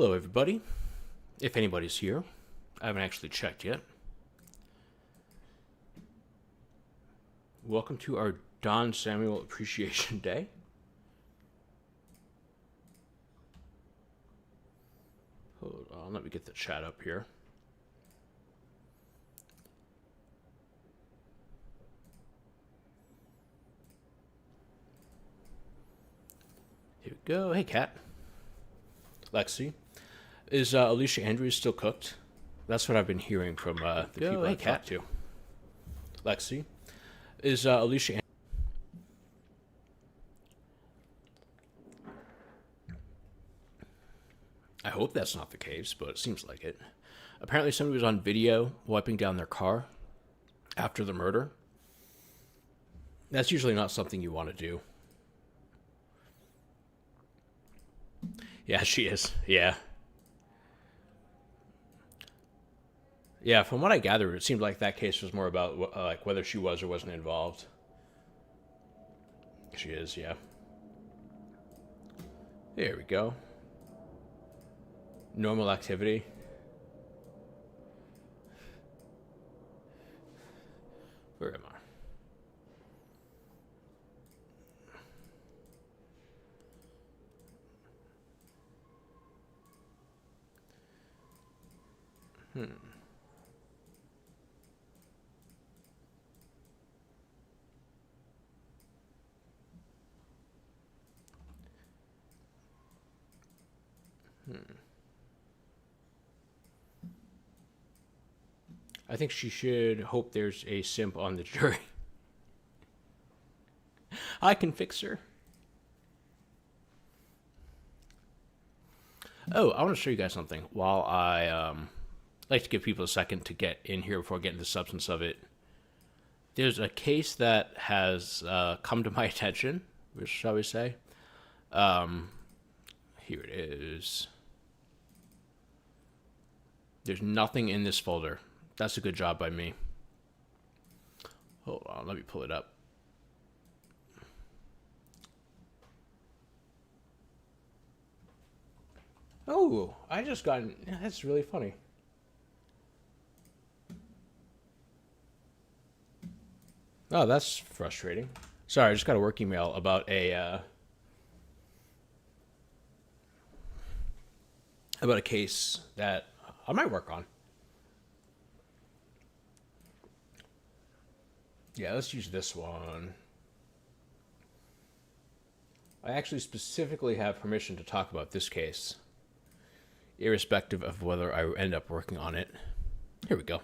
Hello, everybody. If anybody's here, I haven't actually checked yet. Welcome to our Don Samuel Appreciation Day. Hold on, let me get the chat up here. Here we go. Hey, Kat. Lexi. Is Alicia Andrews still cooked? That's what I've been hearing from the people I've talked to. Lexi. Is Alicia I hope that's not the case, but it seems like it. Apparently somebody was on video wiping down their car after the murder. That's usually not something you want to do. Yeah, she is. Yeah. Yeah, from what I gathered, it seemed like that case was more about like whether she was or wasn't involved. She is, yeah. There we go. Normal activity. Where am I? I think she should hope there's a simp on the jury. I can fix her. Oh, I want to show you guys something. While I like to give people a second to get in here before I get into the substance of it. There's a case that has come to my attention, shall we say. Here it is. There's nothing in this folder. That's a good job by me. Hold on, let me pull it up. Oh, I just got... That's really funny. Oh, that's frustrating. Sorry, I just got a work email about a case that I might work on. Yeah, let's use this one. I actually specifically have permission to talk about this case, irrespective of whether I end up working on it. Here we go.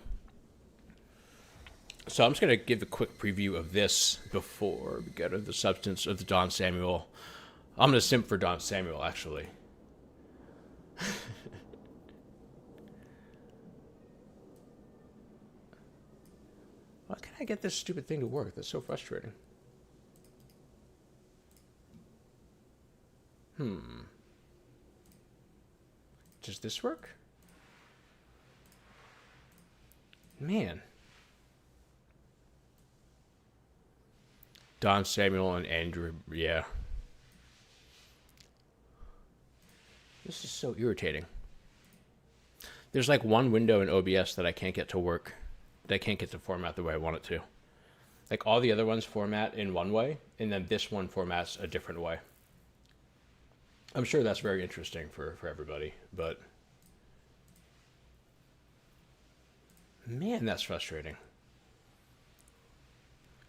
So I'm just going to give a quick preview of this before we get into the substance of the Don Samuel. I'm going to simp for Don Samuel, actually. Why can't I get this stupid thing to work? That's so frustrating. Does this work? Man. Don Samuel and Andrew, yeah. This is so irritating. There's like one window in OBS that I can't get to work. That I can't get to format the way I want it to. Like all the other ones format in one way, and then this one formats a different way. I'm sure that's very interesting for everybody, but... Man, that's frustrating.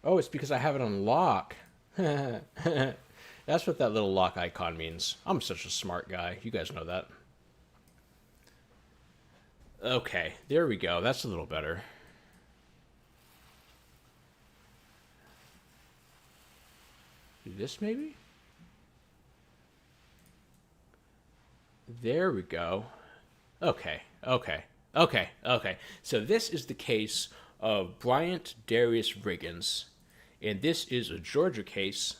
Oh, it's because I have it on lock. That's what that little lock icon means. I'm such a smart guy. You guys know that. Okay, there we go. That's a little better. Do this maybe? There we go. Okay. So this is the case of Bryant Darius Riggins. And this is a Georgia case,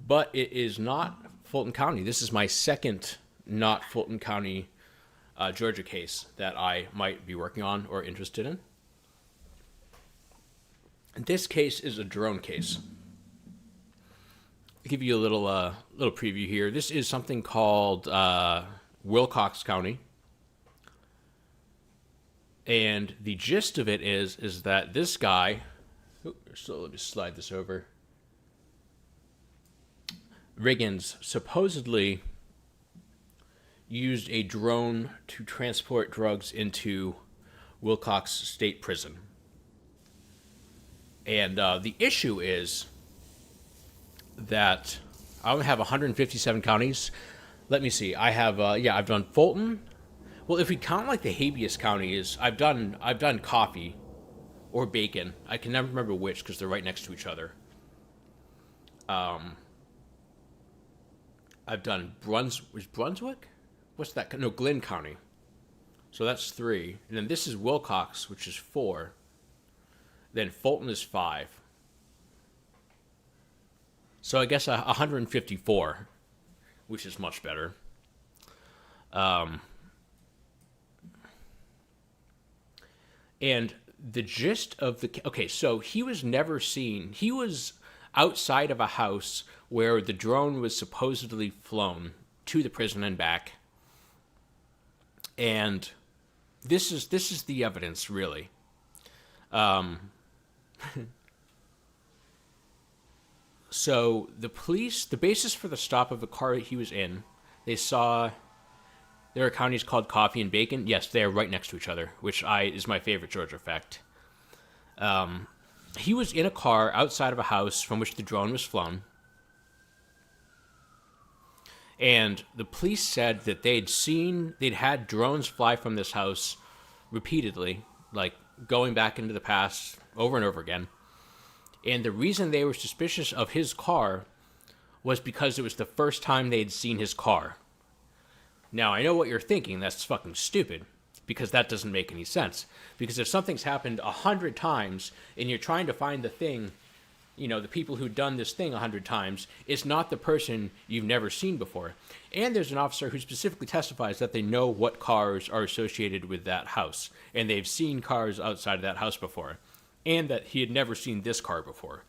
but it is not Fulton County. This is my second not Fulton County Georgia case that I might be working on or interested in. And this case is a drone case. I'll give you a little preview here. This is something called Wilcox County. And the gist of it is that this guy, so let me slide this over. Riggins supposedly used a drone to transport drugs into Wilcox State Prison. And the issue is that I only have 157 counties. Let me see. I have, I've done Fulton. Well, if we count like the habeas counties, I've done Coffee or Bacon. I can never remember which because they're right next to each other. I've done Brunswick? What's that? No, Glynn County. So that's 3. And then this is Wilcox, which is 4. Then Fulton is 5. So I guess 154, which is much better. And the gist of the... Okay, so he was never seen. He was outside of a house where the drone was supposedly flown to the prison and back. And this is the evidence, really. So the police, the basis for the stop of the car that he was in, they saw there are counties called Coffee and Bacon. Yes, they are right next to each other, which is my favorite Georgia fact. He was in a car outside of a house from which the drone was flown. And the police said that they'd had drones fly from this house repeatedly, like going back into the past over and over again. And the reason they were suspicious of his car was because it was the first time they'd seen his car. Now, I know what you're thinking. That's fucking stupid, because that doesn't make any sense. Because if something's happened 100 times and you're trying to find the thing, the people who've done this thing 100 times, it's not the person you've never seen before. And there's an officer who specifically testifies that they know what cars are associated with that house, and they've seen cars outside of that house before, and that he had never seen this car before.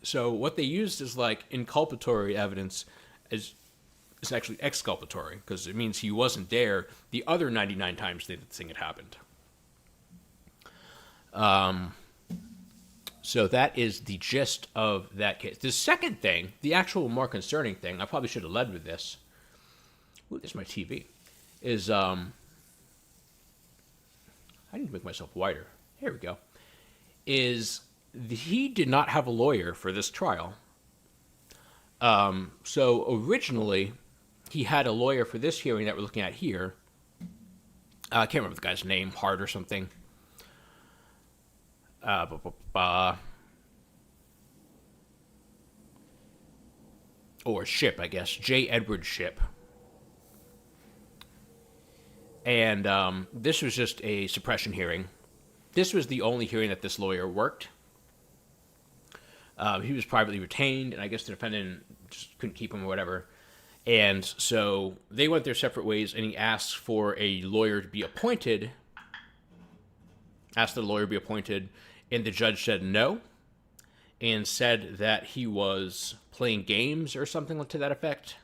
So what they used as like inculpatory evidence is actually exculpatory, because it means he wasn't there the other 99 times that the thing had happened. So that is the gist of that case. The second thing, the actual more concerning thing, I probably should have led with this. Ooh, this is my TV. Is, I need to make myself wider. Here we go. He did not have a lawyer for this trial. So originally, he had a lawyer for this hearing that we're looking at here. I can't remember the guy's name, Hart or something. Or Ship, I guess. J. Edward Ship. And this was just a suppression hearing. This was the only hearing that this lawyer worked. He was privately retained, and I guess the defendant just couldn't keep him or whatever. And so they went their separate ways, and he asked for a lawyer to be appointed. Asked the lawyer to be appointed, and the judge said no, and said that he was playing games or something to that effect,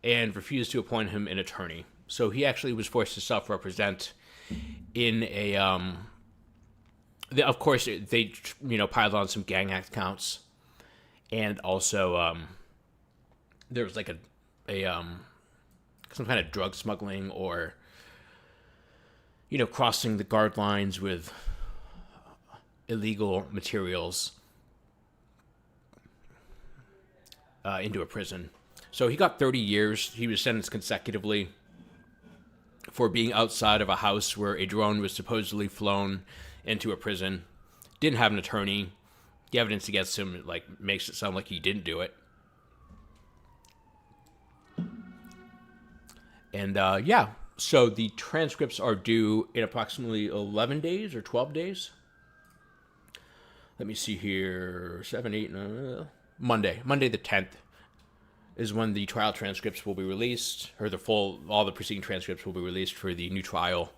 and refused to appoint him an attorney. So he actually was forced to self-represent in a... of course, they piled on some gang act counts, and also there was like some kind of drug smuggling or crossing the guard lines with illegal materials into a prison. So he got 30 years. He was sentenced consecutively for being outside of a house where a drone was supposedly flown into a prison. Didn't have an attorney. The evidence against him makes it sound like he didn't do it. And so the transcripts are due in approximately 11 days or 12 days. Let me see here. 7, 8, Monday the 10th is when the trial transcripts will be released, or all the preceding transcripts will be released for the new trial,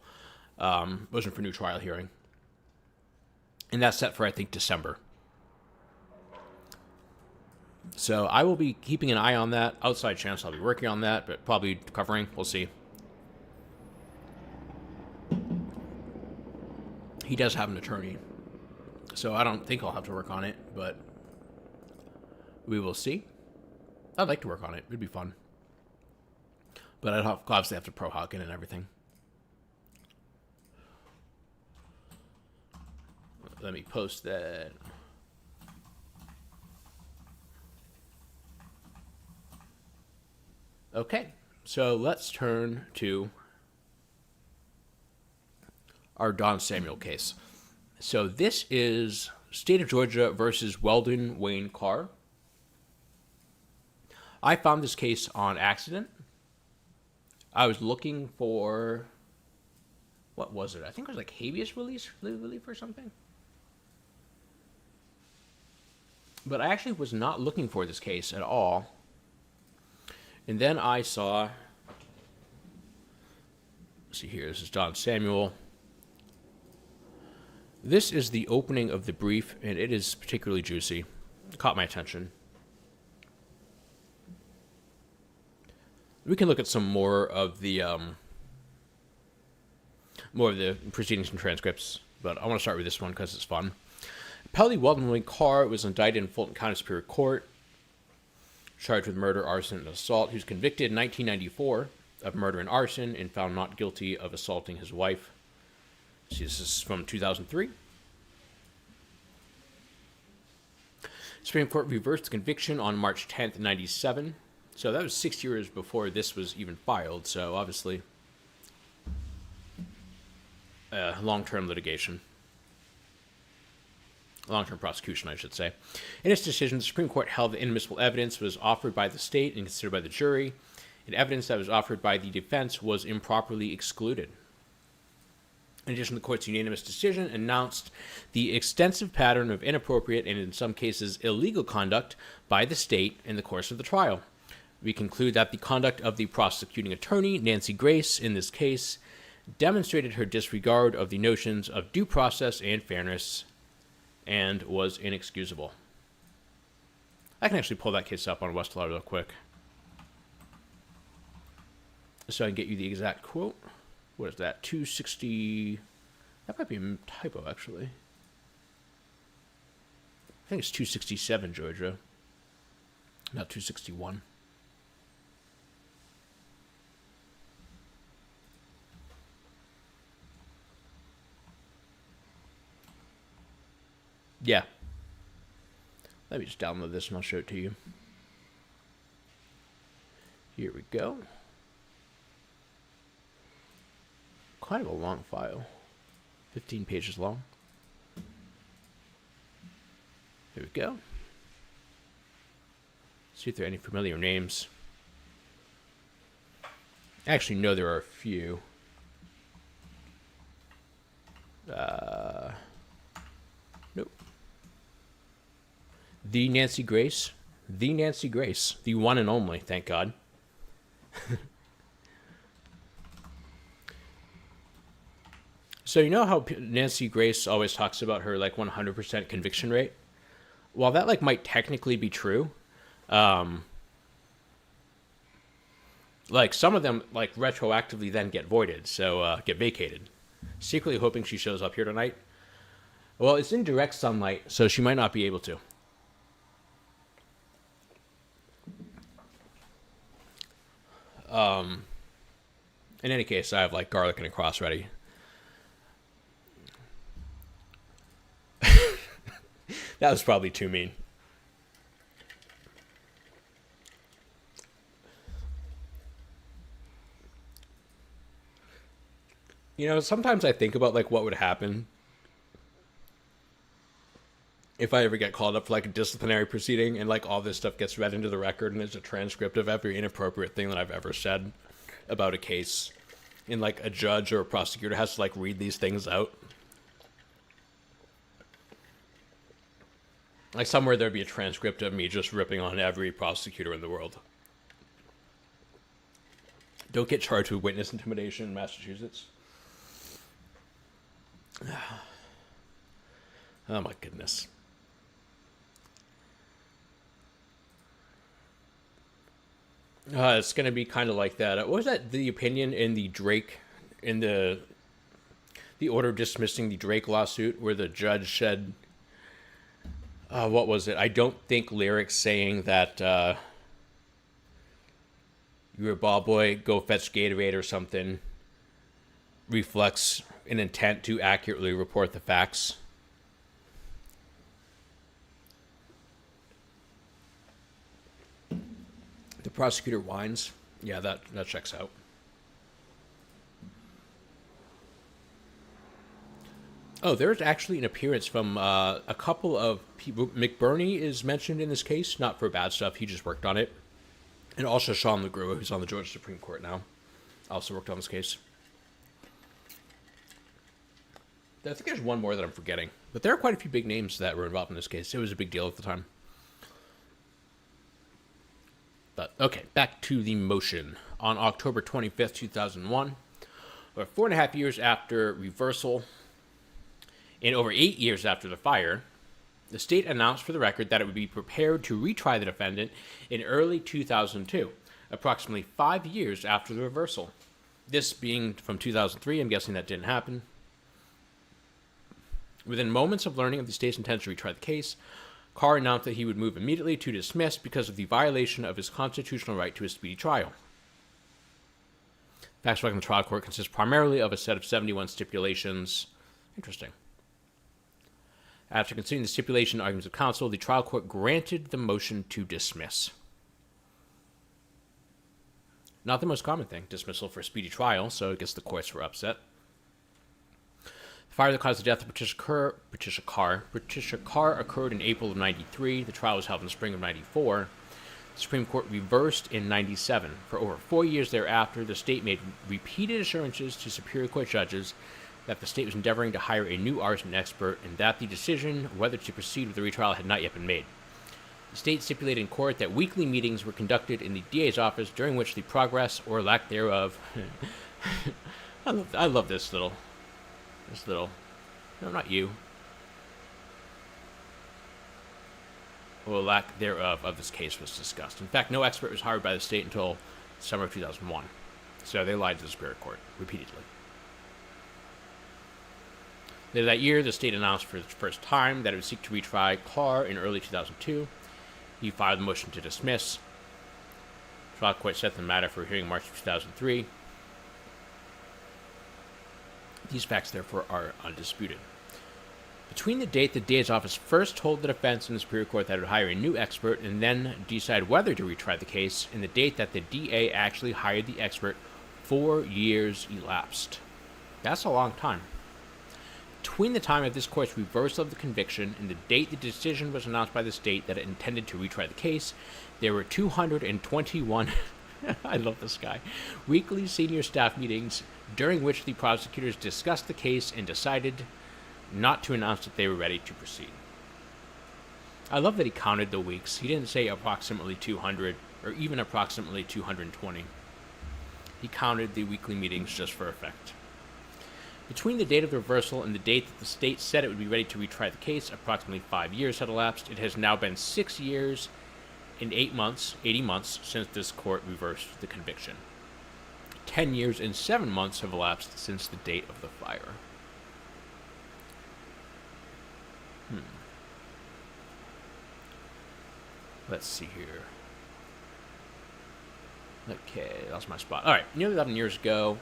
motion for new trial hearing. And that's set for, I think, December. So I will be keeping an eye on that. Outside chance I'll be working on that, but probably covering. We'll see. He does have an attorney, so I don't think I'll have to work on it, but we will see. I'd like to work on it. It'd be fun. But I'd obviously have to pro hawk it and everything. Let me post that. Okay, so let's turn to our Don Samuel case. So this is State of Georgia versus Weldon Wayne Carr. I found this case on accident. I was looking for, what was it? I think it was like habeas relief or something. But I actually was not looking for this case at all. And then I saw, let's see here, this is Don Samuel. This is the opening of the brief, and it is particularly juicy. It caught my attention. We can look at some more of the proceedings and transcripts, but I want to start with this one because it's fun. Appellee Weldon Wayne Carr was indicted in Fulton County Superior Court, charged with murder, arson, and assault. He was convicted in 1994 of murder and arson and found not guilty of assaulting his wife. See, this is from 2003. Supreme Court reversed the conviction on March 10th, 97. So that was 6 years before this was even filed. So obviously, long-term litigation. Long-term prosecution, I should say. In its decision, the Supreme Court held that inadmissible evidence was offered by the state and considered by the jury, and evidence that was offered by the defense was improperly excluded. In addition, the court's unanimous decision announced the extensive pattern of inappropriate and, in some cases, illegal conduct by the state in the course of the trial. We conclude that the conduct of the prosecuting attorney, Nancy Grace, in this case, demonstrated her disregard of the notions of due process and fairness and was inexcusable. I can actually pull that case up on Westlaw real quick, so I can get you the exact quote. What is that? 260. That might be a typo, actually. I think it's 267, Georgia, not 261. Yeah. Let me just download this and I'll show it to you. Here we go. Kind of a long file. 15 pages long. Here we go. See if there are any familiar names. Actually, no, there are a few. Nope. The Nancy Grace. The Nancy Grace. The one and only, thank God. So you know how Nancy Grace always talks about her, like, 100% conviction rate? While that, like, might technically be true, like, some of them, like, retroactively then get voided, so, get vacated. Secretly hoping she shows up here tonight. Well, it's in direct sunlight, so she might not be able to. In any case, I have, like, garlic and a cross ready. That was probably too mean. You know, sometimes I think about, like, what would happen if I ever get called up for, like, a disciplinary proceeding and, like, all this stuff gets read into the record and there's a transcript of every inappropriate thing that I've ever said about a case. And, like, a judge or a prosecutor has to, like, read these things out. Like, somewhere there'd be a transcript of me just ripping on every prosecutor in the world. Don't get charged with witness intimidation in Massachusetts. Oh, my goodness. It's going to be kind of like that. What was that? The opinion in the Drake, in the order dismissing the Drake lawsuit, where the judge said, what was it? I don't think lyrics saying that you're a ball boy, go fetch Gatorade or something reflects an intent to accurately report the facts. The prosecutor whines. Yeah, that checks out. Oh, there's actually an appearance from a couple of people. McBurney is mentioned in this case, not for bad stuff. He just worked on it. And also Sean LaGrua, who's on the Georgia Supreme Court now, also worked on this case. I think there's one more that I'm forgetting. But there are quite a few big names that were involved in this case. It was a big deal at the time. But, okay, back to the motion. On October 25th, 2001, or 4.5 years after reversal, and over 8 years after the fire, the state announced for the record that it would be prepared to retry the defendant in early 2002, approximately 5 years after the reversal. This being from 2003, I'm guessing that didn't happen. Within moments of learning of the state's intention to retry the case, Carr announced that he would move immediately to dismiss because of the violation of his constitutional right to a speedy trial. Facts in the trial court consist primarily of a set of 71 stipulations. Interesting. After considering the stipulation and arguments of counsel, the trial court granted the motion to dismiss. Not the most common thing, dismissal for a speedy trial, so I guess the courts were upset. The fire that caused the death of Patricia Carr occurred in April of 93. The trial was held in the spring of 94. The Supreme Court reversed in 97. For over 4 years thereafter, the state made repeated assurances to Superior Court judges that the state was endeavoring to hire a new arson expert and that the decision whether to proceed with the retrial had not yet been made. The state stipulated in court that weekly meetings were conducted in the DA's office during which the progress or lack thereof... I love this little... No, not you. Or lack thereof of this case was discussed. In fact, no expert was hired by the state until summer of 2001. So they lied to the Superior Court repeatedly. Later that year, the state announced for the first time that it would seek to retry Carr in early 2002. He filed a motion to dismiss. The trial court set the matter for hearing in March of 2003. These facts, therefore, are undisputed. Between the date the DA's office first told the defense in the Superior Court that it would hire a new expert and then decide whether to retry the case, and the date that the DA actually hired the expert, 4 years elapsed. That's a long time. Between the time of this court's reversal of the conviction and the date the decision was announced by the state that it intended to retry the case, there were 221 I love this guy. Weekly senior staff meetings during which the prosecutors discussed the case and decided not to announce that they were ready to proceed. I love that he counted the weeks. He didn't say approximately 200 or even approximately 220. He counted the weekly meetings just for effect. Between the date of the reversal and the date that the state said it would be ready to retry the case, approximately 5 years had elapsed. It has now been 6 years and 80 months since this court reversed the conviction. 10 years and 7 months have elapsed since the date of the fire. Let's see here. Okay, that's my spot. All right, nearly 11 years ago,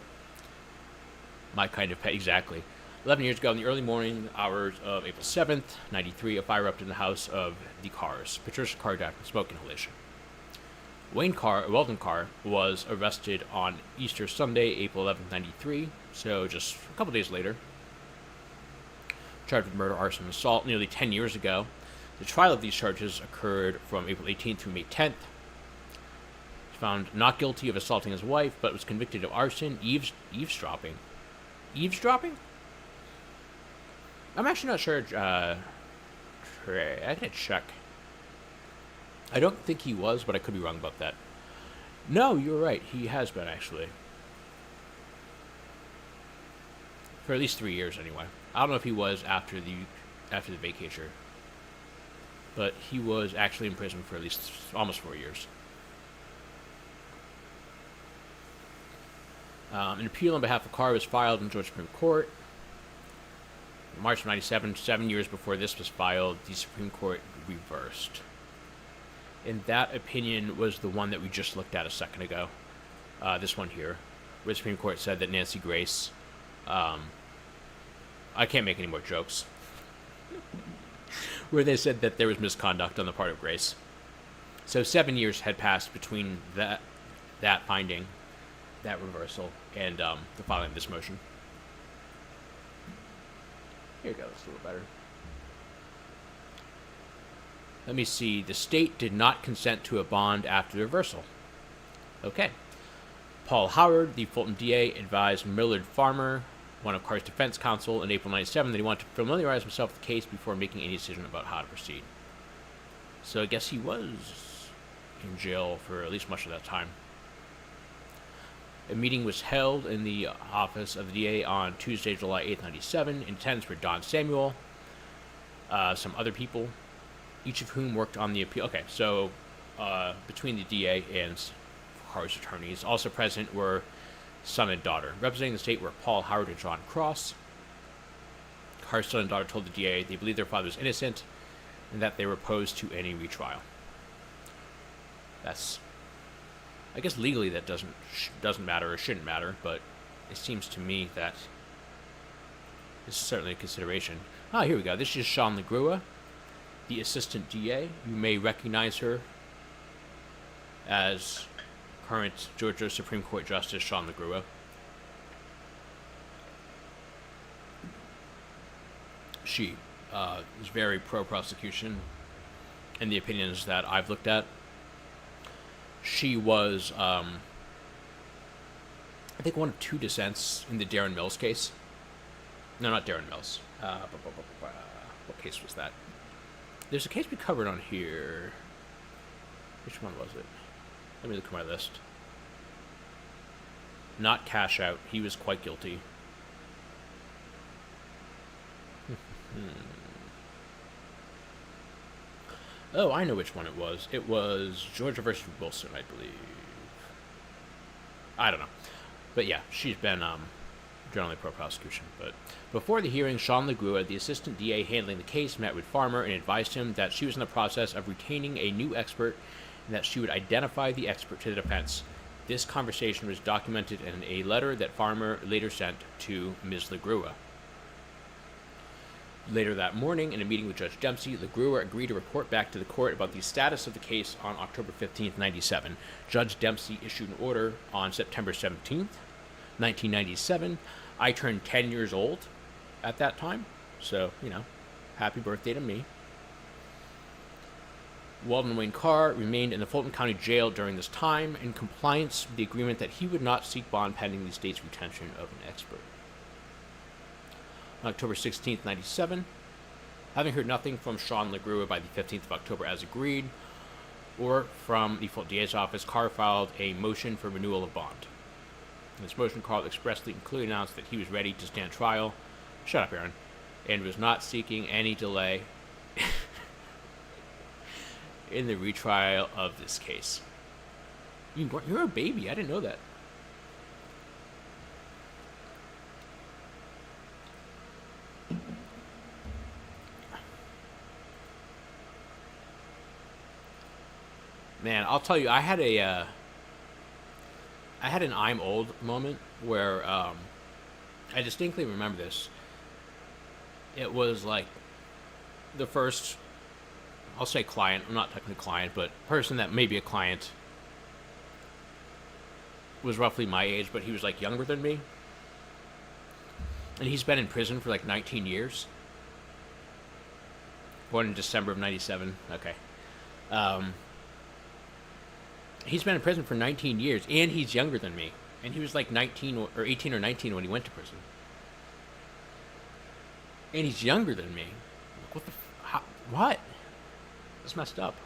my kind of pet, exactly. 11 years ago, in the early morning hours of April 7th, 93, a fire erupted in the house of the Carrs. Patricia Carr died from smoke inhalation. Weldon Carr, was arrested on Easter Sunday, April 11th, 93, so just a couple days later. Charged with murder, arson, and assault nearly 10 years ago. The trial of these charges occurred from April 18th through May 10th. He found not guilty of assaulting his wife, but was convicted of arson, eavesdropping. Eavesdropping? I'm actually not sure. I gotta check. I don't think he was, but I could be wrong about that. No, you're right. He has been, actually. For at least 3 years, anyway. I don't know if he was after the vacatur. But he was actually in prison for at least almost 4 years. An appeal on behalf of Carr was filed in Georgia Supreme Court. In March of 97, 7 years before this was filed, the Supreme Court reversed. And that opinion was the one that we just looked at a second ago. This one here, where the Supreme Court said that Nancy Grace, I can't make any more jokes, where they said that there was misconduct on the part of Grace. So 7 years had passed between that finding, that reversal, and the filing of this motion. Here we go, it's a little better. Let me see. The state did not consent to a bond after the reversal. Okay. Paul Howard, the Fulton DA, advised Millard Farmer, one of Carr's defense counsel, in April 97 that he wanted to familiarize himself with the case before making any decision about how to proceed. So I guess he was in jail for at least much of that time. A meeting was held in the office of the DA on Tuesday, July 8th, 97. In attendance were Don Samuel, some other people, each of whom worked on the appeal. Okay, so between the DA and Carr's attorneys, also present were son and daughter. Representing the state were Paul Howard and John Cross. Carr's son and daughter told the DA they believed their father was innocent and that they were opposed to any retrial. That's, I guess legally that doesn't matter or shouldn't matter, but it seems to me that this is certainly a consideration. Here we go. This is Sean LaGrua, the assistant DA. You may recognize her as current Georgia Supreme Court Justice Sean LaGrua. She is very pro-prosecution in the opinions that I've looked at. She was, I think, one of two dissents in the Darren Mills case. No, not Darren Mills. What case was that? There's a case we covered on here. Which one was it? Let me look at my list. Not Cash Out. He was quite guilty. Oh, I know which one it was. It was Georgia versus Wilson, I believe. I don't know. But yeah, she's been generally pro-prosecution. But before the hearing, Sean LaGrua, the assistant DA handling the case, met with Farmer and advised him that she was in the process of retaining a new expert and that she would identify the expert to the defense. This conversation was documented in a letter that Farmer later sent to Ms. LaGrua. Later that morning, in a meeting with Judge Dempsey, LaGrua agreed to report back to the court about the status of the case on October 15th, 97. Judge Dempsey issued an order on September 17th, 1997. I turned 10 years old at that time, so, happy birthday to me. Walden Wayne Carr remained in the Fulton County Jail during this time in compliance with the agreement that he would not seek bond pending the state's retention of an expert. On October 16th, 97, having heard nothing from Sean LaGrua by the 15th of October as agreed, or from the Fulton DA's office, Carr filed a motion for renewal of bond. In this motion, Carr expressly and clearly announced that he was ready to stand trial, shut up, Aaron, and was not seeking any delay in the retrial of this case. You're a baby. I didn't know that. Man, I'll tell you, I had an I'm old moment where I distinctly remember this. It was like the first, I'll say client, I'm not technically a client, but person that may be a client was roughly my age, but he was like younger than me. And he's been in prison for like 19 years. Born in December of 97. Okay. He's been in prison for 19 years, and he's younger than me. And he was like 19 or 18 or 19 when he went to prison. And he's younger than me. Like, what? That's messed up.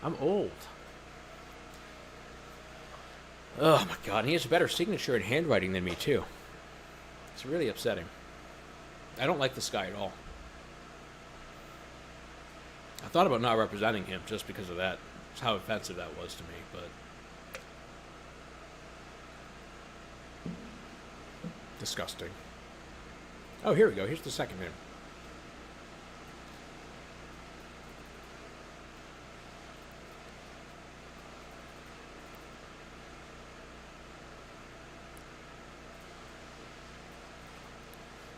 I'm old. Oh my god, and he has a better signature and handwriting than me too. It's really upsetting. I don't like this guy at all. I thought about not representing him just because of that. How offensive that was to me, but Disgusting. Oh, here we go. Here's the second name.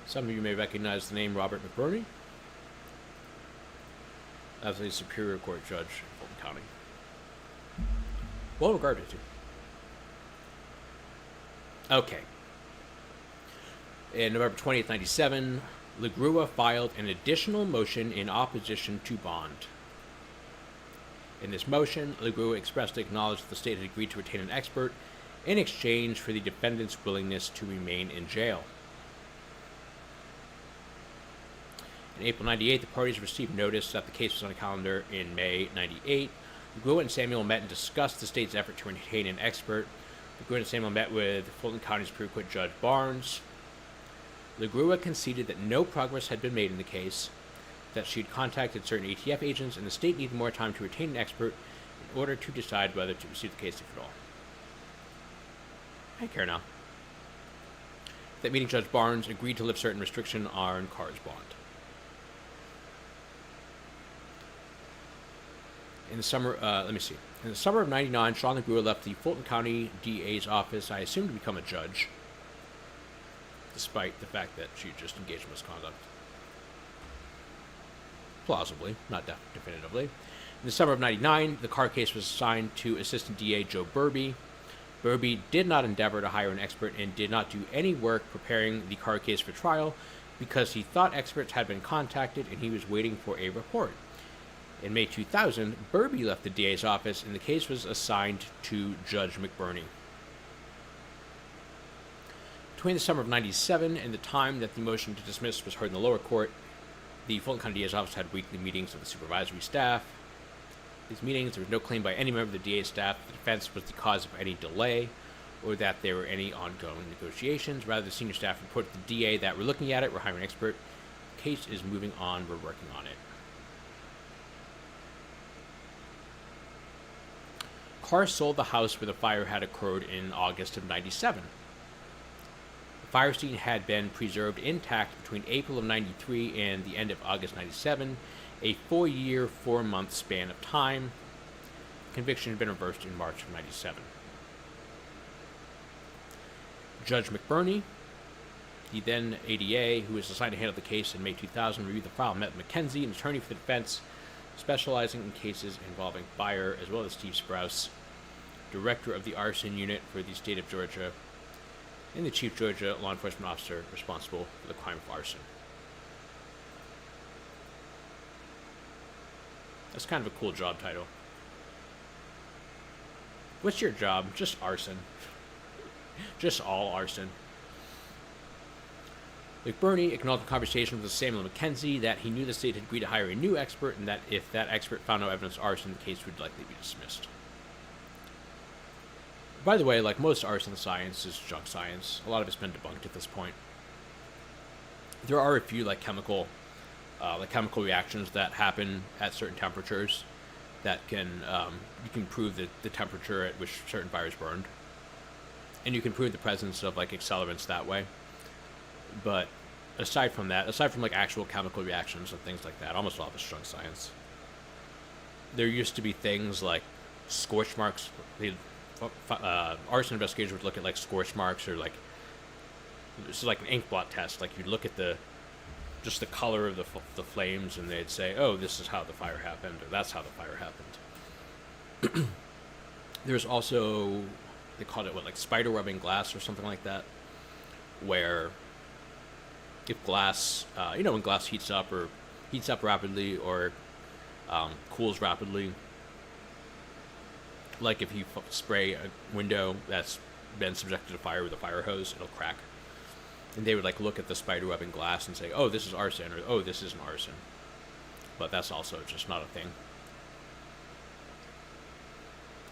Some of you may recognize the name Robert McBurney as a Superior Court judge in Fulton County. Well regarded, too. Okay. In November 20th, 1997, LaGrua filed an additional motion in opposition to bond. In this motion, LaGrua expressly acknowledged that the state had agreed to retain an expert in exchange for the defendant's willingness to remain in jail. In April 98, the parties received notice that the case was on the calendar in May 98. LaGrua and Samuel met and discussed the state's effort to retain an expert. LaGrua and Samuel met with Fulton County Superior Court Judge Barnes. LaGrua conceded that no progress had been made in the case, that she had contacted certain ATF agents, and the state needed more time to retain an expert in order to decide whether to pursue the case, if at all. I care now. That meeting, Judge Barnes agreed to lift certain restriction on Carr's bond. In the summer, In the summer of '99, Sean LaGrua left the Fulton County DA's office, I assume to become a judge, despite the fact that she just engaged in misconduct. Plausibly, not definitively. In the summer of '99, the Carr case was assigned to Assistant DA Joe Burby. Burby did not endeavor to hire an expert and did not do any work preparing the Carr case for trial because he thought experts had been contacted and he was waiting for a report. In May 2000, Burby left the DA's office and the case was assigned to Judge McBurney. Between the summer of '97 and the time that the motion to dismiss was heard in the lower court, the Fulton County DA's office had weekly meetings with the supervisory staff. These meetings, there was no claim by any member of the DA's staff that the defense was the cause of any delay or that there were any ongoing negotiations. Rather, the senior staff reported to the DA that we're looking at it, we're hiring an expert, the case is moving on, we're working on it. Carr sold the house where the fire had occurred in August of '97. The fire scene had been preserved intact between April of '93 and the end of August '97, a 4-year, 4-month span of time. Conviction had been reversed in March of '97. Judge McBurney, the then ADA, who was assigned to handle the case in May 2000, reviewed the file, met with McKenzie, an attorney for the defense, specializing in cases involving fire, as well as Steve Sprouse, director of the arson unit for the state of Georgia, and the chief Georgia law enforcement officer responsible for the crime of arson. That's kind of a cool job title. What's your job? Just arson. Just all arson. McBurney acknowledged the conversation with Samuel McKenzie that he knew the state had agreed to hire a new expert and that if that expert found no evidence of arson, the case would likely be dismissed. By the way, like most arson science is junk science. A lot of it's been debunked at this point. There are a few chemical reactions that happen at certain temperatures that can you can prove the temperature at which certain fires burned, and you can prove the presence of accelerants that way. But aside from actual chemical reactions and things like that, almost all of it's junk science. There used to be things like scorch marks. Arson investigators would look at scorch marks or this is like an ink blot test. You'd look at the color of the flames, and they'd say, "Oh, this is how the fire happened," or "That's how the fire happened." There's also, they called it spider webbing glass or something like that, where if glass, when glass heats up rapidly or cools rapidly, if you spray a window that's been subjected to fire with a fire hose, it'll crack. And they would look at the spider webbing glass and say, "Oh, this is arson," or "Oh, this isn't arson." But that's also just not a thing.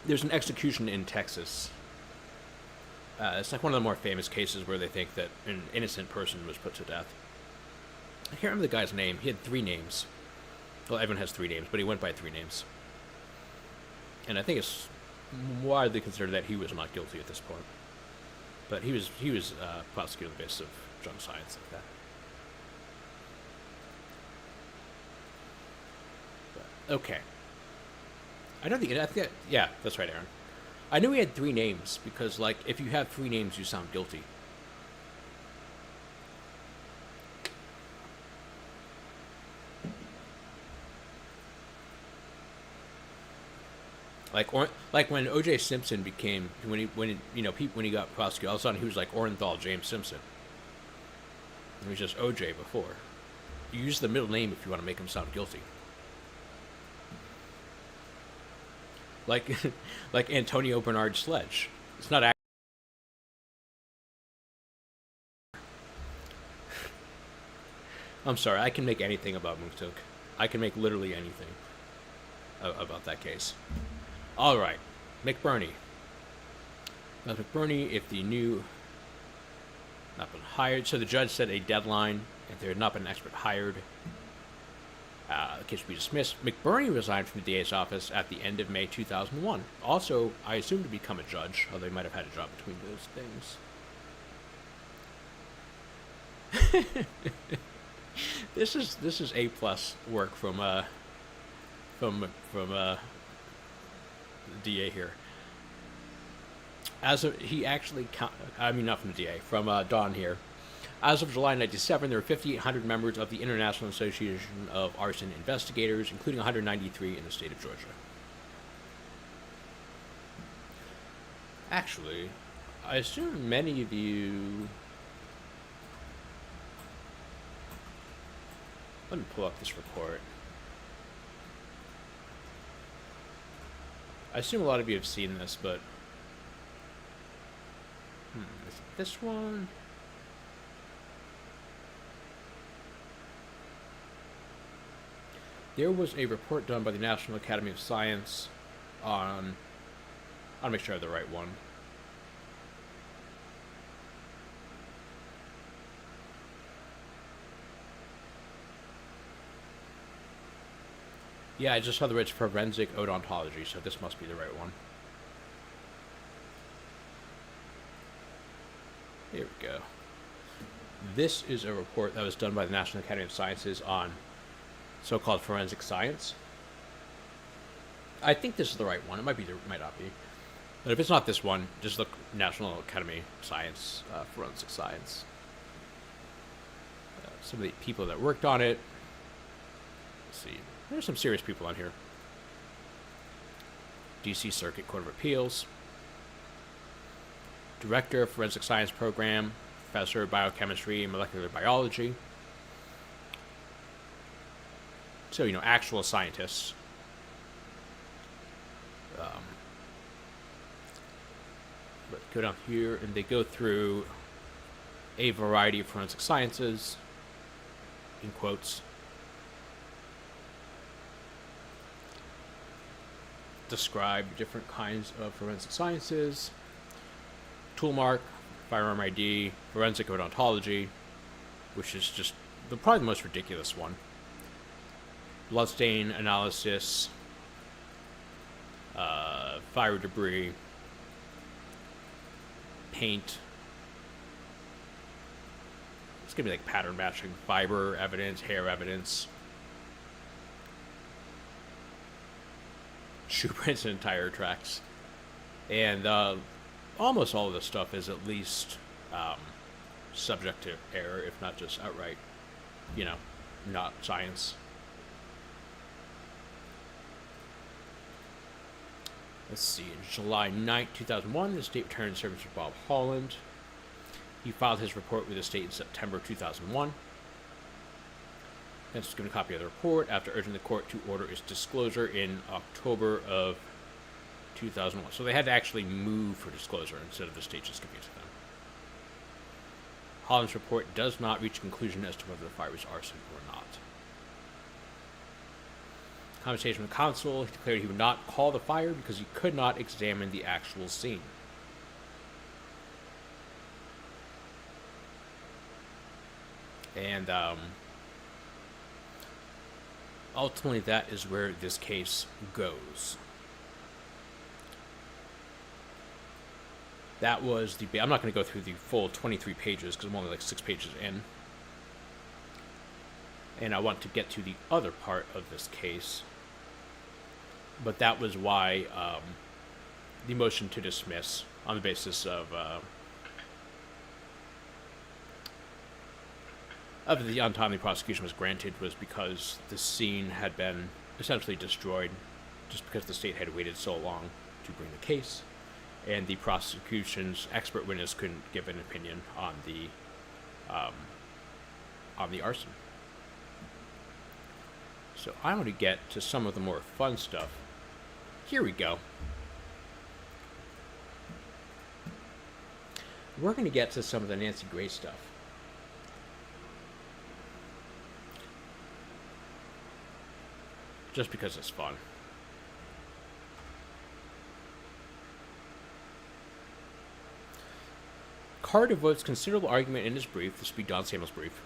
There's an execution in Texas. It's one of the more famous cases where they think that an innocent person was put to death. I can't remember the guy's name. He had 3 names. Well, everyone has 3 names, but he went by 3 names. And I think it's widely considered that he was not guilty at this point. But he was prosecuted on the basis of junk science like that. But, okay. I don't think I think yeah, that's right, Aaron. I knew he had 3 names because, like, if you have 3 names, you sound guilty. Like when O.J. Simpson became when he got prosecuted, all of a sudden he was like Orenthal James Simpson. He was just O.J. before. You use the middle name if you want to make him sound guilty. Like like Antonio Bernard Sledge. It's not. I'm sorry. I can make anything about Mooktook. I can make literally anything about that case. All right, McBurney. Now, McBurney, if the new not been hired, so the judge set a deadline. If there had not been an expert hired, the case would be dismissed. McBurney resigned from the DA's office at the end of May 2001. Also, I assume to become a judge, although he might have had a job between those things. This is A+ work from the DA here. As of he actually, I mean not from the DA, from Don here. As of July 97, there were 5,800 members of the International Association of Arson Investigators, including 193 in the state of Georgia. Actually, I assume many of you. Let me pull up this report. I assume a lot of you have seen this, but is it this one? There was a report done by the National Academy of Science on. I'll make sure I have the right one. Yeah, I just saw the words forensic odontology, so this must be the right one. Here we go. This is a report that was done by the National Academy of Sciences on so-called forensic science. I think this is the right one. It might be, might not be. But if it's not this one, just look National Academy of Science, forensic science. Some of the people that worked on it. Let's see. There's some serious people on here. DC Circuit Court of Appeals. Director of Forensic Science Program. Professor of Biochemistry and Molecular Biology. So, actual scientists. But go down here, and they go through a variety of forensic sciences, in quotes. Describe different kinds of forensic sciences. Toolmark, firearm ID, forensic odontology, which is just probably the most ridiculous one. Bloodstain analysis, fire debris, paint. It's gonna be like pattern matching, fiber evidence, hair evidence, shoe prints and tire tracks, and almost all of this stuff is at least subject to error, if not just outright, not science. Let's see, in July 9th, 2001, the state returned service for Bob Holland. He filed his report with the state in September 2001. Pence was given a copy of the report after urging the court to order its disclosure in October of 2001. So they had to actually move for disclosure instead of the state just giving it to them. Holland's report does not reach a conclusion as to whether the fire was arson or not. Conversation with counsel, he declared he would not call the fire because he could not examine the actual scene. And ultimately, that is where this case goes. That was the... I'm not going to go through the full 23 pages because I'm only like 6 pages in. And I want to get to the other part of this case. But that was why the motion to dismiss on the basis of the untimely prosecution was granted was because the scene had been essentially destroyed just because the state had waited so long to bring the case, and the prosecution's expert witness couldn't give an opinion on the arson. So I want to get to some of the more fun stuff. Here we go. We're going to get to some of the Nancy Grace stuff. Just because it's fun. Carr devotes considerable argument in his brief, this will be Don Samuel's brief,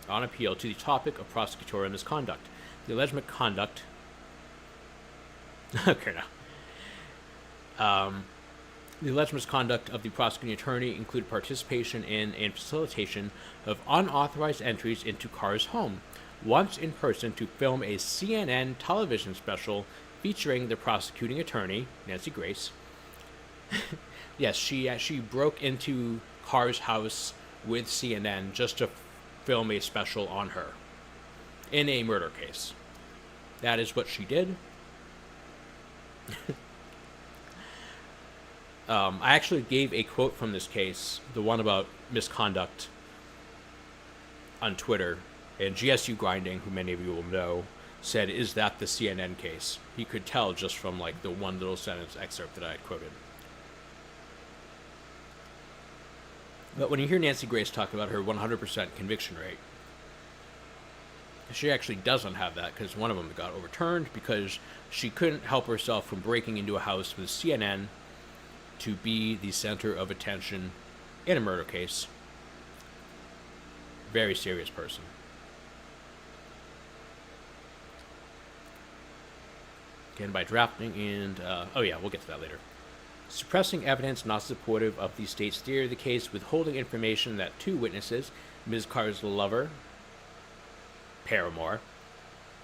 on appeal to the topic of prosecutorial misconduct. The alleged misconduct... okay, now. The alleged misconduct of the prosecuting attorney included participation in and facilitation of unauthorized entries into Carr's home, once in person to film a CNN television special featuring the prosecuting attorney, Nancy Grace. Yes, she broke into Carr's house with CNN just to film a special on her in a murder case. That is what she did. I actually gave a quote from this case, the one about misconduct, on Twitter. And GSU Grinding, who many of you will know, said, "Is that the CNN case?" He could tell just from like the one little sentence excerpt that I had quoted. But when you hear Nancy Grace talk about her 100% conviction rate, she actually doesn't have that because one of them got overturned because she couldn't help herself from breaking into a house with CNN to be the center of attention in a murder case. Very serious person. Again, by drafting and... oh yeah, we'll get to that later. Suppressing evidence not supportive of the state's theory of the case, withholding information that two witnesses, Ms. Carr's lover, paramour,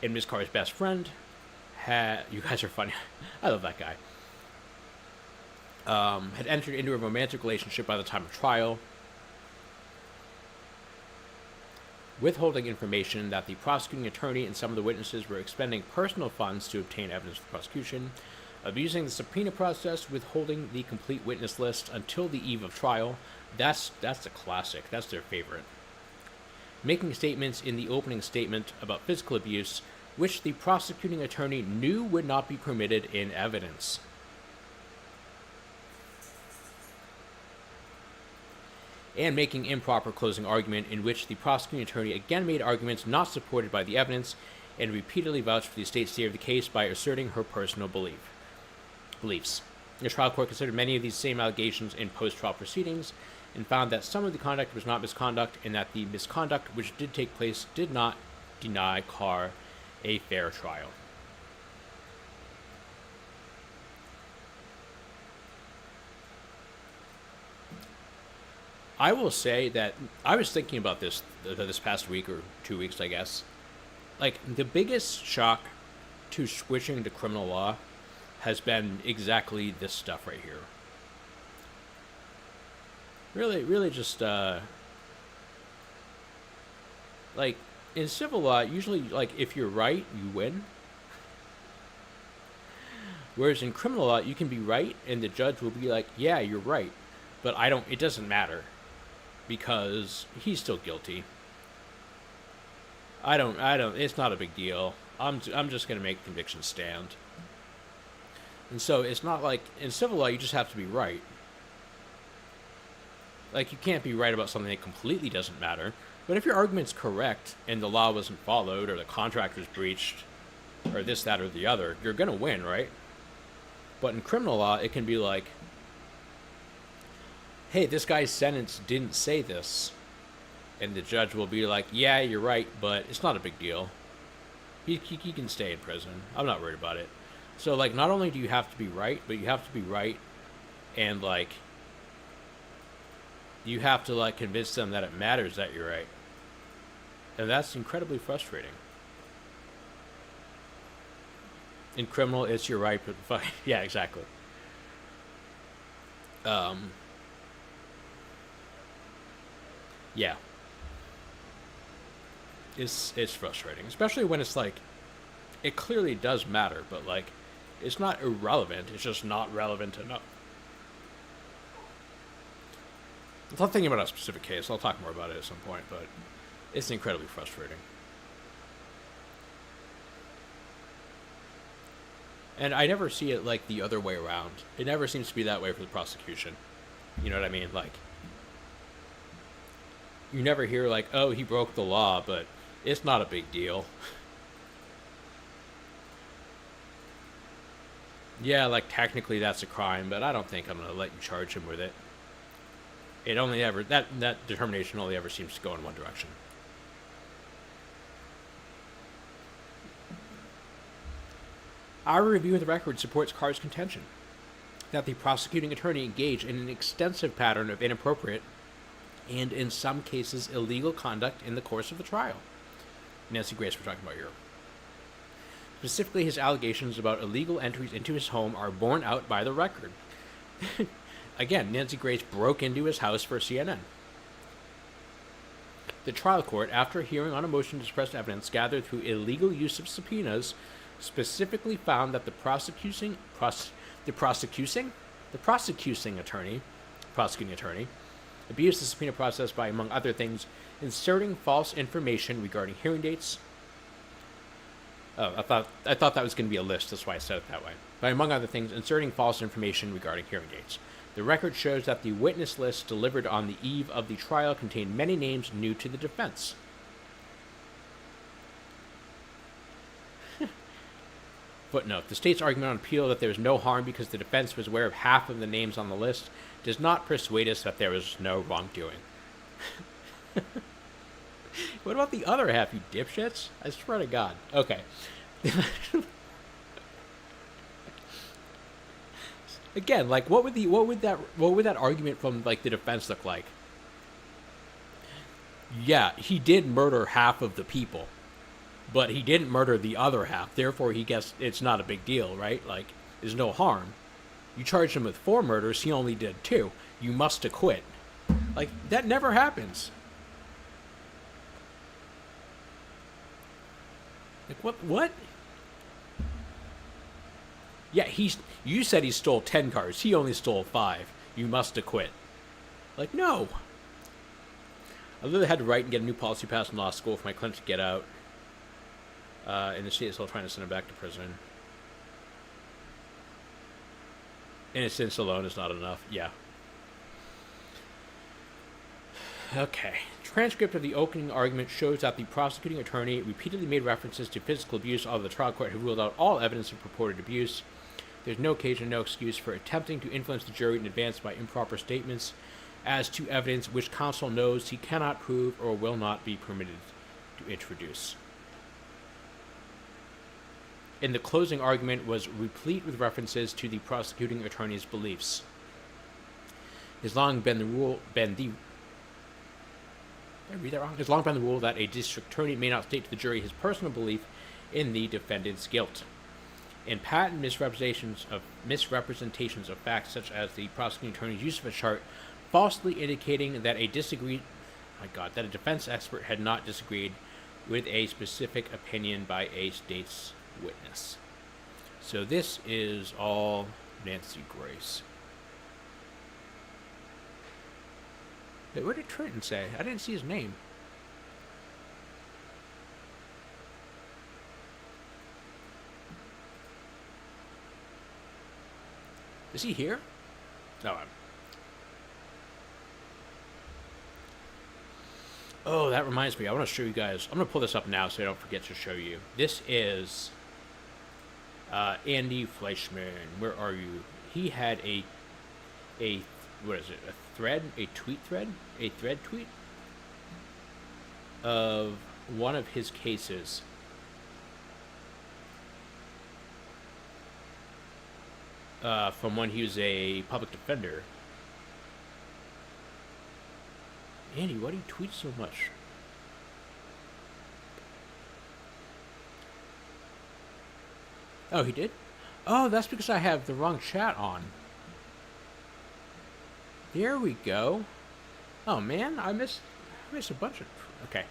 and Ms. Carr's best friend, had... You guys are funny. I love that guy. Had entered into a romantic relationship by the time of trial. Withholding information that the prosecuting attorney and some of the witnesses were expending personal funds to obtain evidence for the prosecution. Abusing the subpoena process, withholding the complete witness list until the eve of trial. That's a classic. That's their favorite. Making statements in the opening statement about physical abuse, which the prosecuting attorney knew would not be permitted in evidence. And making improper closing argument in which the prosecuting attorney again made arguments not supported by the evidence and repeatedly vouched for the state's theory of the case by asserting her personal beliefs. The trial court considered many of these same allegations in post-trial proceedings and found that some of the conduct was not misconduct and that the misconduct which did take place did not deny Carr a fair trial. I will say that I was thinking about this past week or 2 weeks, I guess. Like, the biggest shock to switching to criminal law has been exactly this stuff right here. Really just, like, in civil law, usually, like, if you're right, you win. Whereas in criminal law, you can be right, and the judge will be like, yeah, you're right. But it doesn't matter. Because he's still guilty. It's not a big deal. I'm just going to make convictions stand. And so it's not like, in civil law, you just have to be right. Like, you can't be right about something that completely doesn't matter. But if your argument's correct, and the law wasn't followed, or the contract was breached, or this, that, or the other, you're going to win, right? But in criminal law, it can be like, hey, this guy's sentence didn't say this. And the judge will be like, yeah, you're right, but it's not a big deal. He can stay in prison. I'm not worried about it. So, like, not only do you have to be right, but you have to be right and, like, you have to like convince them that it matters that you're right, and that's incredibly frustrating. In criminal, it's your right, but yeah, exactly. Um, yeah, it's frustrating, especially when it's like it clearly does matter, but like it's not irrelevant. It's just not relevant enough. I'm not thinking about a specific case. I'll talk more about it at some point, but it's incredibly frustrating. And I never see it like the other way around. It never seems to be that way for the prosecution. You know what I mean? Like, you never hear like, oh, he broke the law, but it's not a big deal. Yeah, like technically that's a crime, but I don't think I'm gonna let you charge him with it. It only ever that determination only ever seems to go in one direction. Our review of the record supports Carr's contention that the prosecuting attorney engaged in an extensive pattern of inappropriate and, in some cases, illegal conduct in the course of the trial. Nancy Grace, we're talking about here. Specifically, his allegations about illegal entries into his home are borne out by the record. Again, Nancy Grace broke into his house for CNN. The trial court, after hearing on a motion to suppress evidence gathered through illegal use of subpoenas, specifically found that the prosecuting attorney abused the subpoena process by, among other things, inserting false information regarding hearing dates. Oh, I thought that was going to be a list. That's why I said it that way. By, among other things, inserting false information regarding hearing dates. The record shows that the witness list delivered on the eve of the trial contained many names new to the defense. Footnote: the state's argument on appeal that there was no harm because the defense was aware of half of the names on the list does not persuade us that there was no wrongdoing. What about the other half, you dipshits? I swear to God. Okay. Again, like what would that argument from like the defense look like? Yeah, he did murder half of the people, but he didn't murder the other half. Therefore, he guessed it's not a big deal, right? Like, there's no harm. You charged him with 4 murders. He only did 2. You must acquit. Like, that never happens. Like, what? Yeah, you said he stole 10 cars. He only stole 5. You must acquit. Like, no. I literally had to write and get a new policy passed in law school for my client to get out. And the state is still trying to send him back to prison. Innocence alone is not enough. Yeah. Okay. Transcript of the opening argument shows that the prosecuting attorney repeatedly made references to physical abuse, although the trial court had ruled out all evidence of purported abuse. There's no occasion, no excuse for attempting to influence the jury in advance by improper statements as to evidence which counsel knows he cannot prove or will not be permitted to introduce. In the closing argument was replete with references to the prosecuting attorney's beliefs. It has long been the rule that a district attorney may not state to the jury his personal belief in the defendant's guilt. In patent misrepresentations of facts, such as the prosecuting attorney's use of a chart falsely indicating that a defense expert had not disagreed with a specific opinion by a state's witness. So this is all Nancy Grace. Wait, what did Trenton say? I didn't see his name. Is he here? No. Oh, that reminds me. I want to show you guys. I'm going to pull this up now so I don't forget to show you. This is Andy Fleischman. Where are you? He had a what is it? A thread? A tweet thread? A thread tweet of one of his cases. From when he was a public defender. Andy, why do you tweet so much? Oh, he did? Oh, that's because I have the wrong chat on. There we go. Oh man, I missed a bunch of. Okay,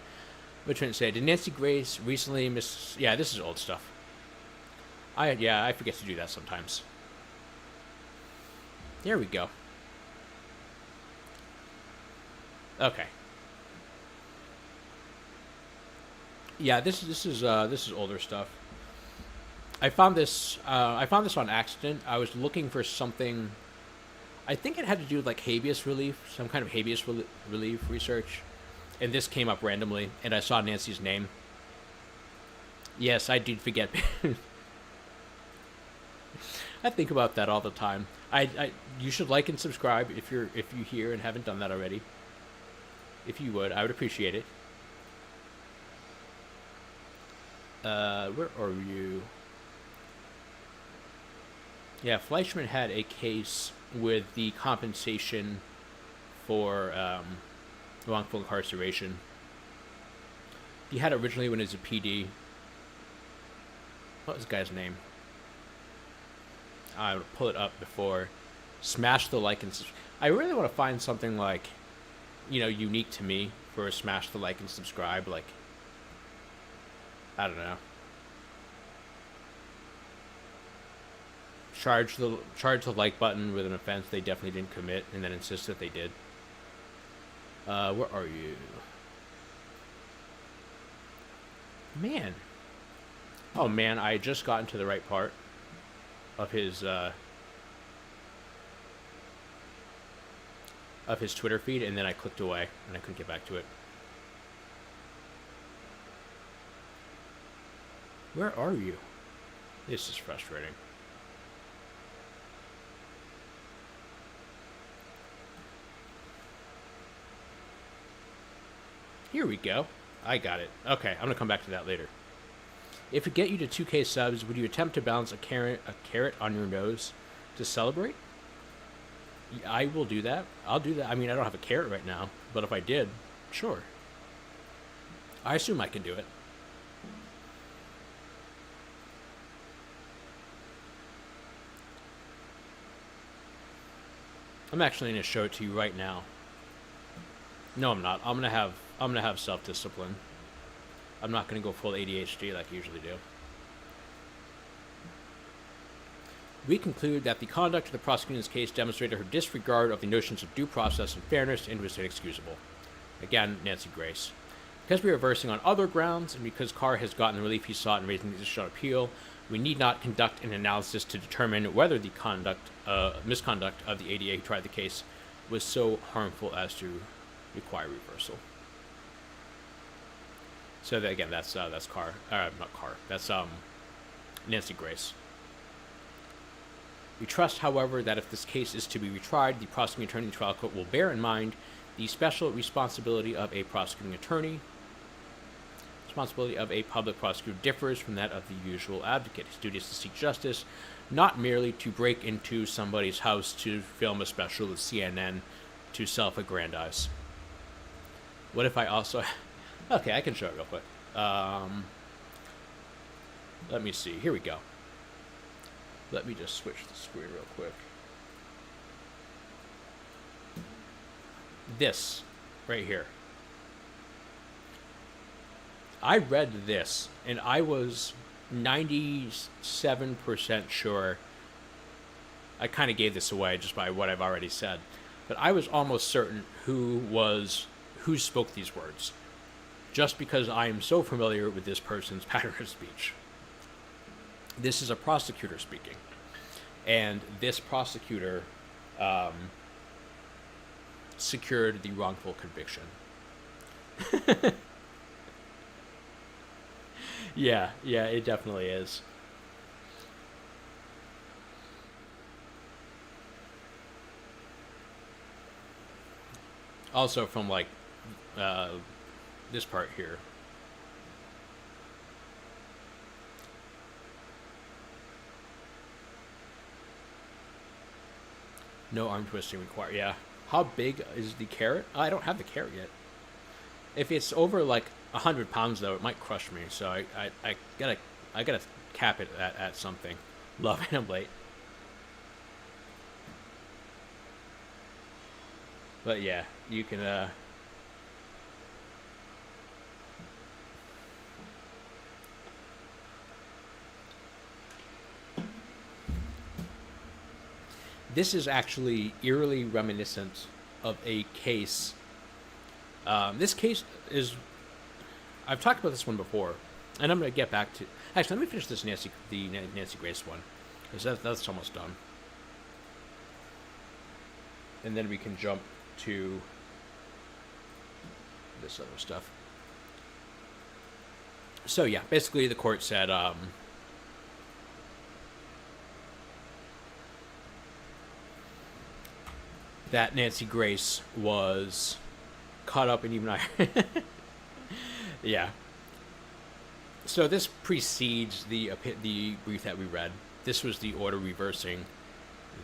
what trying to say? Did Nancy Grace recently miss? Yeah, this is old stuff. I forget to do that sometimes. There we go. Okay. Yeah, this is older stuff. I found this on accident. I was looking for something. I think it had to do with like habeas relief, some kind of habeas relief research, and this came up randomly, and I saw Nancy's name. Yes, I did forget. I think about that all the time. You should like and subscribe if you here and haven't done that already. If you would, I would appreciate it. Where are you? Yeah, Fleischman had a case with the compensation for wrongful incarceration. He had it originally when he was a PD. What was the guy's name? I would pull it up before. Smash the like and subscribe. I really want to find something like, unique to me for a smash the like and subscribe. Like, I don't know. Charge the like button with an offense they definitely didn't commit, and then insist that they did. Where are you? Man. Oh man, I had just gotten to the right part of his Twitter feed, and then I clicked away and I couldn't get back to it. Where are you? This is frustrating. Here we go. I got it. Okay, I'm gonna come back to that later. If it get you to 2K subs, would you attempt to balance a carrot on your nose to celebrate? I will do that. I'll do that. I mean, I don't have a carrot right now, but if I did, sure. I assume I can do it. I'm actually going to show it to you right now. No, I'm not. I'm gonna have self-discipline. I'm not going to go full ADHD like I usually do. We conclude that the conduct of the prosecution's case demonstrated her disregard of the notions of due process and fairness and was inexcusable. Again, Nancy Grace. Because we are reversing on other grounds, and because Carr has gotten the relief he sought in raising the issue on appeal, we need not conduct an analysis to determine whether the misconduct of the ADA who tried the case was so harmful as to require reversal. So that, again, that's Carr. Not Carr. That's Nancy Grace. We trust, however, that if this case is to be retried, the prosecuting attorney in the trial court will bear in mind the special responsibility of a prosecuting attorney. Responsibility of a public prosecutor differs from that of the usual advocate. His duty is to seek justice, not merely to break into somebody's house to film a special with CNN to self-aggrandize. What if I also... Okay, I can show it real quick. Let me see. Here we go. Let me just switch the screen real quick. This right here. I read this, and I was 97% sure. I kind of gave this away just by what I've already said, but I was almost certain who spoke these words, just because I am so familiar with this person's pattern of speech. This is a prosecutor speaking, and this prosecutor secured the wrongful conviction. Yeah, it definitely is. Also from like this part here. No arm twisting required. Yeah, how big is the carrot? I don't have the carrot yet. If it's over like 100 pounds, though, it might crush me. So I gotta cap it at something. Love it. I'm late. But yeah, you can. This is actually eerily reminiscent of a case. This case is. I've talked about this one before, and I'm going to get back to. Actually, let me finish the Nancy Grace one, because that's almost done, and then we can jump to this other stuff. So yeah, basically the court said. That Nancy Grace was caught up in even yeah. So this precedes the brief that we read. This was the order reversing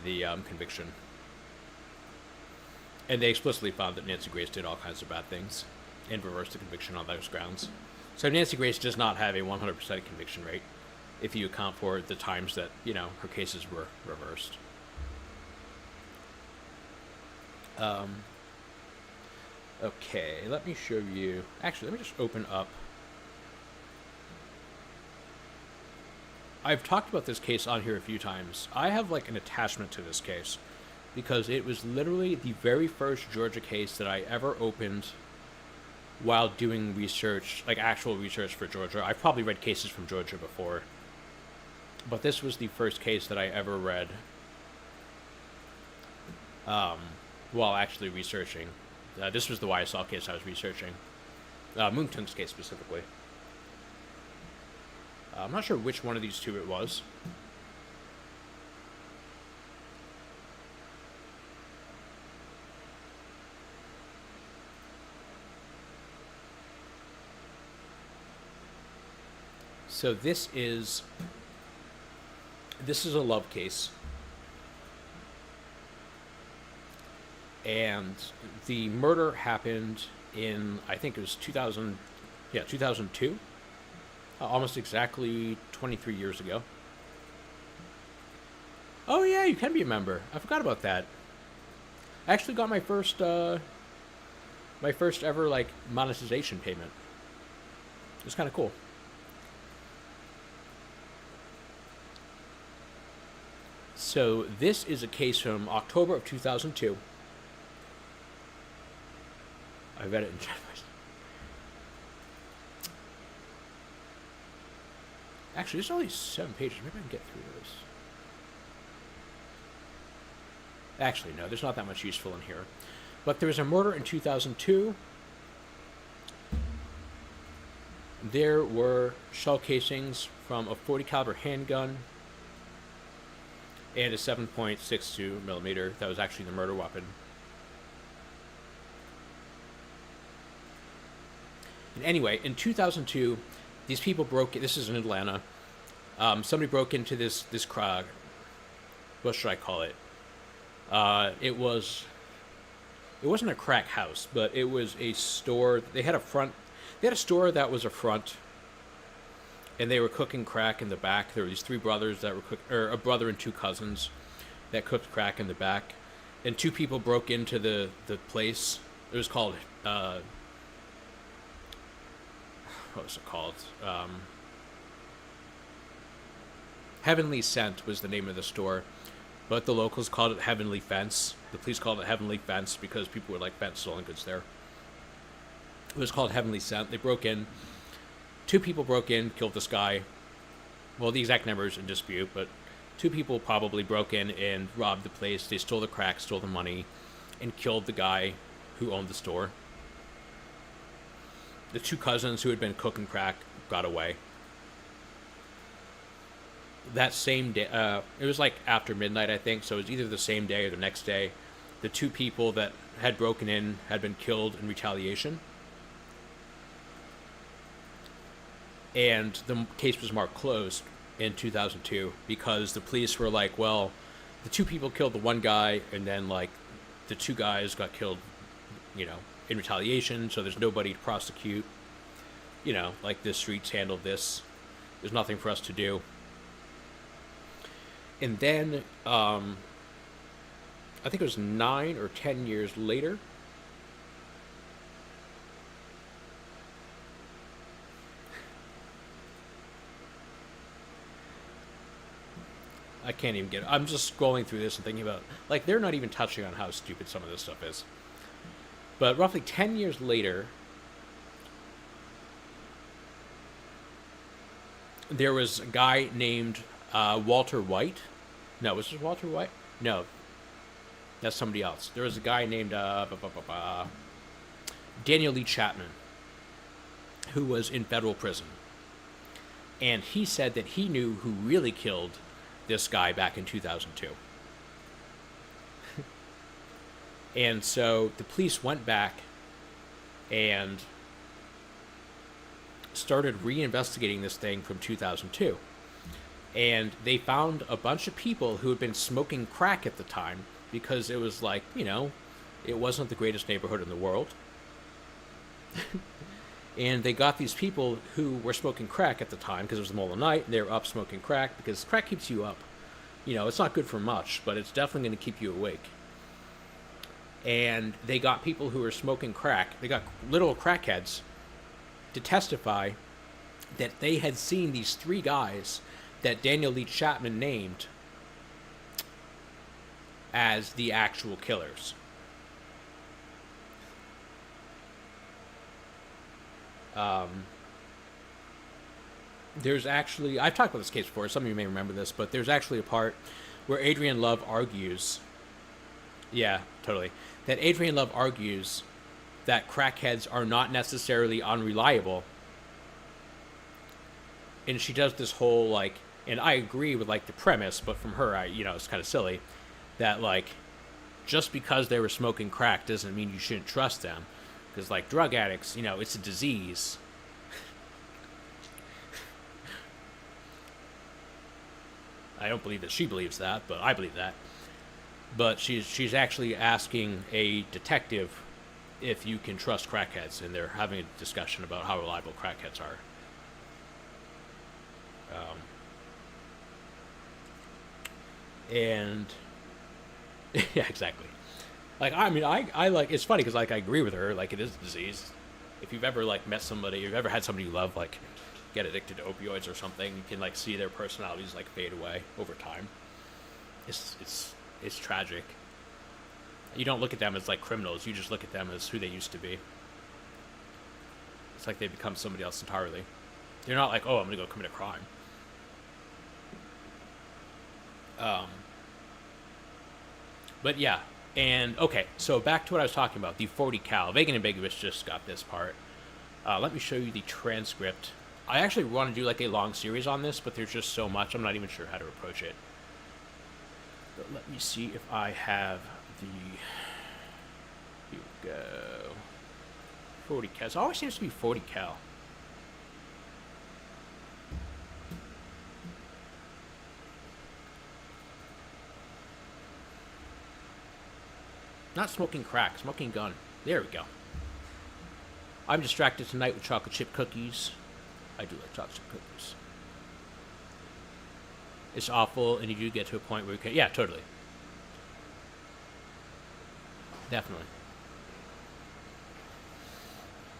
the conviction, and they explicitly found that Nancy Grace did all kinds of bad things and reversed the conviction on those grounds. So Nancy Grace does not have a 100% conviction rate if you account for the times that her cases were reversed. Okay, let me show you. Actually, let me just open up. I've talked about this case on here a few times. I have like an attachment to this case because it was literally the very first Georgia case that I ever opened while doing research, like actual research for Georgia. I've probably read cases from Georgia before, but this was the first case that I ever read while actually researching. This was the YSL case I was researching. Moontung's case specifically. I'm not sure which one of these two it was. So this is a love case. And the murder happened in, I think it was 2002. Almost exactly 23 years ago. Oh yeah, you can be a member. I forgot about that. I actually got my first ever like monetization payment. It's kind of cool. So this is a case from October of 2002. I read it in January. Actually, there's only 7 pages. Maybe I can get through this. Actually, no, there's not that much useful in here. But there was a murder in 2002. There were shell casings from a .40 caliber handgun and a 7.62 millimeter. That was actually the murder weapon. And anyway, in 2002, these people broke. This is in Atlanta. Somebody broke into this crowd. What should I call it? It wasn't a crack house, but it was a store. They had a front. They had a store that was a front, and they were cooking crack in the back. There were these 3 brothers that were or a brother and 2 cousins that cooked crack in the back, and 2 people broke into the place. It was called. What was it called? Heavenly Scent was the name of the store, but the locals called it Heavenly Fence. The police called it Heavenly Fence because people would like fence stolen goods there. It was called Heavenly Scent. They broke in. 2 people broke in, killed this guy. Well, the exact number is in dispute, but 2 people probably broke in and robbed the place. They stole the crack, stole the money, and killed the guy who owned the store. The 2 cousins who had been cooking crack got away. That same day, it was like after midnight, I think, so it was either the same day or the next day. The 2 people that had broken in had been killed in retaliation. And the case was marked closed in 2002 because the police were like, well, the 2 people killed the one guy, and then like the two guys got killed, in retaliation, so there's nobody to prosecute. Like the streets handled this. There's nothing for us to do. And then, I think it was 9 or 10 years later, I can't even get it. I'm just scrolling through this and thinking about, like, they're not even touching on how stupid some of this stuff is. But roughly 10 years later, there was a guy named Walter White. No, was this Walter White? No, that's somebody else. There was a guy named Daniel Lee Chapman, who was in federal prison. And he said that he knew who really killed this guy back in 2002. And so the police went back and started reinvestigating this thing from 2002. And they found a bunch of people who had been smoking crack at the time, because it was like, it wasn't the greatest neighborhood in the world. And they got these people who were smoking crack at the time, because it was the middle of the night, and they were up smoking crack, because crack keeps you up. It's not good for much, but it's definitely going to keep you awake. And they got people who were smoking crack, they got little crackheads, to testify that they had seen these 3 guys that Daniel Lee Chapman named as the actual killers. There's actually, I've talked about this case before, some of you may remember this, but there's actually a part where Adrian Love argues, that Adrian Love argues that crackheads are not necessarily unreliable. And she does this whole, like, and I agree with, like, the premise, but from her, it's kind of silly, that, like, just because they were smoking crack doesn't mean you shouldn't trust them. Because, like, drug addicts, it's a disease. I don't believe that she believes that, but I believe that. But she's actually asking a detective if you can trust crackheads, and they're having a discussion about how reliable crackheads are. And yeah, exactly. Like, I mean, I like, it's funny because, like, I agree with her. Like, it is a disease. If you've ever, like, met somebody, you've ever had somebody you love, like, get addicted to opioids or something, you can, like, see their personalities, like, fade away over time. It's tragic. You don't look at them as, like, criminals. You just look at them as who they used to be. It's like they become somebody else entirely. They're not like, oh, I'm going to go commit a crime. But yeah, and okay, so back to what I was talking about, the 40 cal. Vague and ambiguous just got this part. Let me show you the transcript. I actually want to do like a long series on this, but there's just so much, I'm not even sure how to approach it. But let me see if I have the, here we go, 40 cal. It always seems to be 40 cal. Not smoking crack, smoking gun. There we go. I'm distracted tonight with chocolate chip cookies. I do like chocolate chip cookies. It's awful, and you do get to a point where you can... Yeah, totally. Definitely.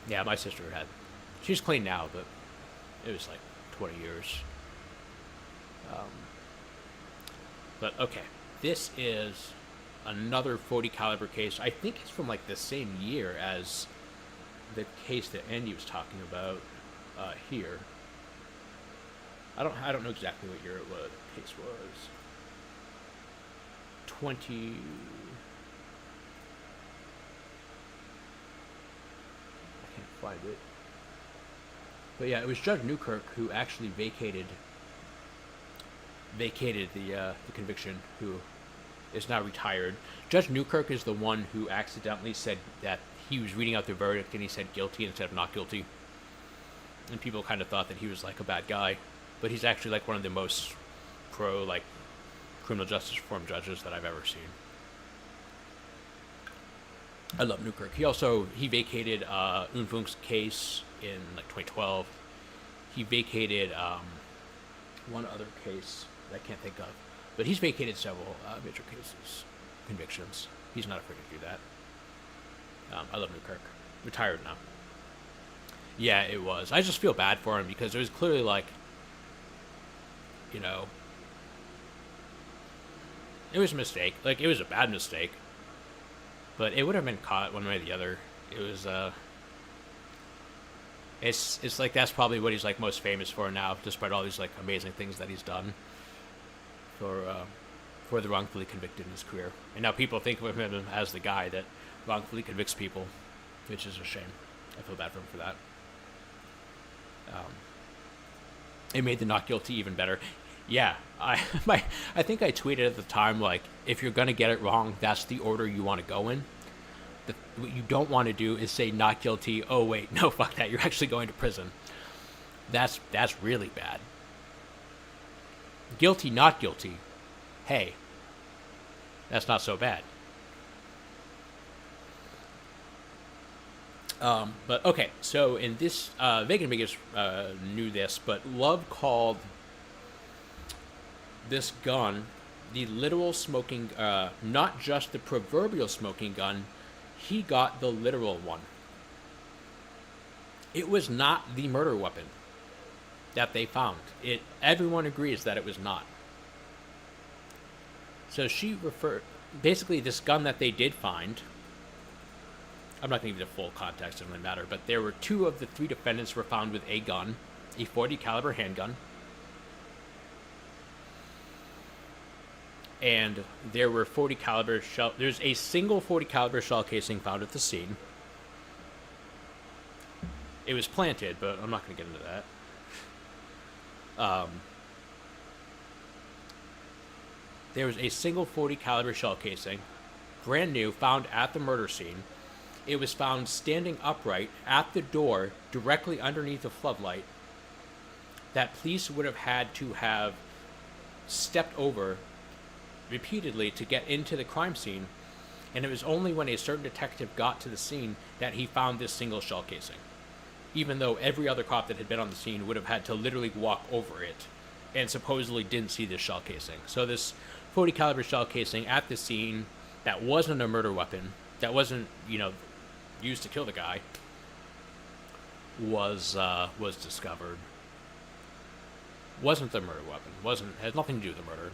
Yeah, my sister had... She's clean now, but it was like 20 years. But, okay. This is another 40 caliber case. I think it's from like the same year as the case that Andy was talking about here. I don't know exactly what year it was. The case was 20. I can't find it. But yeah, it was Judge Newkirk who actually vacated the conviction, who is now retired. Judge Newkirk is the one who accidentally said that he was reading out the verdict and he said guilty instead of not guilty. And people kind of thought that he was like a bad guy. But he's actually like one of the most pro like criminal justice reform judges that I've ever seen. I love Newkirk. He vacated Unfung's case in like 2012. He vacated one other case that I can't think of, but he's vacated several major cases, convictions. He's not afraid to do that. I love Newkirk. Retired now. Yeah, it was. I just feel bad for him because it was clearly like, you know, it was a mistake. Like, it was a bad mistake. But it would have been caught one way or the other. It was, it's like that's probably what he's like most famous for now, despite all these like amazing things that he's done for the wrongfully convicted in his career. And now people think of him as the guy that wrongfully convicts people, which is a shame. I feel bad for him for that. It made the not guilty even better. Yeah, I think I tweeted at the time, like, if you're gonna get it wrong, that's the order you want to go in. What you don't want to do is say not guilty. Oh wait, no, fuck that. You're actually going to prison. That's really bad. Guilty, not guilty. Hey, that's not so bad. But okay, so in this, Vegan Vegas knew this, but Love called this gun the literal smoking, not just the proverbial smoking gun. He got the literal one. It was not the murder weapon that they found. Everyone agrees that it was not. So she referred, basically this gun that they did find, I'm not going to give you the full context, it doesn't really matter, but there were 2 of the 3 defendants were found with a gun, a .40 caliber handgun, and there were .40 caliber shell. There's a single .40 caliber shell casing found at the scene. It was planted, but I'm not going to get into that. There was a single .40 caliber shell casing, brand new, found at the murder scene. It was found standing upright at the door, directly underneath the floodlight, that police would have had to have stepped over repeatedly to get into the crime scene, and it was only when a certain detective got to the scene that he found this single shell casing, even though every other cop that had been on the scene would have had to literally walk over it and supposedly didn't see this shell casing. So this .40 caliber shell casing at the scene that wasn't a murder weapon, that wasn't, used to kill the guy, was discovered. Wasn't the murder weapon. Had nothing to do with the murder.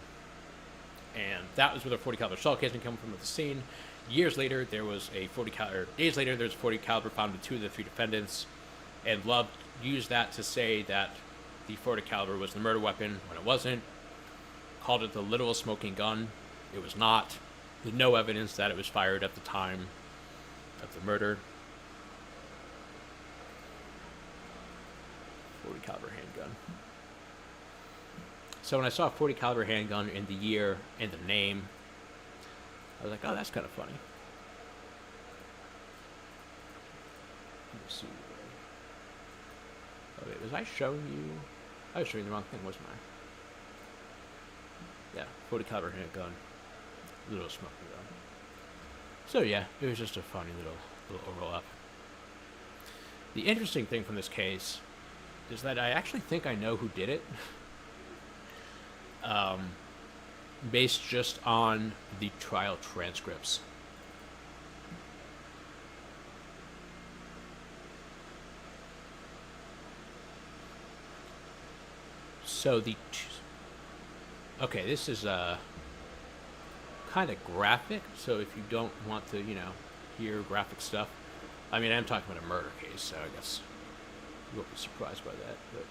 And that was where the .40 caliber shell casing came from at the scene. Years later, there was a .40 caliber. Days later, there's a .40 caliber found with 2 of the 3 defendants, and Love used that to say that the .40 caliber was the murder weapon when it wasn't. Called it the literal smoking gun. It was not. There's no evidence that it was fired at the time of the murder. .40 caliber handgun. So when I saw a .40 caliber handgun in the year and the name, I was like, oh, that's kind of funny. Let me see. Oh, wait, was I showing you? I was showing the wrong thing, wasn't I? Yeah, .40 caliber handgun. Little smoking gun. So yeah, it was just a funny little overlap. The interesting thing from this case is that I actually think I know who did it. Based just on the trial transcripts. So okay, this is kind of graphic, so if you don't want to, hear graphic stuff, I mean, I'm talking about a murder case, so I guess you won't be surprised by that, but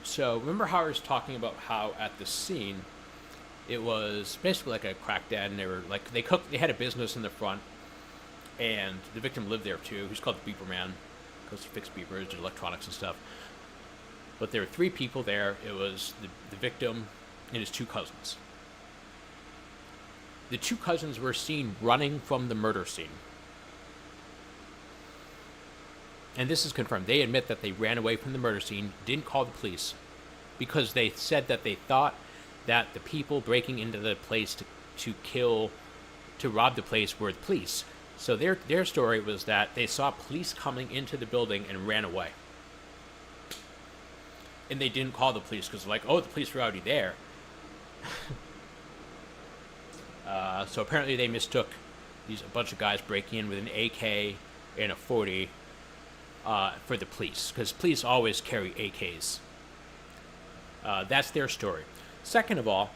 so remember how I was talking about how at the scene it was basically like a crack den, and they were like they had a business in the front, and the victim lived there too. He's called the Beeper Man because he fixed beepers and electronics and stuff. But there were 3 people there. It was the victim and his 2 cousins. The 2 cousins were seen running from the murder scene. And this is confirmed. They admit that they ran away from the murder scene, didn't call the police, because they said that they thought that the people breaking into the place to rob the place were the police. So their story was that they saw police coming into the building and ran away. And they didn't call the police because like, oh, the police were already there. So apparently they mistook a bunch of guys breaking in with an AK and a 40 for the police, because police always carry AKs. That's their story. Second of all,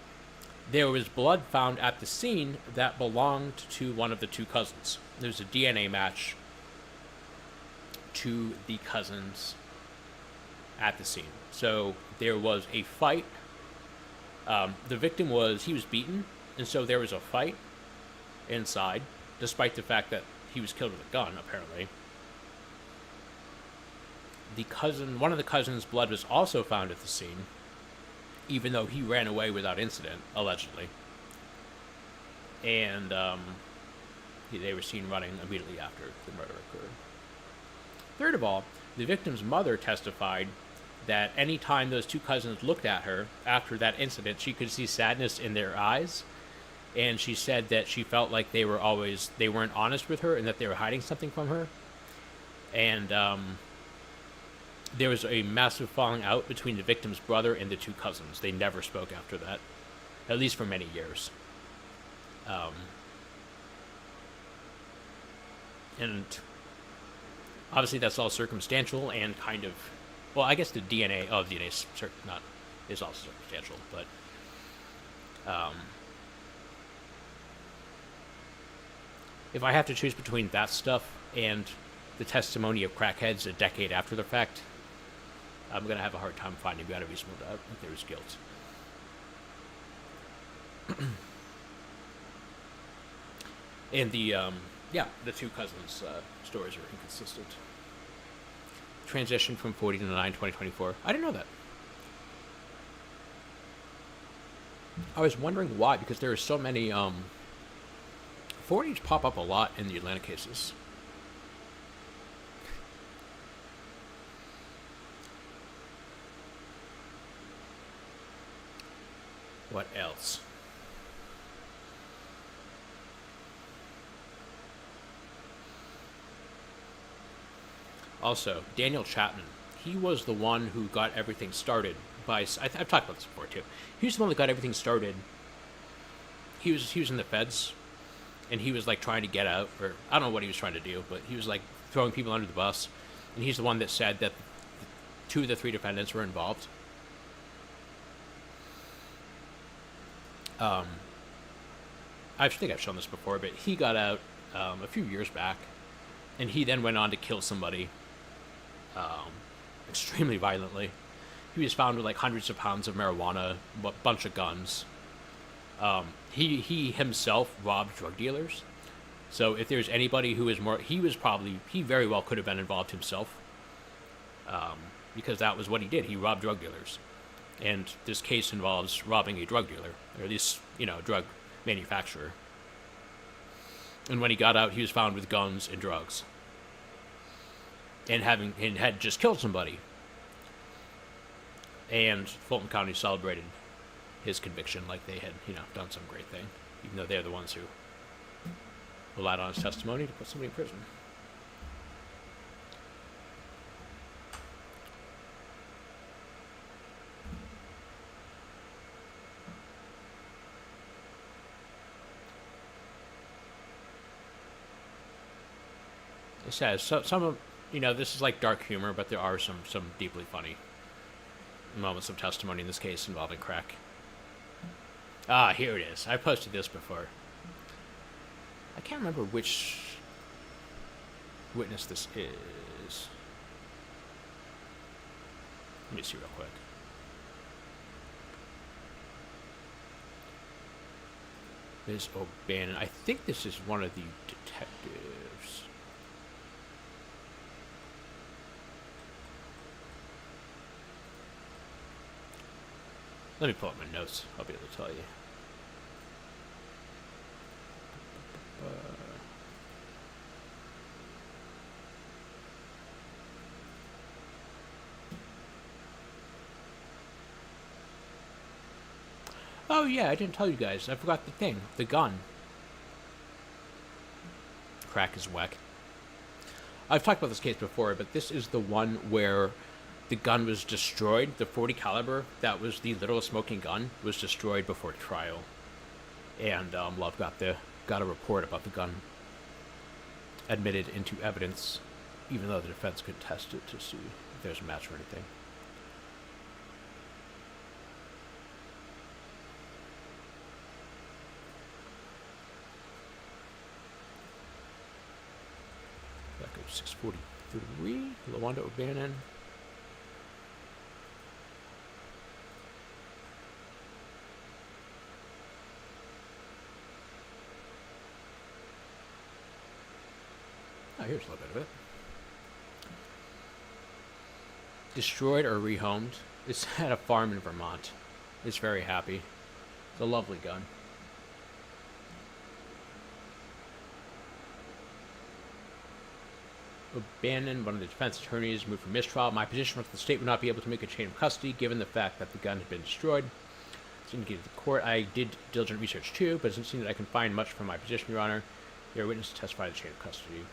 there was blood found at the scene that belonged to one of the two cousins. There's a DNA match to the cousins at the scene. So there was a fight. The victim was beaten, and so there was a fight inside, despite the fact that he was killed with a gun, apparently. One of the cousins' blood was also found at the scene, even though he ran away without incident, allegedly. And they were seen running immediately after the murder occurred. Third of all, the victim's mother testified that any time those two cousins looked at her after that incident, she could see sadness in their eyes. And she said that she felt like they weren't honest with her and that they were hiding something from her. And there was a massive falling out between the victim's brother and the two cousins. They never spoke after that, at least for many years. And obviously that's all circumstantial and kind of, well, I guess the DNA is also circumstantial, but if I have to choose between that stuff and the testimony of crackheads a decade after the fact, I'm going to have a hard time finding beyond a reasonable doubt that there was guilt. And the two cousins' stories are inconsistent. Transition from 40 to 9, 2024. I didn't know that. I was wondering why, because there are so many 40s pop up a lot in the Atlanta cases. What else? Also, Daniel Chapman. He was the one who got everything started by... I've talked about this before, too. He was the one that got everything started. He was in the feds, and he was, like, trying to get out, or I don't know what he was trying to do, but he was, like, throwing people under the bus, and he's the one that said that 2 of the 3 defendants were involved. I think I've shown this before, but he got out a few years back, and he then went on to kill somebody extremely violently. He was found with like hundreds of pounds of marijuana, a bunch of guns. He himself robbed drug dealers. So if there's anybody who is more, he very well could have been involved himself, because that was what he did. He robbed drug dealers. And this case involves robbing a drug dealer, or at least, drug manufacturer. And when he got out, he was found with guns and drugs, and had just killed somebody. And Fulton County celebrated his conviction like they had, done some great thing, even though they're the ones who relied on his testimony to put somebody in prison. It says some of this is like dark humor, but there are some deeply funny moments of testimony in this case involving crack. Here it is. I posted this before. I can't remember which witness this is. Let me see real quick. Ms. O'Bannon. I think this is one of the detectives. Let me pull up my notes. I'll be able to tell you. Oh yeah, I didn't tell you guys. I forgot the thing. The gun. Crack is whack. I've talked about this case before, but this is the one where the gun was destroyed. The 40 caliber, that was the literal smoking gun, was destroyed before trial. And Love got a report about the gun admitted into evidence, even though the defense could test it to see if there's a match or anything. Back up 643, Lawanda O'Bannon. Oh, here's a little bit of it. Destroyed or rehomed. It's at a farm in Vermont. It's very happy. It's a lovely gun. O'Bannon, one of the defense attorneys, moved for mistrial. My position was the state would not be able to make a chain of custody given the fact that the gun had been destroyed. It's indicated to the court. I did diligent research too, but it doesn't seem that I can find much from my position, Your Honor. Your witness testified the chain of custody.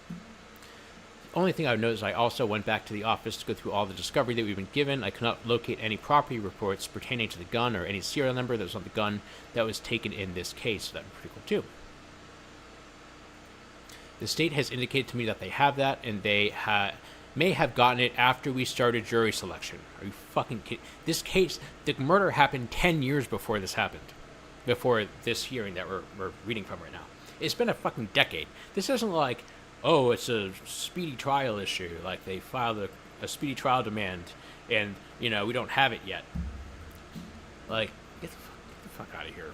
The only thing I would note is I also went back to the office to go through all the discovery that we've been given. I could not locate any property reports pertaining to the gun or any serial number that was on the gun that was taken in this case. So that would be pretty cool too. The state has indicated to me that they have that, and they may have gotten it after we started jury selection. Are you fucking kidding? This case, the murder happened 10 years before this happened. Before this hearing that we're reading from right now. It's been a fucking decade. This isn't like, oh, it's a speedy trial issue. Like, they filed a speedy trial demand, and, we don't have it yet. Like, get the fuck out of here.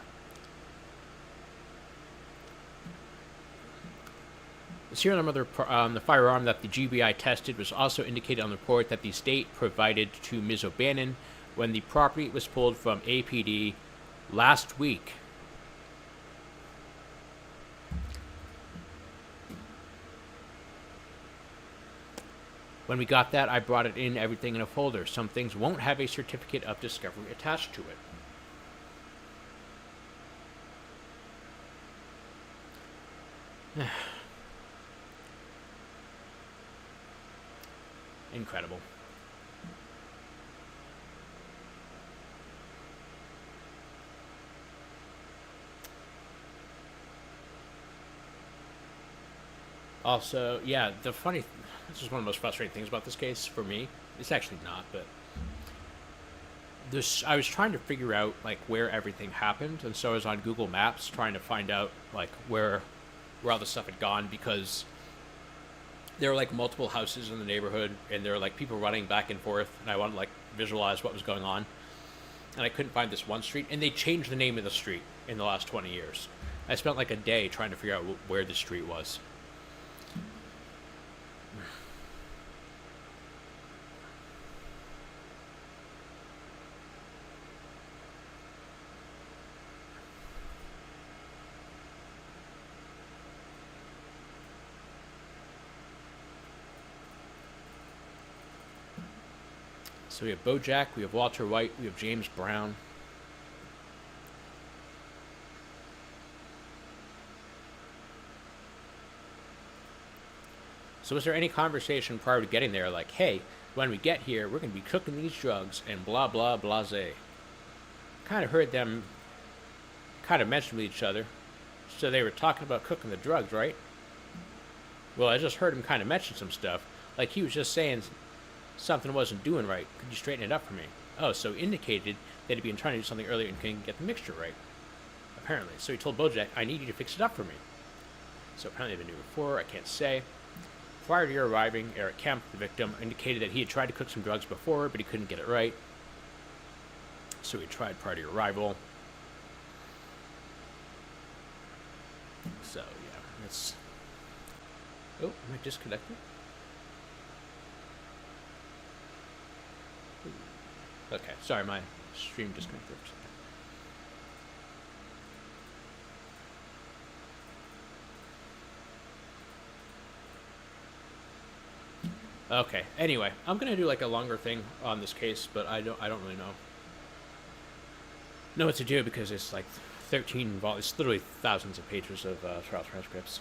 The serial number of the firearm that the GBI tested was also indicated on the report that the state provided to Ms. O'Bannon when the property was pulled from APD last week. When we got that, I brought it in, everything in a folder. Some things won't have a certificate of discovery attached to it. Incredible. Also, yeah, this is one of the most frustrating things about this case for me. It's actually not, but I was trying to figure out like where everything happened, and so I was on Google Maps trying to find out like where all the stuff had gone, because there were like multiple houses in the neighborhood, and there were like people running back and forth, and I wanted to like visualize what was going on, and I couldn't find this one street, and they changed the name of the street in the last 20 years. I spent like a day trying to figure out where the street was. So we have Bojack, we have Walter White, we have James Brown. So was there any conversation prior to getting there, like, hey, when we get here, we're going to be cooking these drugs and blah, blah, blase? Kind of heard them kind of mention with each other. So they were talking about cooking the drugs, right? Well, I just heard him kind of mention some stuff. Like he was just saying something wasn't doing right. Could you straighten it up for me? Oh, so indicated that he'd been trying to do something earlier and couldn't get the mixture right. Apparently. So he told Bojack, I need you to fix it up for me. So apparently they knew before, I can't say. Prior to your arriving, Eric Kemp, the victim, indicated that he had tried to cook some drugs before, but he couldn't get it right. So he tried prior to your arrival. So, yeah, that's... Oh, am I disconnected? Okay, sorry, my stream disconnected for a second. Okay, anyway, I'm gonna do like a longer thing on this case, but I don't really know. know what to do because it's like 13 volumes. It's literally thousands of pages of trial transcripts.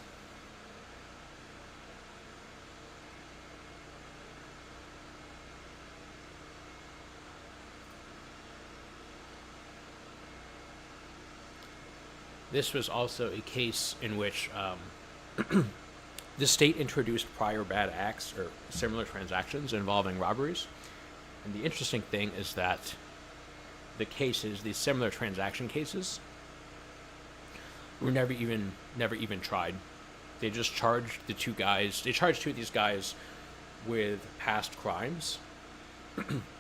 This was also a case in which the state introduced prior bad acts or similar transactions involving robberies. And the interesting thing is that the cases, these similar transaction cases, were never even tried. They just charged the two guys. They charged two of these guys with past crimes,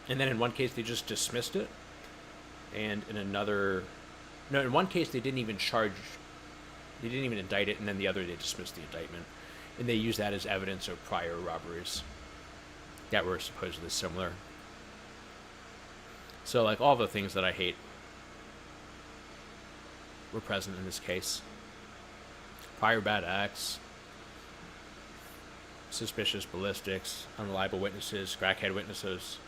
and then in one case they just dismissed it, and in one case they didn't even indict it, and then the other they dismissed the indictment, and they used that as evidence of prior robberies that were supposedly similar. So, like, all the things that I hate were present in this case. Prior bad acts, suspicious ballistics, unreliable witnesses, crackhead witnesses,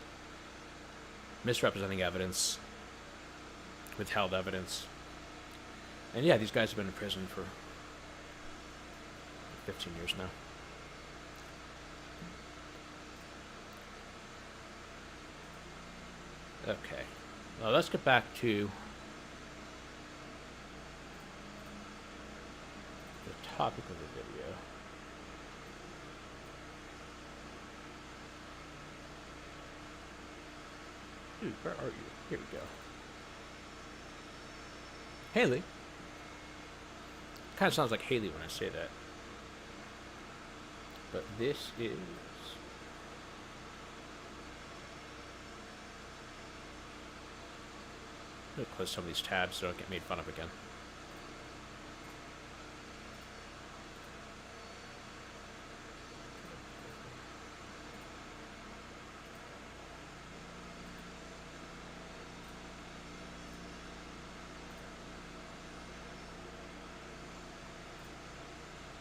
misrepresenting evidence, withheld evidence. And yeah, these guys have been in prison for 15 years now. Okay, well, let's get back to the topic of the video. Dude, where are you? Here we go. Haley. Kind of sounds like Haley when I say that. But this is... I'm going to close some of these tabs so I don't get made fun of again.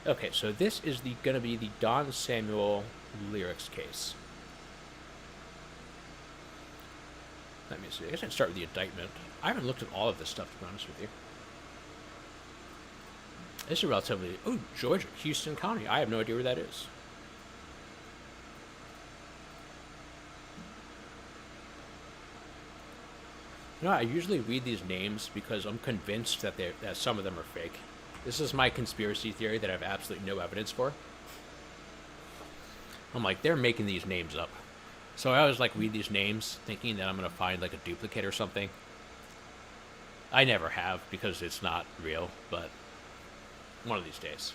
Okay, so this is going to be the Don Samuel lyrics case. Let me see. I guess I'd start with the indictment. I haven't looked at all of this stuff, to be honest with you. This is relatively... Oh, Georgia, Houston County. I have no idea where that is. You know, I usually read these names because I'm convinced that some of them are fake. This is my conspiracy theory that I have absolutely no evidence for. I'm like, they're making these names up. So I always like read these names thinking that I'm going to find like a duplicate or something. I never have because it's not real, but one of these days.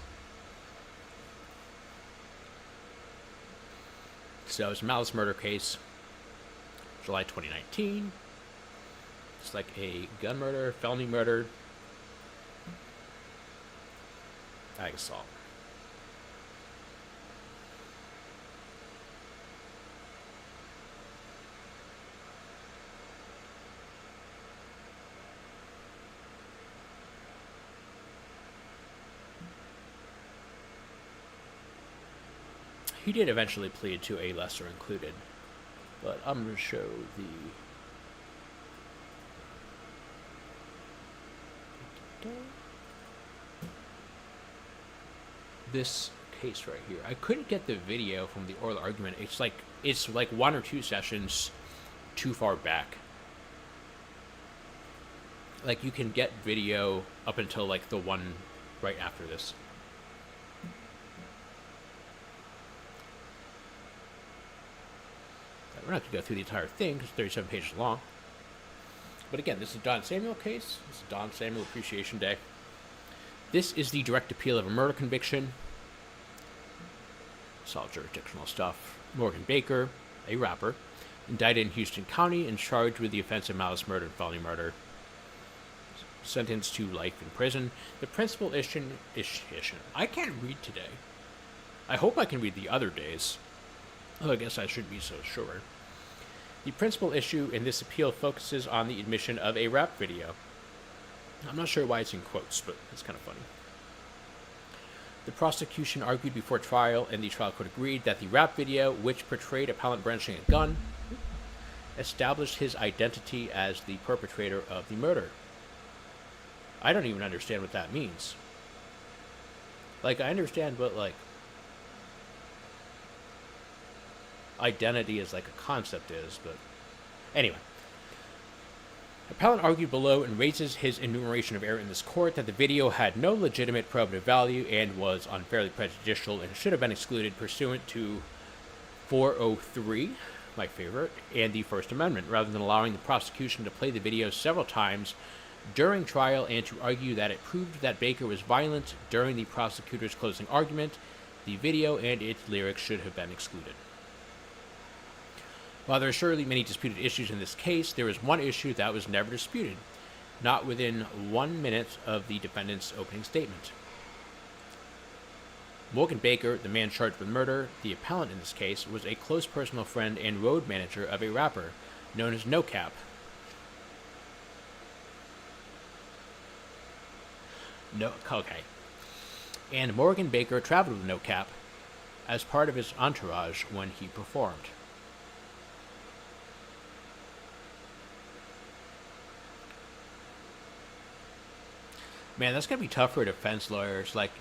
So it's a malice murder case, July 2019. It's like a gun murder, felony murder, ag assault. He did eventually plead to a lesser included, but I'm going to show this case right here. I couldn't get the video from the oral argument. It's like one or two sessions too far back. Like, you can get video up until like the one right after this. We're not going to go through the entire thing because it's 37 pages long. But again, this is a Don Samuel case. This is Don Samuel Appreciation Day. This is the direct appeal of a murder conviction. It's all jurisdictional stuff. Morgan Baker, a rapper, indicted in Houston County and charged with the offense of malice murder and felony murder. Sentenced to life in prison. The principal issue... I can't read today. I hope I can read the other days. Oh, I guess I shouldn't be so sure. The principal issue in this appeal focuses on the admission of a rap video. I'm not sure why it's in quotes, but it's kind of funny. The prosecution argued before trial, and the trial court agreed that the rap video, which portrayed appellant brandishing a gun, established his identity as the perpetrator of the murder. I don't even understand what that means. Like, I understand what, like, identity as, like, a concept is, but anyway. Appellant argued below and raises his enumeration of error in this court that the video had no legitimate probative value and was unfairly prejudicial and should have been excluded pursuant to 403, my favorite, and the First Amendment, rather than allowing the prosecution to play the video several times during trial and to argue that it proved that Baker was violent during the prosecutor's closing argument. The video and its lyrics should have been excluded. While there are surely many disputed issues in this case, there is one issue that was never disputed, not within 1 minute of the defendant's opening statement. Morgan Baker, the man charged with murder, the appellant in this case, was a close personal friend and road manager of a rapper known as No Cap. Okay. And Morgan Baker traveled with No Cap as part of his entourage when he performed. Man, that's going to be tough for defense lawyers. Like,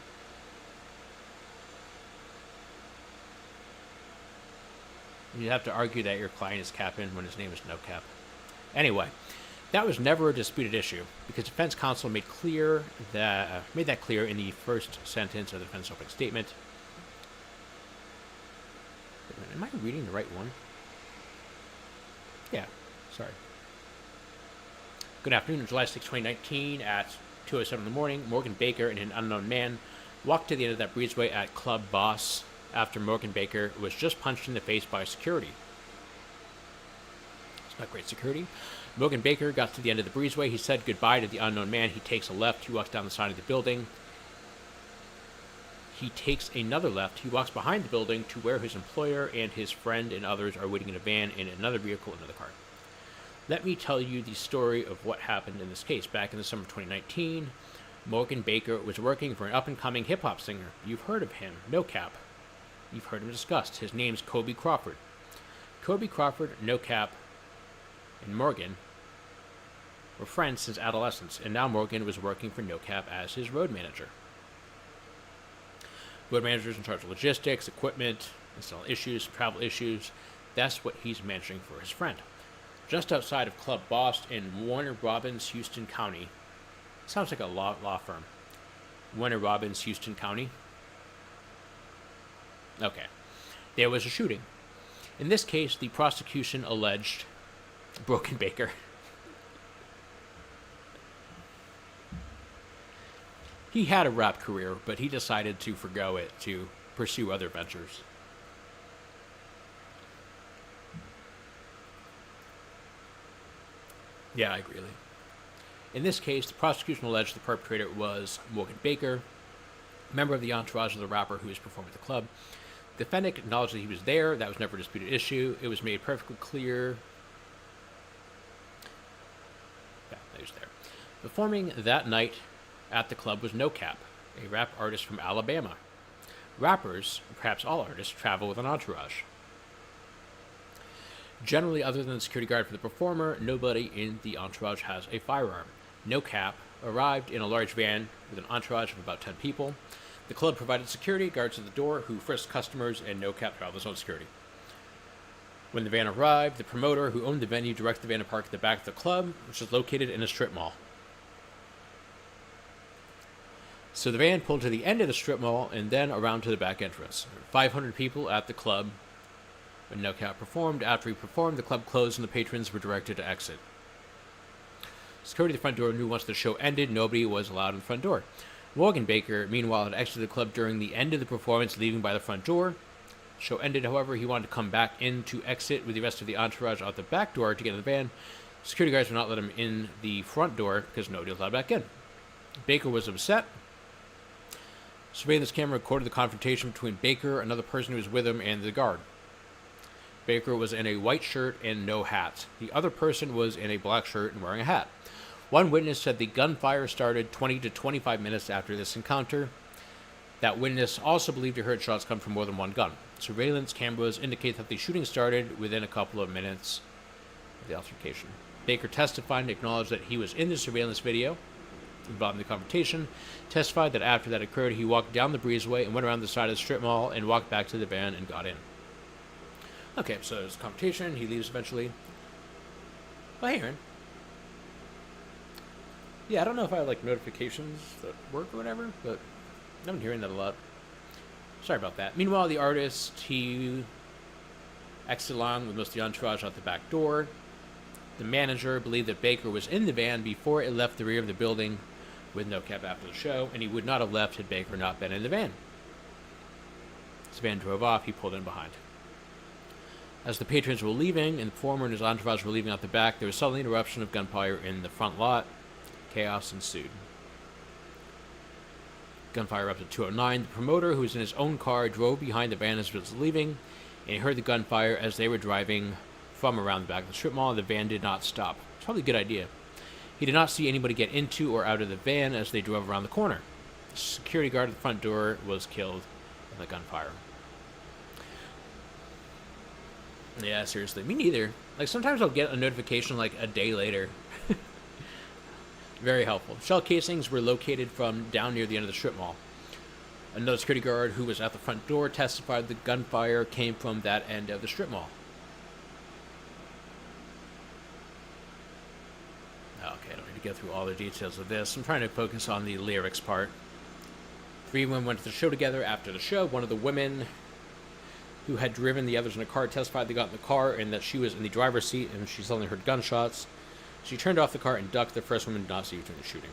you have to argue that your client is capping when his name is No Cap. Anyway, that was never a disputed issue because defense counsel made that clear in the first sentence of the defense opening statement. Wait a minute, am I reading the right one? Yeah, sorry. Good afternoon, on July 6, 2019, at 2:07 in the morning, Morgan Baker and an unknown man walked to the end of that breezeway at Club Boss after Morgan Baker was just punched in the face by security. It's not great security. Morgan Baker got to the end of the breezeway. He said goodbye to the unknown man. He takes a left. He walks down the side of the building. He takes another left. He walks behind the building to where his employer and his friend and others are waiting in a van in another vehicle, another car. Let me tell you the story of what happened in this case. Back in the summer of 2019, Morgan Baker was working for an up-and-coming hip-hop singer. You've heard of him, No Cap. You've heard him discussed. His name's Kobe Crawford. Kobe Crawford, No Cap, and Morgan were friends since adolescence, and now Morgan was working for No Cap as his road manager. Road manager's in charge of logistics, equipment, install issues, travel issues. That's what he's managing for his friend. Just outside of Club Boss in Warner Robins, Houston County. Sounds like a law firm. Warner Robins, Houston County. Okay. There was a shooting. In this case, the prosecution alleged Broken Baker. He had a rap career, but he decided to forgo it to pursue other ventures. Yeah, I agree. In this case, the prosecution alleged the perpetrator was Morgan Baker, member of the entourage of the rapper who was performing at the club. The defendant acknowledged that he was there. That was never a disputed issue. It was made perfectly clear. Yeah, he was there. Performing that night at the club was No Cap, a rap artist from Alabama. Rappers, perhaps all artists, travel with an entourage. Generally, other than the security guard for the performer, nobody in the entourage has a firearm. No Cap arrived in a large van with an entourage of about 10 people. The club provided security guards at the door who frisked customers, and No Cap traveled his own security. When the van arrived, the promoter who owned the venue directed the van to park at the back of the club, which is located in a strip mall. So the van pulled to the end of the strip mall and then around to the back entrance. 500 people at the club. When No Cap performed, after he performed, the club closed and the patrons were directed to exit. Security at the front door knew once the show ended, nobody was allowed in the front door. Morgan Baker, meanwhile, had exited the club during the end of the performance, leaving by the front door. The show ended, however, he wanted to come back in to exit with the rest of the entourage out the back door to get in the van. Security guards would not let him in the front door because nobody was allowed back in. Baker was upset. Surveillance camera recorded the confrontation between Baker, another person who was with him, and the guard. Baker was in a white shirt and no hat. The other person was in a black shirt and wearing a hat. One witness said the gunfire started 20 to 25 minutes after this encounter. That witness also believed he heard shots come from more than one gun. Surveillance cameras indicate that the shooting started within a couple of minutes of the altercation. Baker testified and acknowledged that he was in the surveillance video involved in the confrontation, testified that after that occurred, he walked down the breezeway and went around the side of the strip mall and walked back to the van and got in. Okay, so there's a confrontation. He leaves eventually. Oh, hey, Aaron. Yeah, I don't know if I have, like, notifications at work or whatever, but I've been hearing that a lot. Sorry about that. Meanwhile, the artist, he exited along with most of the entourage out the back door. The manager believed that Baker was in the van before it left the rear of the building with no cab after the show, and he would not have left had Baker not been in the van. As the van drove off, he pulled in behind. As the patrons were leaving, and the performer and his entourage were leaving out the back, there was suddenly an eruption of gunfire in the front lot. Chaos ensued. Gunfire erupted at 2:09. The promoter, who was in his own car, drove behind the van as it was leaving, and he heard the gunfire as they were driving from around the back of the strip mall. The van did not stop. It's probably a good idea. He did not see anybody get into or out of the van as they drove around the corner. The security guard at the front door was killed in the gunfire. Yeah, seriously. Me neither. Like, sometimes I'll get a notification, like, a day later. Very helpful. Shell casings were located from down near the end of the strip mall. Another security guard who was at the front door testified the gunfire came from that end of the strip mall. Okay, I don't need to go through all the details of this. I'm trying to focus on the lyrics part. 3 women went to the show together. After the show, one of the women who had driven the others in a car testified they got in the car and that she was in the driver's seat and she suddenly heard gunshots. She turned off the car and ducked. The first woman did not see her during the shooting.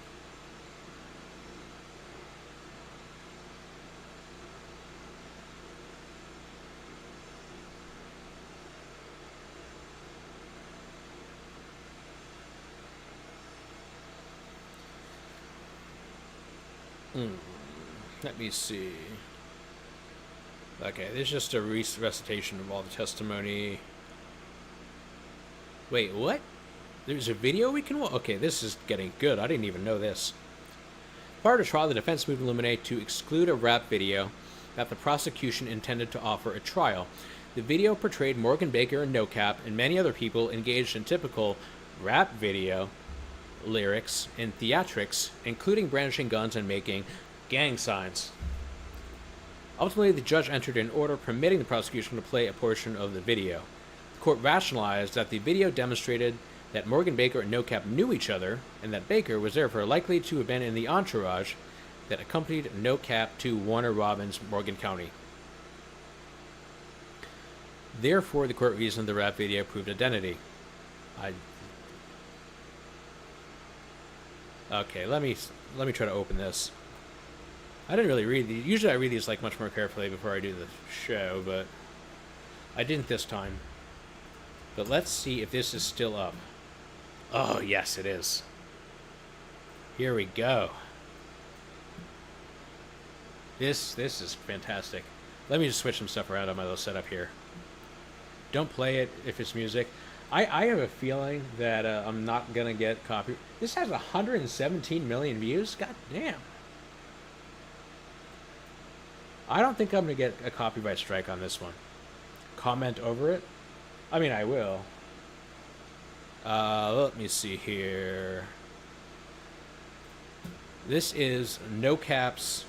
Let me see. Okay, this is just a recitation of all the testimony. Wait, what? There's a video we can watch? Okay, this is getting good. I didn't even know this. Prior to trial, the defense moved Illuminate to exclude a rap video that the prosecution intended to offer at trial. The video portrayed Morgan Baker and No Cap and many other people engaged in typical rap video lyrics and theatrics, including brandishing guns and making gang signs. Ultimately, the judge entered an order permitting the prosecution to play a portion of the video. The court rationalized that the video demonstrated that Morgan Baker and No Cap knew each other, and that Baker was therefore likely to have been in the entourage that accompanied No Cap to Warner Robins, Morgan County. Therefore, the court reasoned the rap video proved identity. Okay, let me try to open this. I didn't really read these. Usually I read these like much more carefully before I do the show, but I didn't this time. But let's see if this is still up. Oh, yes, it is. Here we go. This is fantastic. Let me just switch some stuff around on my little setup here. Don't play it if it's music. I have a feeling that I'm not going to get copy. This has 117 million views? God damn. I don't think I'm going to get a copyright strike on this one. Comment over it? I mean, I will. Let me see here. This is No Cap's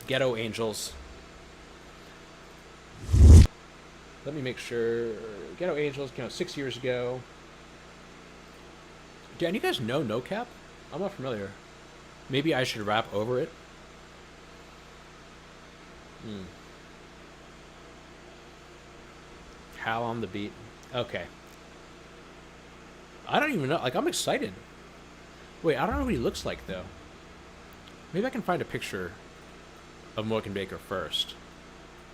Ghetto Angels. Let me make sure. Ghetto Angels came out 6 years ago. Dan, you guys know No Cap? I'm not familiar. Maybe I should rap over it. Hal on the beat. Okay. I don't even know. Like, I'm excited. Wait, I don't know what he looks like, though. Maybe I can find a picture of Morgan Baker first.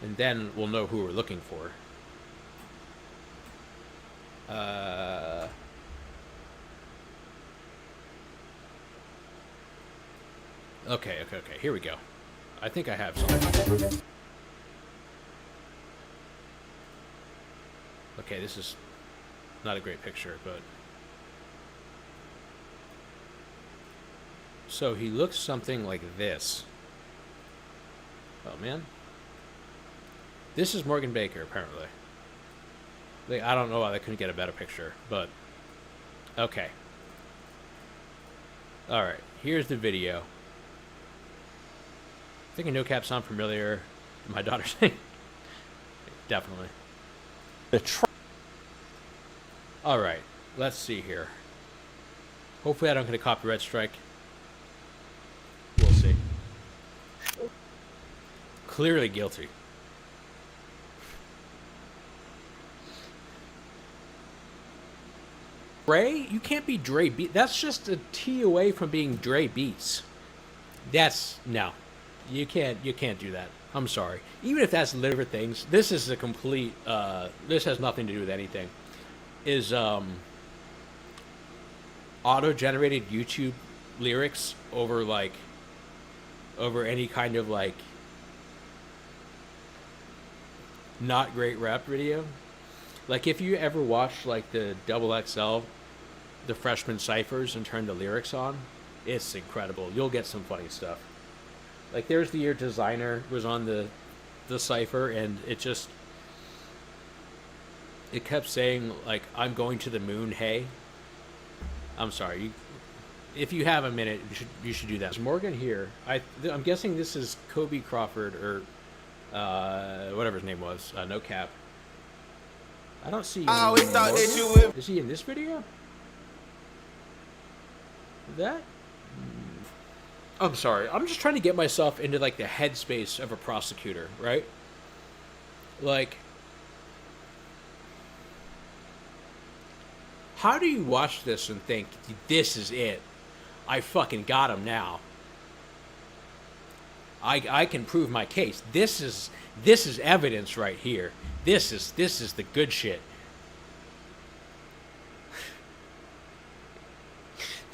And then we'll know who we're looking for. Okay. Here we go. I think I have something. Okay, this is not a great picture, but... So he looks something like this. Oh, man. This is Morgan Baker, apparently. Like, I don't know why they couldn't get a better picture, but Okay. All right. Here's the video. I think a no cap sound familiar. My daughter's saying. Definitely. All right. Let's see here. Hopefully I don't get a copyright strike. We'll see. Clearly guilty. Dre? You can't be Dre Beats. That's just a T away from being Dre Beats. That's no. You can't do that. I'm sorry. Even if that's liver things, this is a complete this has nothing to do with anything. Is auto-generated YouTube lyrics over any kind of like not great rap video. Like if you ever watch like the XXL, the freshman ciphers and turn the lyrics on, it's incredible. You'll get some funny stuff. Like there's the year Designer was on the cipher, and it kept saying like, I'm going to the moon, hey. I'm sorry. If you have a minute, you should do that. There's Morgan here. I'm guessing this is Kobe Crawford or whatever his name was. No cap. I don't see. I always thought that you would. Is he in this video? That? I'm sorry. I'm just trying to get myself into like the headspace of a prosecutor, right? Like, how do you watch this and think, this is it? I fucking got him now. I can prove my case. This is evidence right here. This is the good shit.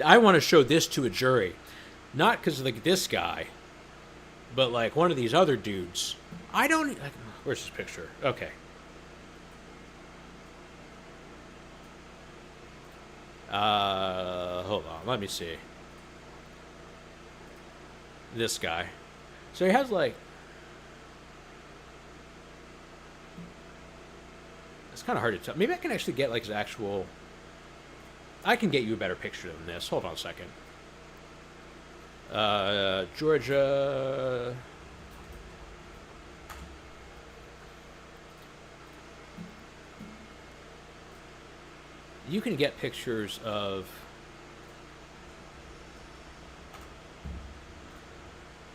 I want to show this to a jury. Not because of like this guy, but like one of these other dudes. I don't... Like, where's this picture? Okay. Hold on. Let me see. This guy. So he has like... It's kind of hard to tell. Maybe I can actually get like his actual... I can get you a better picture than this. Hold on a second. Georgia... You can get pictures of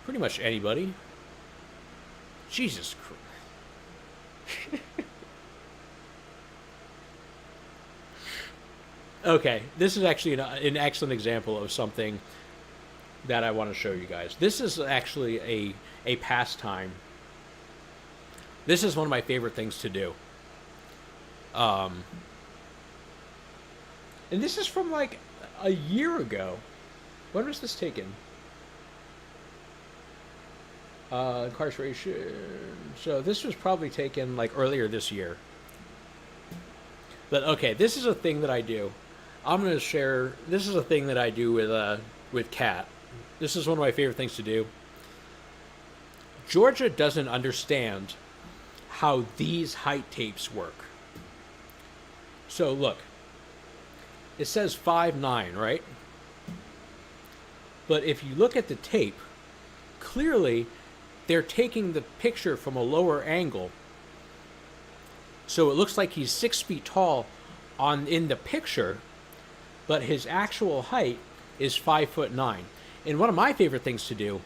pretty much anybody. Jesus Christ. Okay, this is actually an excellent example of something that I want to show you guys. This is actually a pastime. This is one of my favorite things to do. And this is from like a year ago. When was this taken? Incarceration. So this was probably taken like earlier this year. But okay, this is a thing that I do. I'm going to share. This is a thing that I do with Kat. This is one of my favorite things to do. Georgia doesn't understand how these height tapes work. So look. It says 5'9", right? But if you look at the tape, clearly they're taking the picture from a lower angle. So it looks like he's 6 feet tall in the picture, but his actual height is 5'9". And one of my favorite things to do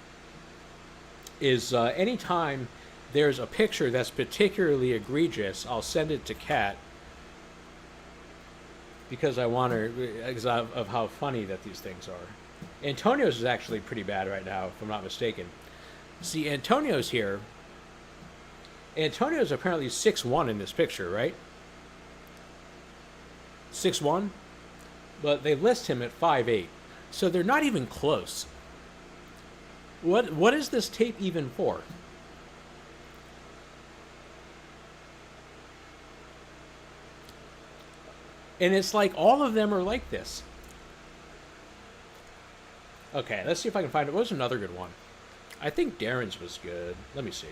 is anytime there's a picture that's particularly egregious, I'll send it to Kat because I want her, because of how funny that these things are. Antonio's is actually pretty bad right now, if I'm not mistaken. See, Antonio's here. Antonio's apparently 6'1" in this picture, right? 6'1", but they list him at 5'8", so they're not even close. What is this tape even for? And it's like all of them are like this. Okay, let's see if I can find it. What was another good one? I think Darren's was good. Let me see.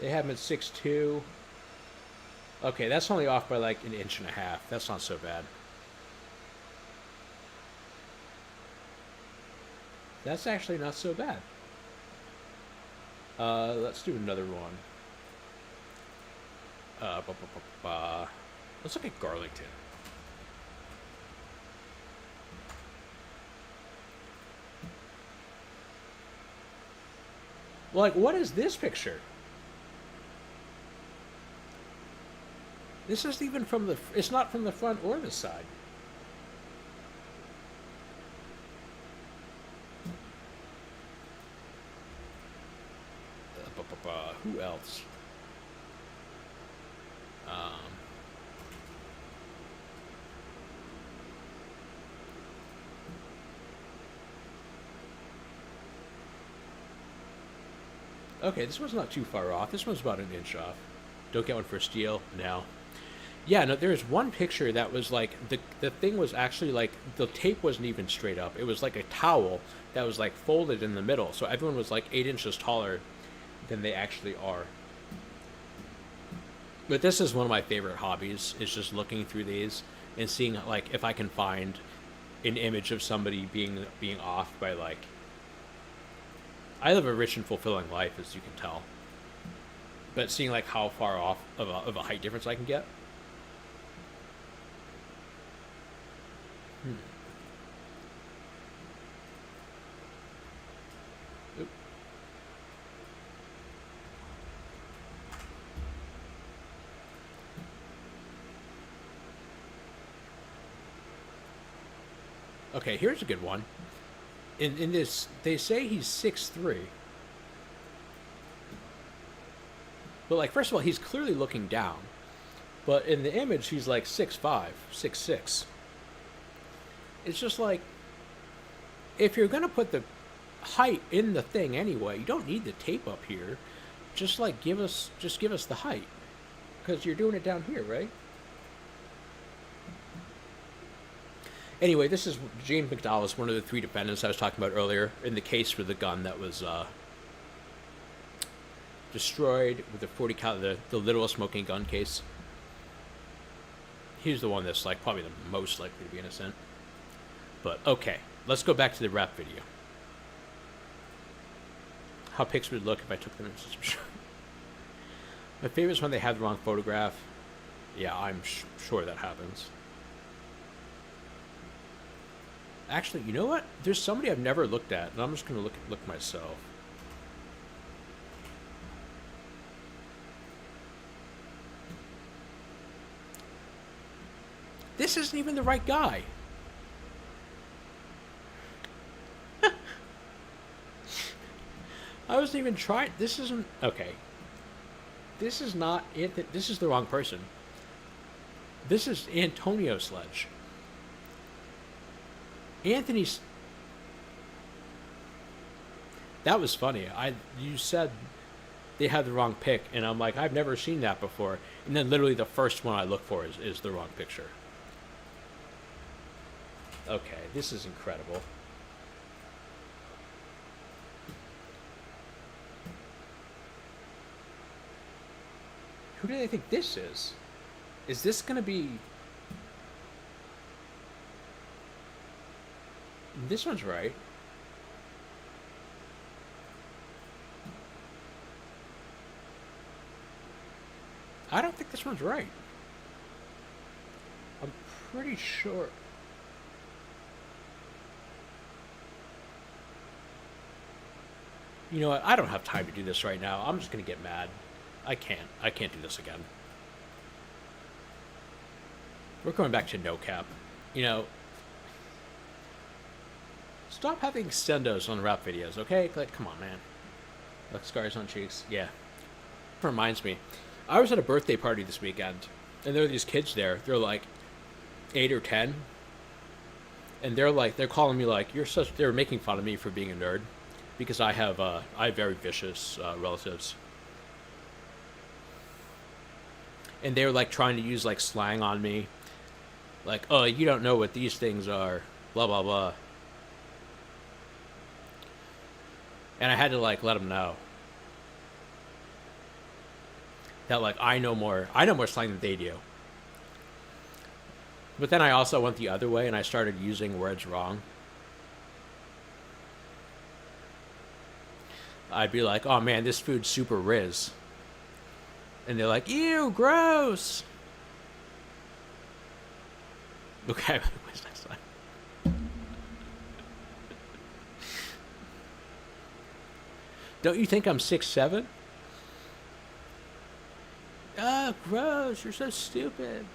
They have him at 6'2". Okay, that's only off by like an inch and a half. That's not so bad. That's actually not so bad. Let's do another one. Let's look at Garlington. Like, what is this picture? This isn't even from the... It's not from the front or the side. Who else? Okay, this one's not too far off. This one's about an inch off. Don't get one for steal. No. Yeah, no, there's one picture that was like, the thing was actually like, the tape wasn't even straight up. It was like a towel that was like folded in the middle. So everyone was like 8 inches taller than they actually are. But this is one of my favorite hobbies, is just looking through these and seeing like if I can find an image of somebody being off by like... I live a rich and fulfilling life, as you can tell. But seeing like how far off of a height difference I can get. Oop. Okay, here's a good one. In this, they say he's 6'3". But like, first of all, he's clearly looking down. But in the image, he's like 6'5", 6'6". It's just like, if you're gonna put the height in the thing anyway, you don't need the tape up here. Just like give us the height, because you're doing it down here, right? Anyway, this is James McDowell's, one of the 3 defendants I was talking about earlier, in the case for the gun that was destroyed with the 40 caliber, the literal smoking gun case. He's the one that's like probably the most likely to be innocent. But okay, let's go back to the rap video. How pics would look if I took them in such... My favorite is when they have the wrong photograph. Yeah, I'm sure that happens. Actually, you know what? There's somebody I've never looked at, and I'm just going to look myself. This isn't even the right guy. I wasn't even trying. This isn't... Okay. This is not... This is the wrong person. This is Antonio Sledge. Anthony's... That was funny. You said they had the wrong pic, and I'm like, I've never seen that before. And then literally the first one I look for is the wrong picture. Okay, this is incredible. Who do they think this is? Is this going to be... This one's right. I don't think this one's right. I'm pretty sure... You know what? I don't have time to do this right now. I'm just going to get mad. I can't do this again. We're going back to no cap. You know, stop having extendos on rap videos, okay? Like, come on, man. Like scars on cheeks. Yeah. Reminds me, I was at a birthday party this weekend, and there were these kids there. They're like 8 or 10, and they're calling me like, you're such... They were making fun of me for being a nerd, because I have very vicious relatives. And they were like trying to use like slang on me. Like, oh, you don't know what these things are. Blah, blah, blah. And I had to like let them know. That like I know more slang than they do. But then I also went the other way and I started using words wrong. I'd be like, oh man, this food's super Riz. And they're like, ew, gross. Okay, what's next line? Don't you think I'm 6'7"? Oh, gross, you're so stupid.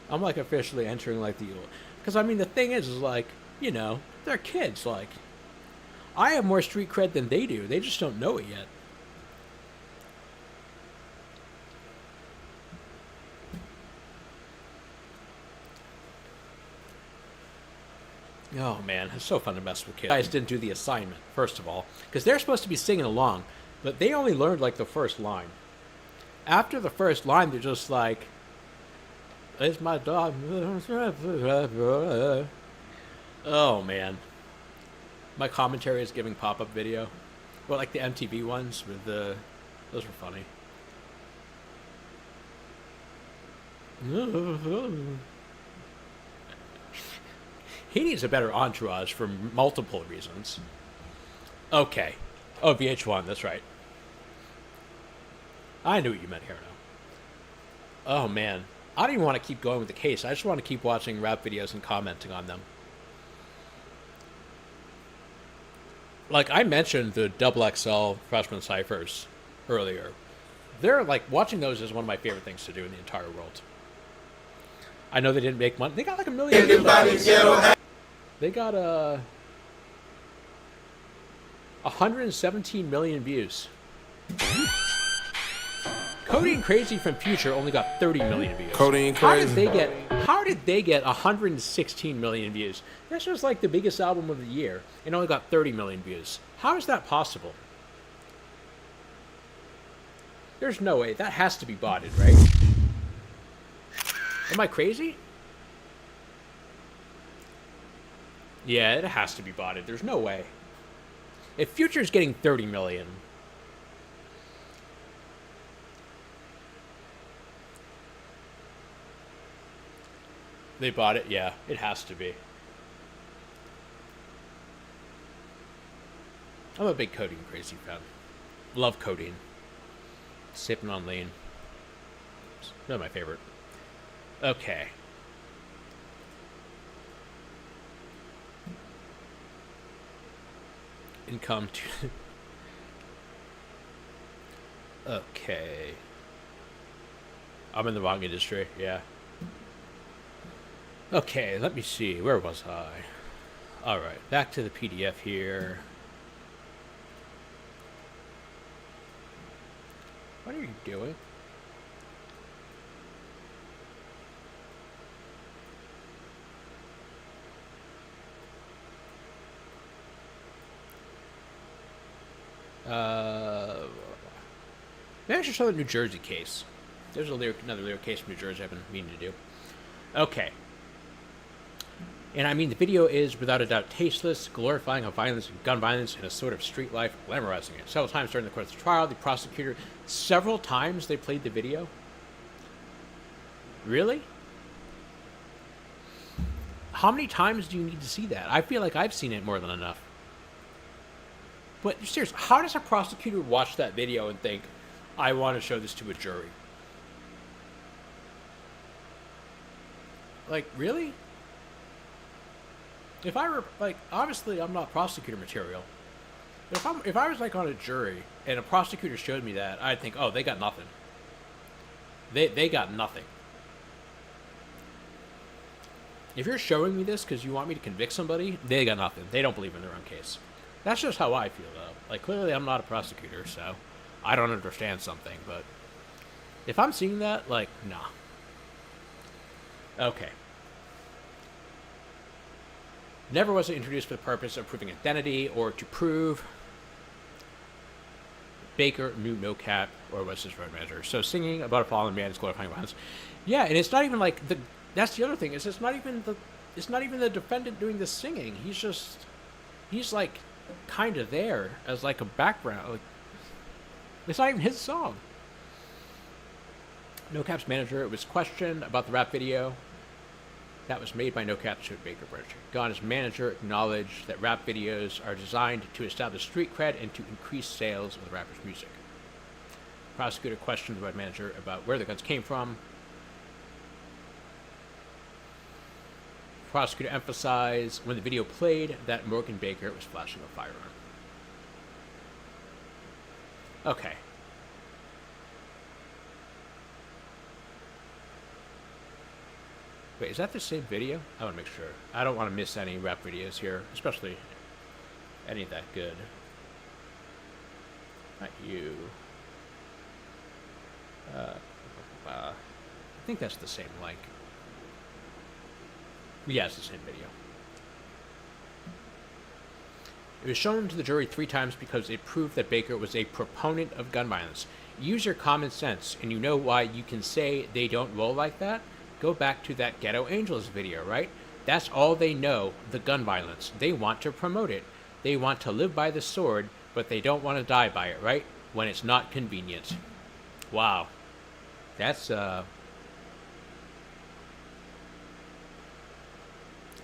I'm like officially entering like the... Because I mean, the thing is like, you know, they're kids. Like, I have more street cred than they do. They just don't know it yet. Oh man, it's so fun to mess with kids. Guys didn't do the assignment, first of all, because they're supposed to be singing along, but they only learned like the first line. After the first line, they're just like, "It's my dog." Oh man, my commentary is giving pop-up video. Well, like the MTV ones with the, those were funny. He needs a better entourage for multiple reasons. Okay. Oh, VH1, that's right. I knew what you meant here now. Oh, man. I don't even want to keep going with the case. I just want to keep watching rap videos and commenting on them. Like, I mentioned the XXL freshman ciphers earlier. They're, like, watching those is one of my favorite things to do in the entire world. I know they didn't make money. They got like $1 million. They got 117 million views. Codeine Crazy from Future only got 30 million views. Codeine Crazy. How did they get 116 million views? This was like the biggest album of the year and only got 30 million views. How is that possible? There's no way. That has to be botted, right? Am I crazy? Yeah, it has to be botted. There's no way. If Future's getting 30 million... They bought it? Yeah, it has to be. I'm a big Codeine Crazy fan. Love Codeine. Sipping on lean. They're my favorite. Okay. Income to... Okay. I'm in the wrong industry, yeah. Okay, let me see. Where was I? Alright, back to the PDF here. What are you doing? Maybe I should show the New Jersey case. There's another lyric case from New Jersey I've been meaning to do. Okay. And I mean, the video is without a doubt tasteless, glorifying of violence and gun violence and a sort of street life, glamorizing it. Several times during the course of the trial, the prosecutor, several times they played the video. Really? How many times do you need to see that? I feel like I've seen it more than enough. But seriously, how does a prosecutor watch that video and think, I want to show this to a jury? Like, really? If I were, like, obviously I'm not prosecutor material. But if I was, like, on a jury and a prosecutor showed me that, I'd think, oh, they got nothing. They got nothing. If you're showing me this because you want me to convict somebody, they got nothing. They don't believe in their own case. That's just how I feel, though. Like, clearly I'm not a prosecutor, so I don't understand something, but if I'm seeing that, like, nah. Okay. Never was it introduced for the purpose of proving identity or to prove Baker knew no cap or was his road manager. So singing about a fallen man is glorifying violence. Yeah, and it's not even like the. That's the other thing. Is it's not even the defendant doing the singing. He's like kind of there as like a background. Like, it's not even his song. NoCap's manager was questioned about the rap video that was made by NoCap to Baker Bridge. Gun's manager acknowledged that rap videos are designed to establish street cred and to increase sales of the rapper's music. Prosecutor questioned the manager about where the guns came from. Prosecutor emphasized when the video played that Morgan Baker was flashing a firearm. Okay. Wait, is that the same video? I want to make sure. I don't want to miss any rap videos here, especially any that good. Not you. I think that's the same link. Yeah, it's the same video. It was shown to the jury 3 times because it proved that Baker was a proponent of gun violence. Use your common sense, and you know why you can say they don't roll like that? Go back to that Ghetto Angels video, right? That's all they know, the gun violence. They want to promote it. They want to live by the sword, but they don't want to die by it, right? When it's not convenient. Wow. That's, I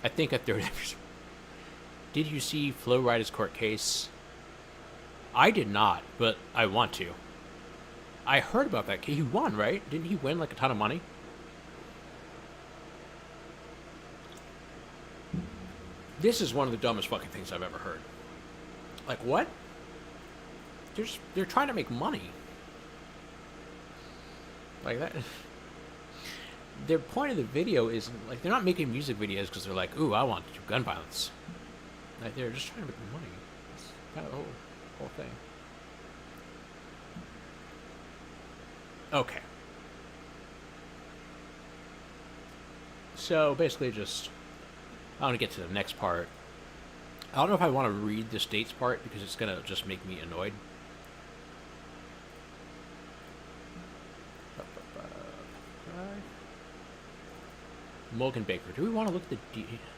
think a third episode. Did you see Flo Rida's court case? I did not, but I want to. I heard about that case. He won, right? Didn't he win like a ton of money? This is one of the dumbest fucking things I've ever heard. Like, what? They're trying to make money. Like that. Their point of the video is, like, they're not making music videos because they're like, ooh, I want to do gun violence. Like, they're just trying to make money. That's kind of the whole thing. Okay. So, basically just, I want to get to the next part. I don't know if I want to read the states part because it's going to just make me annoyed. Morgan Baker. Do we want to look at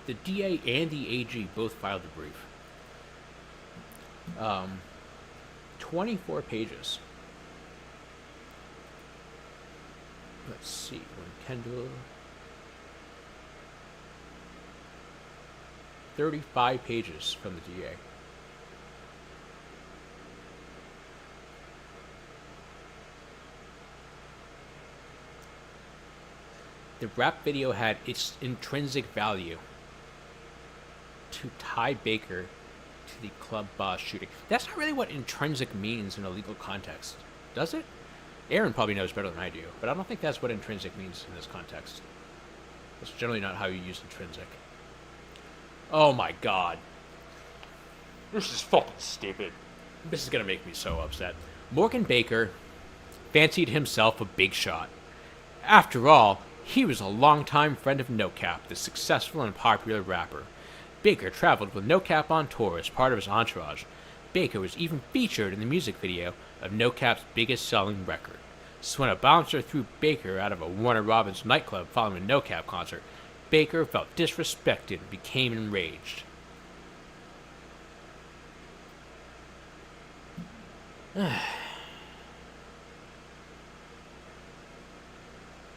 the DA and the AG both filed a brief? 24 pages. Let's see. When Kendall. 35 pages from the DA. The rap video had its intrinsic value to tie Baker to the club boss shooting. That's not really what intrinsic means in a legal context, does it? Aaron probably knows better than I do, but I don't think that's what intrinsic means in this context. That's generally not how you use intrinsic. Oh my god. This is fucking stupid. This is gonna make me so upset. Morgan Baker fancied himself a big shot. After all, he was a longtime friend of NoCap, the successful and popular rapper. Baker traveled with NoCap on tour as part of his entourage. Baker was even featured in the music video of NoCap's biggest selling record. So when a bouncer threw Baker out of a Warner Robins nightclub following a NoCap concert, Baker felt disrespected and became enraged.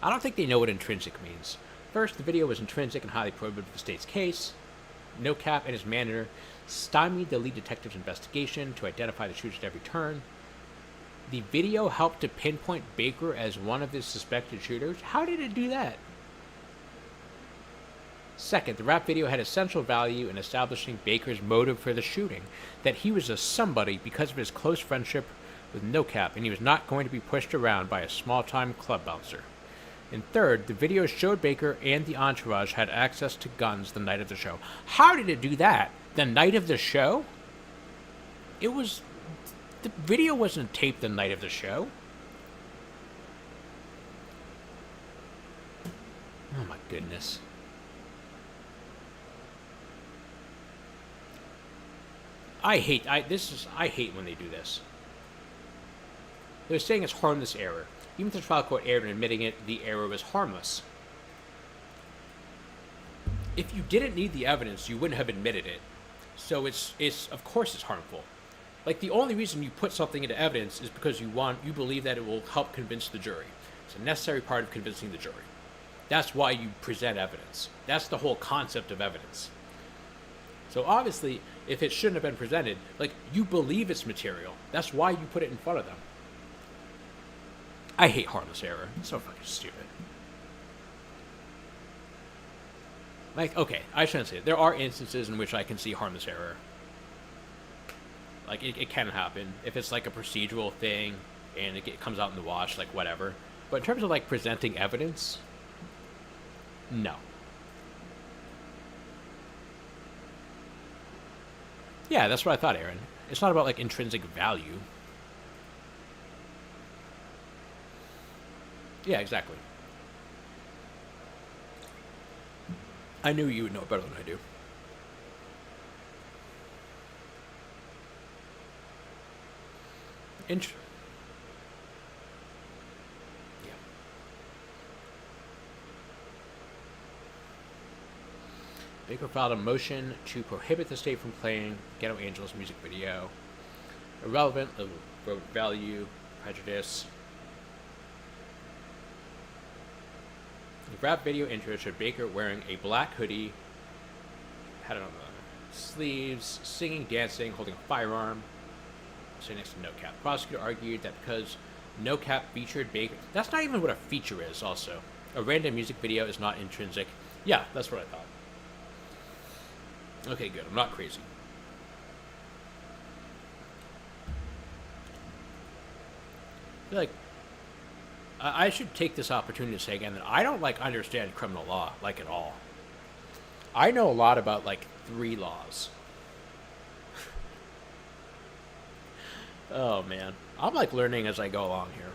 I don't think they know what intrinsic means. First, the video was intrinsic and highly probative of the state's case. NoCap and his manager stymied the lead detective's investigation to identify the shooters at every turn. The video helped to pinpoint Baker as one of the suspected shooters. How did it do that? Second, the rap video had essential value in establishing Baker's motive for the shooting, that he was a somebody because of his close friendship with NoCap, and he was not going to be pushed around by a small-time club bouncer. And third, the video showed Baker and the entourage had access to guns the night of the show. How did it do that? The night of the show? The video wasn't taped the night of the show. Oh my goodness. I hate when they do this. They're saying it's harmless error. Even if the trial court erred in admitting it, the error was harmless. If you didn't need the evidence, you wouldn't have admitted it. So it's of course it's harmful. Like, the only reason you put something into evidence is because you believe that it will help convince the jury. It's a necessary part of convincing the jury. That's why you present evidence. That's the whole concept of evidence. So obviously, if it shouldn't have been presented, like, you believe it's material. That's why you put it in front of them. I hate harmless error. It's so fucking stupid. Like, okay, I shouldn't say it. There are instances in which I can see harmless error. Like, it can happen. If it's like a procedural thing and it comes out in the wash, like, whatever. But in terms of, like, presenting evidence, no. Yeah, that's what I thought, Aaron. It's not about, like, intrinsic value. Yeah, exactly. I knew you would know better than I do. Yeah. Baker filed a motion to prohibit the state from playing Ghetto Angels music video. Irrelevant of value, prejudice. The rap video intro showed Baker wearing a black hoodie, had it on the sleeves, singing, dancing, holding a firearm, sitting next to No Cap. The prosecutor argued that because No Cap featured Baker, that's not even what a feature is, also. A random music video is not intrinsic. Yeah, that's what I thought. Okay, good. I'm not crazy. I feel like I should take this opportunity to say again that I don't, like, understand criminal law, like, at all. I know a lot about, like, 3 laws. Oh, man. I'm, like, learning as I go along here.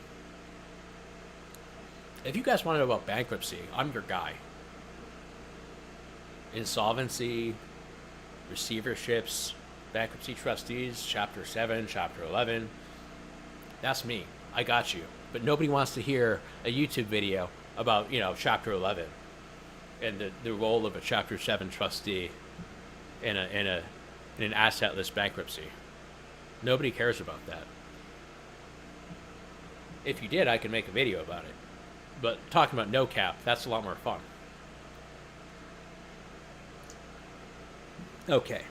If you guys want to know about bankruptcy, I'm your guy. Insolvency, receiverships, bankruptcy trustees, Chapter 7, Chapter 11. That's me. I got you. But nobody wants to hear a YouTube video about, Chapter 11 and the role of a Chapter 7 trustee in an assetless bankruptcy. Nobody cares about that. If you did, I could make a video about it. But talking about No Cap, that's a lot more fun. Okay.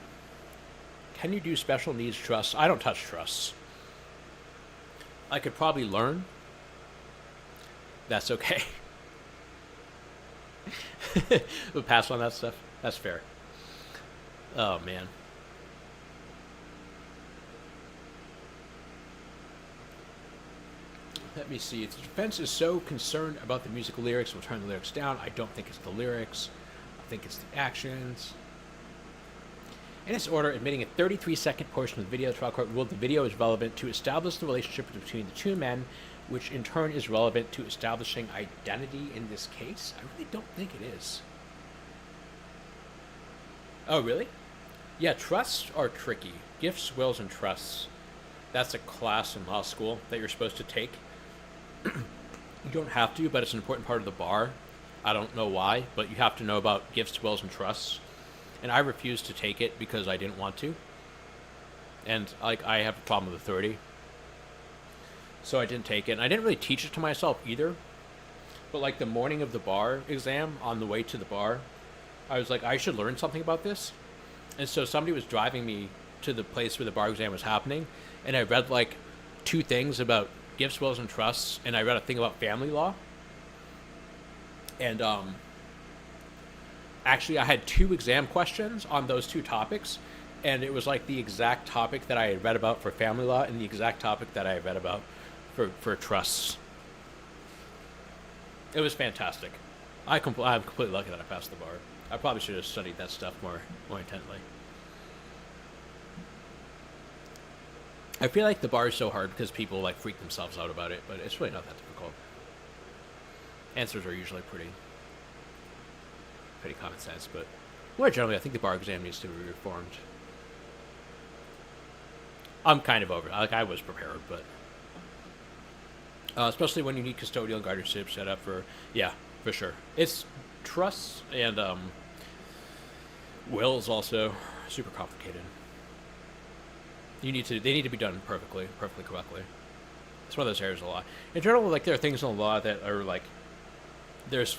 Can you do special needs trusts? I don't touch trusts. I could probably learn. That's okay. We'll pass on that stuff. That's fair. Oh, man. Let me see. If the defense is so concerned about the musical lyrics, we'll turn the lyrics down. I don't think it's the lyrics. I think it's the actions. In its order, admitting a 33-second portion of the video, the trial court ruled the video is relevant to establish the relationship between the two men, which in turn is relevant to establishing identity in this case. I really don't think it is. Oh, really? Yeah, trusts are tricky. Gifts, wills, and trusts. That's a class in law school that you're supposed to take. You don't have to, but it's an important part of the bar. I don't know why, but you have to know about gifts, wills, and trusts. And I refused to take it because I didn't want to. And, I have a problem with authority. So I didn't take it. And I didn't really teach it to myself either. But, the morning of the bar exam, on the way to the bar, I was like, I should learn something about this. And so somebody was driving me to the place where the bar exam was happening. And I read, 2 things about gifts, wills, and trusts. And I read a thing about family law. And, actually, I had 2 exam questions on those 2 topics, and it was the exact topic that I had read about for family law and the exact topic that I had read about for trusts. It was fantastic. I'm completely lucky that I passed the bar. I probably should have studied that stuff more intently. I feel like the bar is so hard because people freak themselves out about it, but it's really not that difficult. Answers are usually pretty common sense, but more generally, I think the bar exam needs to be reformed. I'm kind of over it. I was prepared, but especially when you need custodial guardianship set up for sure. It's trusts and wills also super complicated. They need to be done perfectly correctly. It's one of those areas of the law. In general, like there are things in the law that are like there's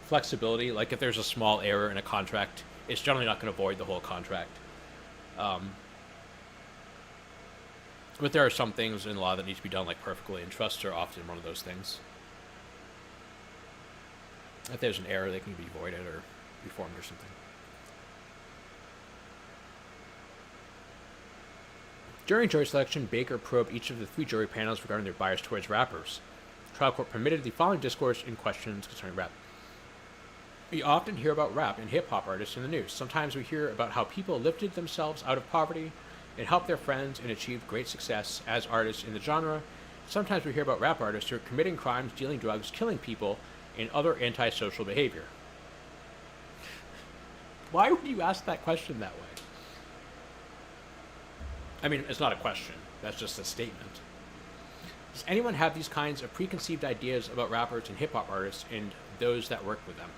flexibility. Like if there's a small error in a contract, it's generally not going to void the whole contract. But there are some things in law that need to be done like perfectly, and trusts are often one of those things. If there's an error, they can be voided or reformed or something. During jury selection, Baker probed each of the 3 jury panels regarding their bias towards rappers. The trial court permitted the following discourse in questions concerning rap. We often hear about rap and hip-hop artists in the news. Sometimes we hear about how people lifted themselves out of poverty and helped their friends and achieved great success as artists in the genre. Sometimes we hear about rap artists who are committing crimes, dealing drugs, killing people, and other antisocial behavior. Why would you ask that question that way? I mean, it's not a question. That's just a statement. Does anyone have these kinds of preconceived ideas about rappers and hip-hop artists and those that work with them?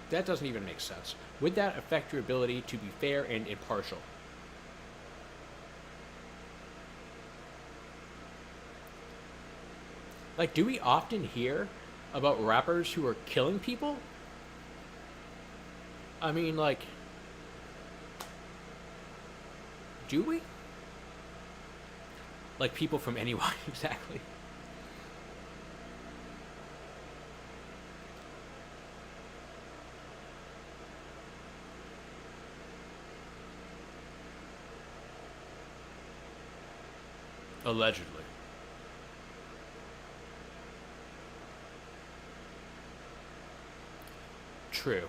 That doesn't even make sense. Would that affect your ability to be fair and impartial? Like, do we often hear about rappers who are killing people? I mean, like, do we? Like people from anywhere, exactly. Allegedly. True.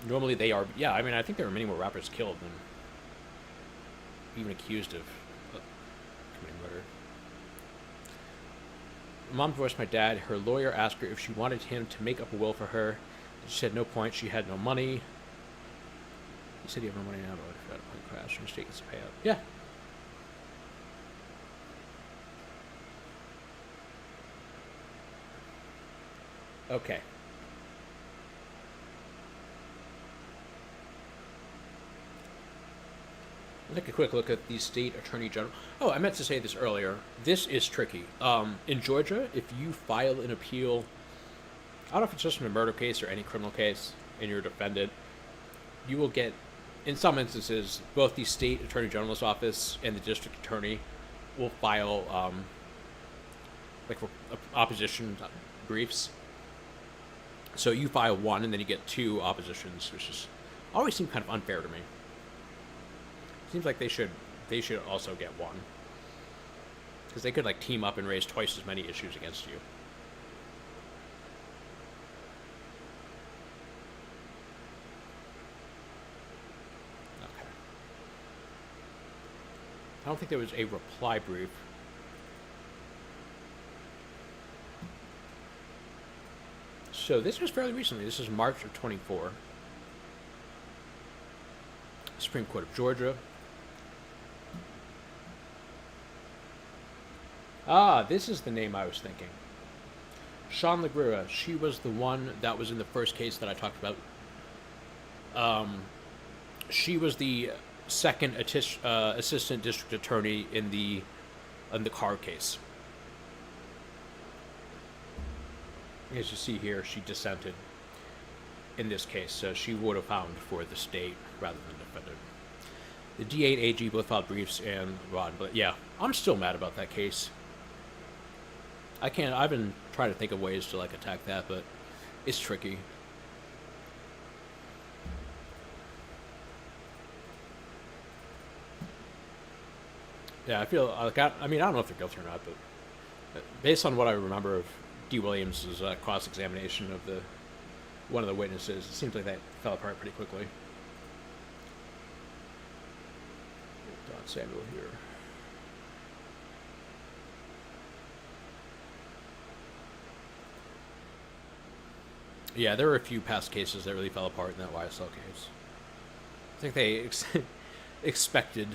Normally they are, yeah, I mean, I think there are many more rappers killed than even accused of committing murder. Mom divorced my dad. Her lawyer asked her if she wanted him to make up a will for her. She said no point. She had no money. He said you have no money now, but if you had a plane crash, your state gets to pay out. Yeah. Okay. Let's take a quick look at the state attorney general. Oh, I meant to say this earlier. This is tricky. In Georgia, if you file an appeal, I don't know if it's just in a murder case or any criminal case, and you're a defendant, you will get, in some instances, both the state attorney general's office and the district attorney will file opposition briefs. So you file one, and then you get 2 oppositions, which is always seemed kind of unfair to me. Seems like they should also get one, because they could like team up and raise twice as many issues against you. Okay. I don't think there was a reply brief. So this was fairly recently. This is March of 24. Supreme Court of Georgia. Ah, this is the name I was thinking. Sean LaGrua. She was the one that was in the first case that I talked about. She was the second assistant district attorney in the car case. As you see here, she dissented in this case, so she would have found for the state rather than the defendant. The D8 AG both filed briefs and Rod, but yeah, I'm still mad about that case. I've been trying to think of ways to like attack that, but it's tricky. Yeah, I feel like I don't know if they're guilty or not, but based on what I remember of D. Williams' cross-examination of one of the witnesses, it seems like that fell apart pretty quickly. Don Samuel here. Yeah, there were a few past cases that really fell apart in that YSL case. I think they expected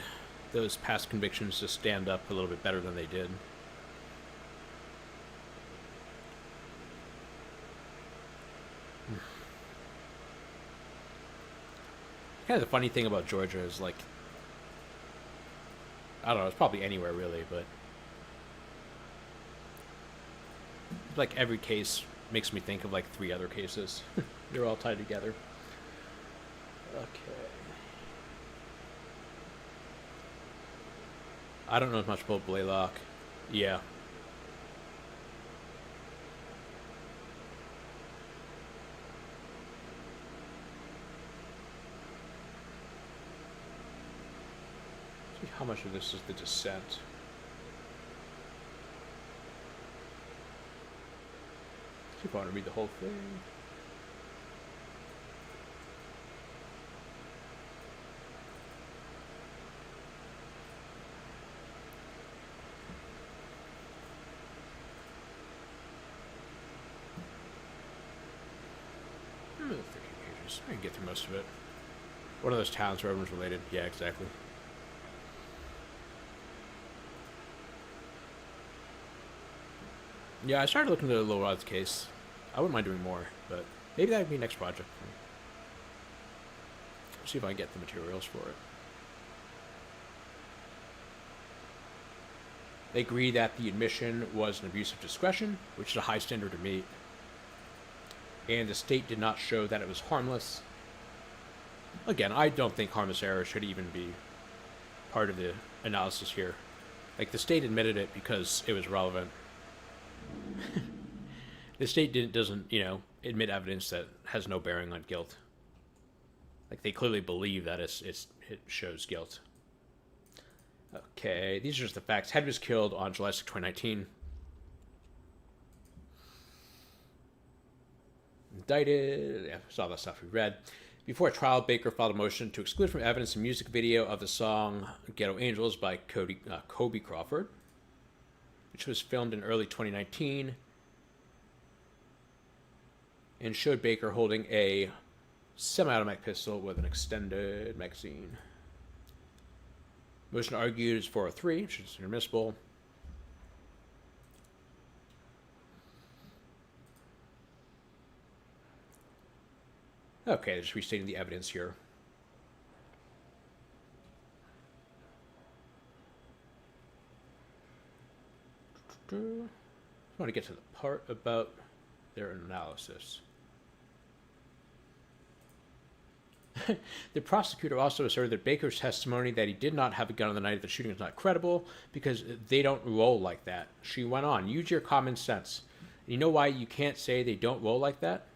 those past convictions to stand up a little bit better than they did. Kind of the funny thing about Georgia is like I don't know. It's probably anywhere really, but like every case makes me think of like 3 other cases. They're all tied together. Okay. I don't know as much about Blaylock. Yeah. See how much of this is the dissent. See if I want to read the whole thing. Another 13 pages. I can get through most of it. One of those towns where everyone's related. Yeah, exactly. Yeah, I started looking at the low odds case. I wouldn't mind doing more, but maybe that would be next project. See if I can get the materials for it. They agree that the admission was an abuse of discretion, which is a high standard to meet, and the state did not show that it was harmless. Again, I don't think harmless error should even be part of the analysis here. Like, the state admitted it because it was relevant. The state doesn't, admit evidence that has no bearing on guilt. Like, they clearly believe that it shows guilt. Okay, these are just the facts. Head was killed on July 6, 2019. Indicted. Yeah, saw that stuff we read. Before trial, Baker filed a motion to exclude from evidence a music video of the song Ghetto Angels by Kobe Crawford, which was filmed in early 2019 and showed Baker holding a semi-automatic pistol with an extended magazine. Motion argued is 403, which is inadmissible. Okay, just restating the evidence here. I want to get to the part about their analysis. The prosecutor also asserted that Baker's testimony that he did not have a gun on the night of the shooting is not credible because they don't roll like that. She went on, use your common sense. You know why you can't say they don't roll like that?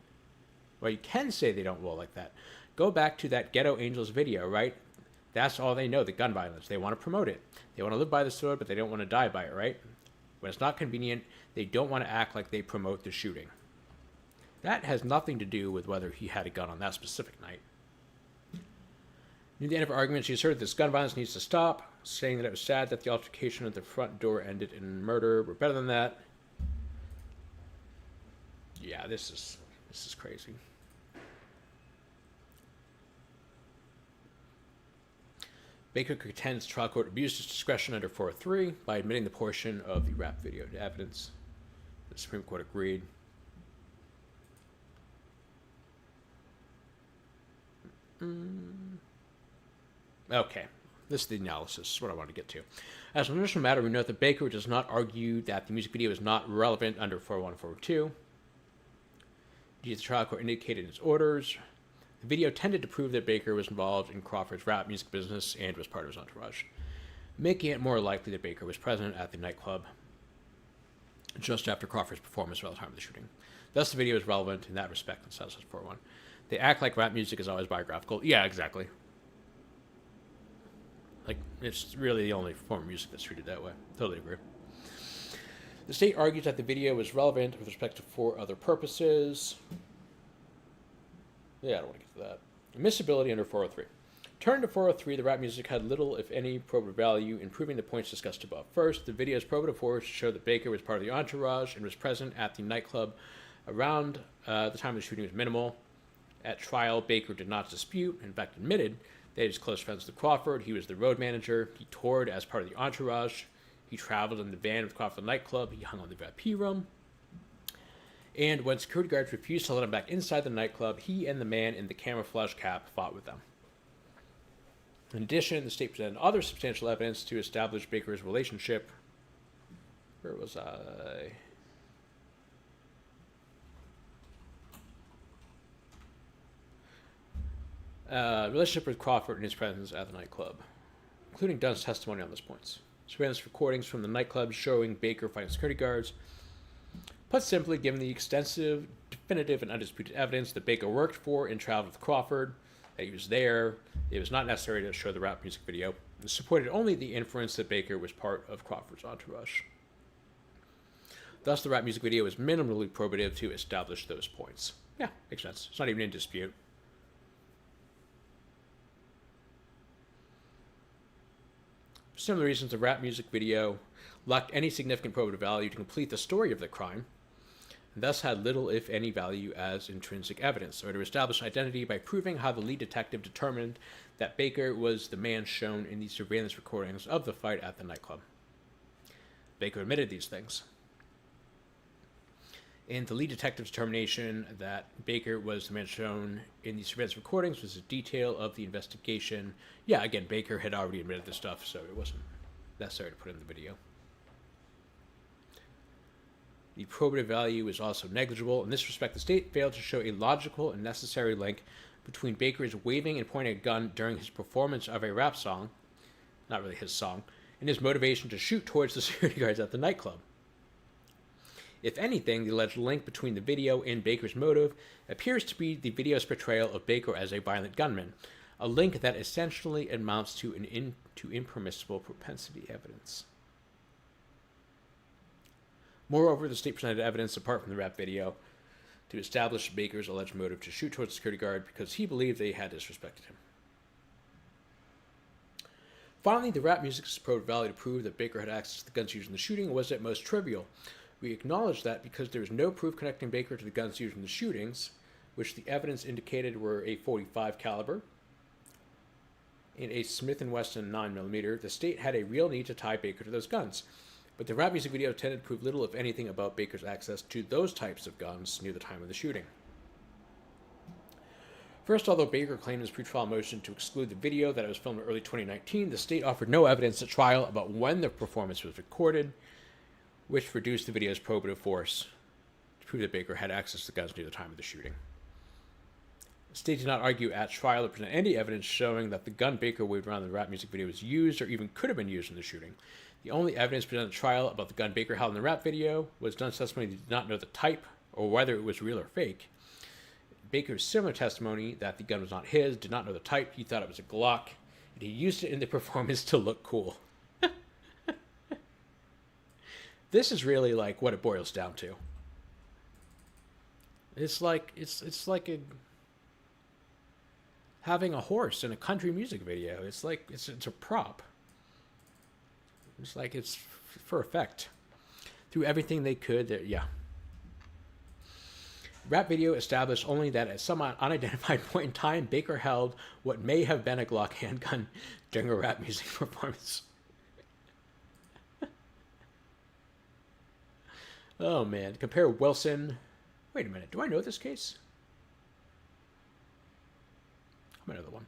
Well, you can say they don't roll like that. Go back to that Ghetto Angels video, right? That's all they know, the gun violence. They want to promote it. They want to live by the sword, but they don't want to die by it, right? When it's not convenient, they don't want to act like they promote the shooting. That has nothing to do with whether he had a gun on that specific night. Near the end of her argument, she asserted this gun violence needs to stop, saying that it was sad that the altercation at the front door ended in murder. We're better than that. Yeah, this is crazy. Baker contends trial court abused its discretion under 403 by admitting the portion of the rap video to evidence. The Supreme Court agreed. Okay, this is the analysis. This is what I want to get to. As an initial matter, we note that Baker does not argue that the music video is not relevant under 401 and 402. The trial court indicated in its orders. The video tended to prove that Baker was involved in Crawford's rap music business and was part of his entourage, making it more likely that Baker was present at the nightclub just after Crawford's performance around the time of the shooting. Thus, the video is relevant in that respect and says 401. They act like rap music is always biographical. Yeah, exactly. Like, it's really the only form of music that's treated that way. Totally agree. The state argues that the video was relevant with respect to 4 other purposes. Yeah, I don't want to get to that. Admissibility under 403. Turning to 403, the rap music had little, if any, probative value in proving the points discussed above. First, the video's probative force showed that Baker was part of the entourage and was present at the nightclub around the time of the shooting was minimal. At trial, Baker did not dispute, in fact admitted, that he was close friends with Crawford. He was the road manager. He toured as part of the entourage. He traveled in the van with Crawford nightclub. He hung on the VIP room. And when security guards refused to let him back inside the nightclub, he and the man in the camouflage cap fought with them. In addition, the state presented other substantial evidence to establish Baker's relationship. Where was I? Relationship with Crawford and his presence at the nightclub, including Dunn's testimony on those points. Surveillance recordings from the nightclub showing Baker fighting security guards. Put simply, given the extensive, definitive, and undisputed evidence that Baker worked for and traveled with Crawford, that he was there, it was not necessary to show the rap music video. It supported only the inference that Baker was part of Crawford's entourage. Thus, the rap music video is minimally probative to establish those points. Yeah, makes sense. It's not even in dispute. For similar reasons, the rap music video lacked any significant probative value to complete the story of the crime, and thus had little, if any, value as intrinsic evidence, or to establish identity by proving how the lead detective determined that Baker was the man shown in the surveillance recordings of the fight at the nightclub. Baker admitted these things. And the lead detective's determination that Baker was the man shown in the surveillance recordings was a detail of the investigation. Yeah, again, Baker had already admitted this stuff, so it wasn't necessary to put in the video. The probative value is also negligible. In this respect, the state failed to show a logical and necessary link between Baker's waving and pointing a gun during his performance of a rap song, not really his song, and his motivation to shoot towards the security guards at the nightclub. If anything, the alleged link between the video and Baker's motive appears to be the video's portrayal of Baker as a violent gunman, a link that essentially amounts to impermissible propensity evidence. Moreover, the state presented evidence apart from the rap video to establish Baker's alleged motive to shoot towards the security guard because he believed they had disrespected him. Finally, the rap music's probative value to prove that Baker had access to the guns used in the shooting was at most trivial. We acknowledge that because there is no proof connecting Baker to the guns used in the shootings, which the evidence indicated were a .45 caliber and a Smith & Wesson 9mm, the state had a real need to tie Baker to those guns. But the rap music video tended to prove little, if anything, about Baker's access to those types of guns near the time of the shooting. First, although Baker claimed in his pretrial motion to exclude the video that it was filmed in early 2019, the state offered no evidence at trial about when the performance was recorded, which reduced the video's probative force to prove that Baker had access to the guns near the time of the shooting. The state did not argue at trial or present any evidence showing that the gun Baker waved around in the rap music video was used or even could have been used in the shooting. The only evidence presented at trial about the gun Baker held in the rap video was Dunn's testimony that he did not know the type or whether it was real or fake. Baker's similar testimony that the gun was not his, did not know the type, he thought it was a Glock, and he used it in the performance to look cool. This is really like what it boils down to. It's like having a horse in a country music video. It's like it's a prop. It's like it's for effect. Through everything they could, yeah. Rap video established only that at some unidentified point in time, Baker held what may have been a Glock handgun during a rap music performance. Oh, man. Compare Wilson. Wait a minute. Do I know this case? I might know the one.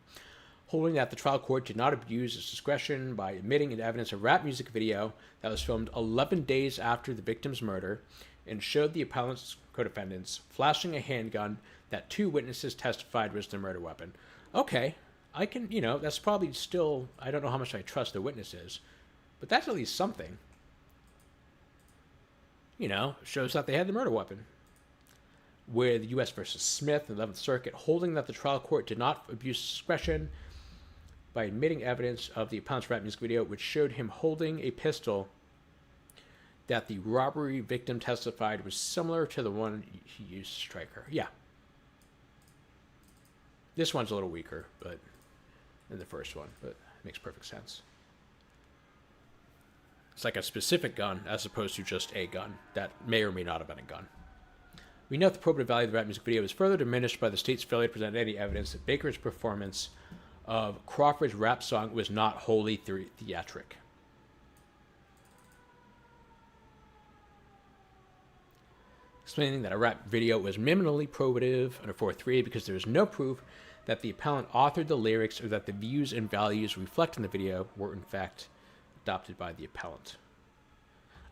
Holding that the trial court did not abuse its discretion by admitting into evidence a rap music video that was filmed 11 days after the victim's murder and showed the appellant's co-defendants flashing a handgun that two witnesses testified was their murder weapon. Okay. I can, that's probably still, I don't know how much I trust the witnesses, but that's at least something. Shows that they had the murder weapon. With U.S. versus Smith in the 11th Circuit, holding that the trial court did not abuse discretion by admitting evidence of the appellant's rap music video, which showed him holding a pistol that the robbery victim testified was similar to the one he used to strike her. Yeah. This one's a little weaker than the first one, but it makes perfect sense. It's like a specific gun as opposed to just a gun that may or may not have been a gun. We note the probative value of the rap music video is further diminished by the state's failure to present any evidence that Baker's performance of Crawford's rap song was not wholly theatric. Explaining that a rap video was minimally probative under 4.3 because there is no proof that the appellant authored the lyrics or that the views and values reflected in the video were in fact adopted by the appellant.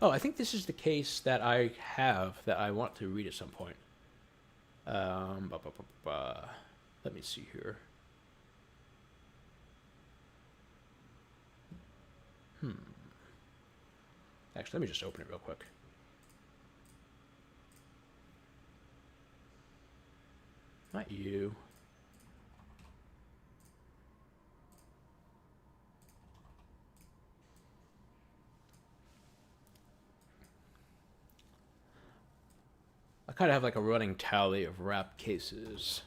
Oh, I think this is the case that I have that I want to read at some point. Let me see here. Actually, let me just open it real quick. Not you. I kind of have like a running tally of rap cases.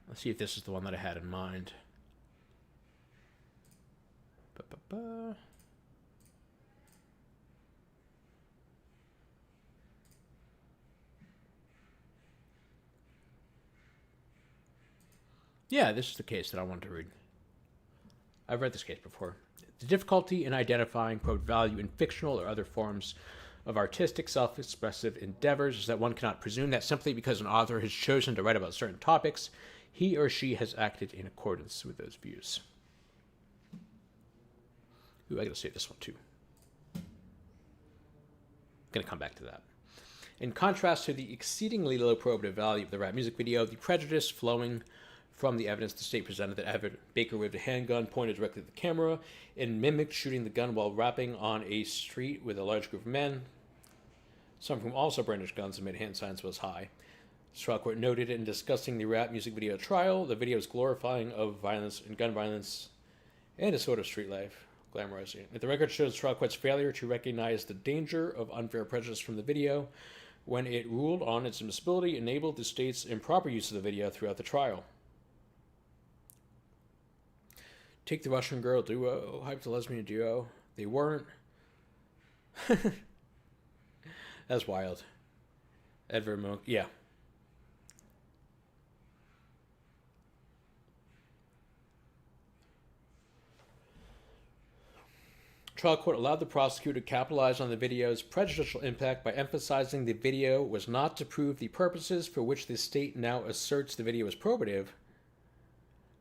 Let's see if this is the one that I had in mind. Yeah, this is the case that I wanted to read. I've read this case before. The difficulty in identifying, quote, value in fictional or other forms of artistic, self-expressive endeavors is that one cannot presume that simply because an author has chosen to write about certain topics, he or she has acted in accordance with those views. Ooh, I gotta say this one too. Gonna come back to that. In contrast to the exceedingly low probative value of the rap music video, the prejudice flowing from the evidence the state presented that Baker waved a handgun pointed directly at the camera and mimicked shooting the gun while rapping on a street with a large group of men, some of whom also brandished guns and made hand signs, was high. The trial court noted in discussing the rap music video trial, the video's glorifying of violence and gun violence and a sort of street life, glamorizing it. The record shows the trial court's failure to recognize the danger of unfair prejudice from the video when it ruled on its admissibility, enabled the state's improper use of the video throughout the trial. Take the Russian Girl duo, hyped the lesbian duo. They weren't. That's wild. Edvard Munch, yeah. Trial court allowed the prosecutor to capitalize on the video's prejudicial impact by emphasizing the video was not to prove the purposes for which the state now asserts the video is probative,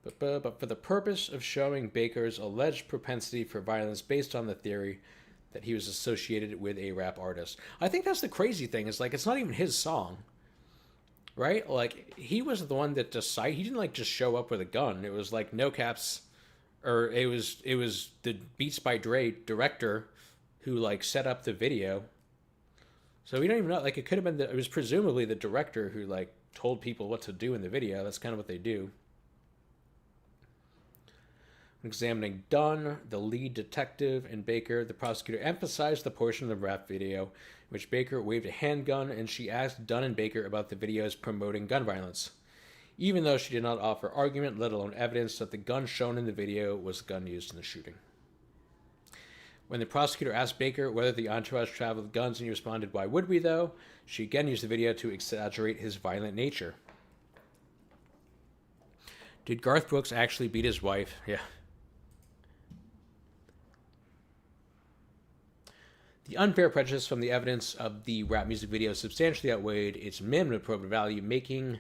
but for the purpose of showing Baker's alleged propensity for violence based on the theory that he was associated with a rap artist. I think that's the crazy thing, is like, it's not even his song, right? Like, he wasn't the one that decided. He didn't like just show up with a gun. It was like No Cap's, or it was the Beats by Dre director who like set up the video. So we don't even know, like, it could have been it was presumably the director who like told people what to do in the video. That's kind of what they do. Examining Dunn, the lead detective, and Baker, the prosecutor emphasized the portion of the rap video in which Baker waved a handgun, and she asked Dunn and Baker about the videos promoting gun violence, even though she did not offer argument, let alone evidence, that the gun shown in the video was the gun used in the shooting. When the prosecutor asked Baker whether the entourage traveled with guns and he responded, "Why would we, though?" she again used the video to exaggerate his violent nature. Did Garth Brooks actually beat his wife? Yeah. The unfair prejudice from the evidence of the rap music video substantially outweighed its minimum probative value, making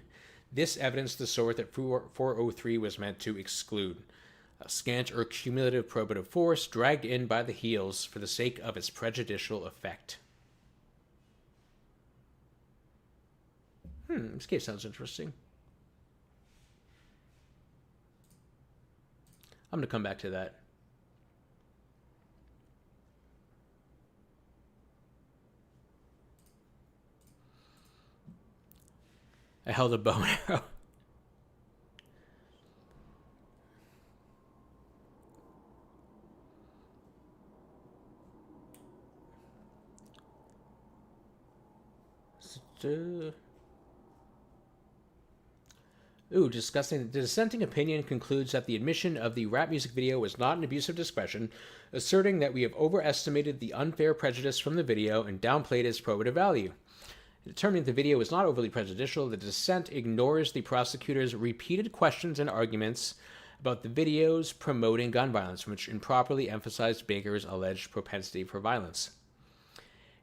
this evidence the sort that 403 was meant to exclude. A scant or cumulative probative force dragged in by the heels for the sake of its prejudicial effect. This case sounds interesting. I'm going to come back to that. I held a bow and arrow. Discussing the dissenting opinion concludes that the admission of the rap music video was not an abuse of discretion, asserting that we have overestimated the unfair prejudice from the video and downplayed its probative value. Determining the video was not overly prejudicial, the dissent ignores the prosecutor's repeated questions and arguments about the videos promoting gun violence, which improperly emphasized Baker's alleged propensity for violence.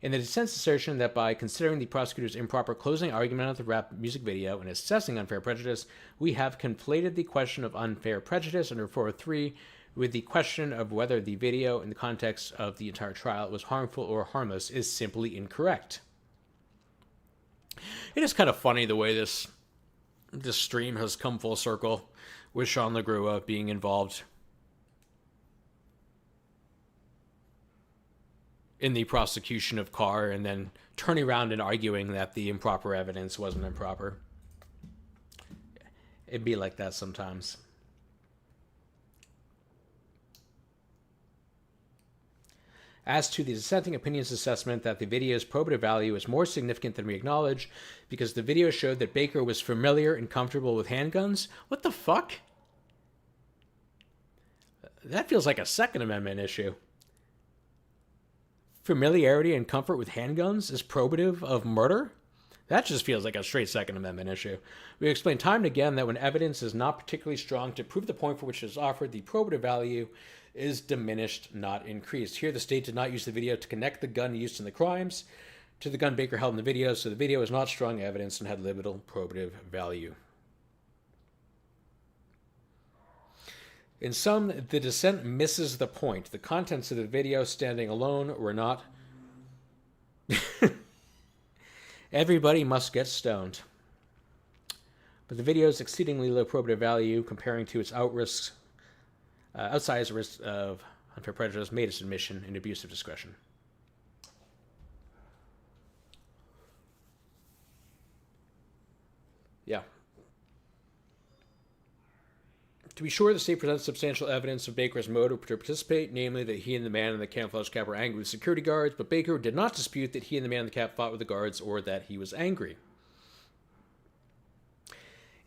In the dissent's assertion that by considering the prosecutor's improper closing argument of the rap music video and assessing unfair prejudice, we have conflated the question of unfair prejudice under 403 with the question of whether the video in the context of the entire trial was harmful or harmless is simply incorrect. It is kind of funny the way this stream has come full circle with Sean LaGrua being involved in the prosecution of Carr and then turning around and arguing that the improper evidence wasn't improper. It'd be like that sometimes. As to the dissenting opinion's assessment that the video's probative value is more significant than we acknowledge because the video showed that Baker was familiar and comfortable with handguns, what the fuck? That feels like a Second Amendment issue. Familiarity and comfort with handguns is probative of murder? That just feels like a straight Second Amendment issue. We explained time and again that when evidence is not particularly strong to prove the point for which it is offered, the probative value is diminished, not increased. Here, the state did not use the video to connect the gun used in the crimes to the gun Baker held in the video, so the video is not strong evidence and had little probative value. In sum, the dissent misses the point. The contents of the video standing alone were not... Everybody must get stoned. But the video's exceedingly low probative value comparing to its outsized risk of unfair prejudice made its admission an abuse of discretion. Yeah. To be sure, the state presents substantial evidence of Baker's motive to participate, namely that he and the man in the camouflage cap were angry with security guards, but Baker did not dispute that he and the man in the cap fought with the guards or that he was angry.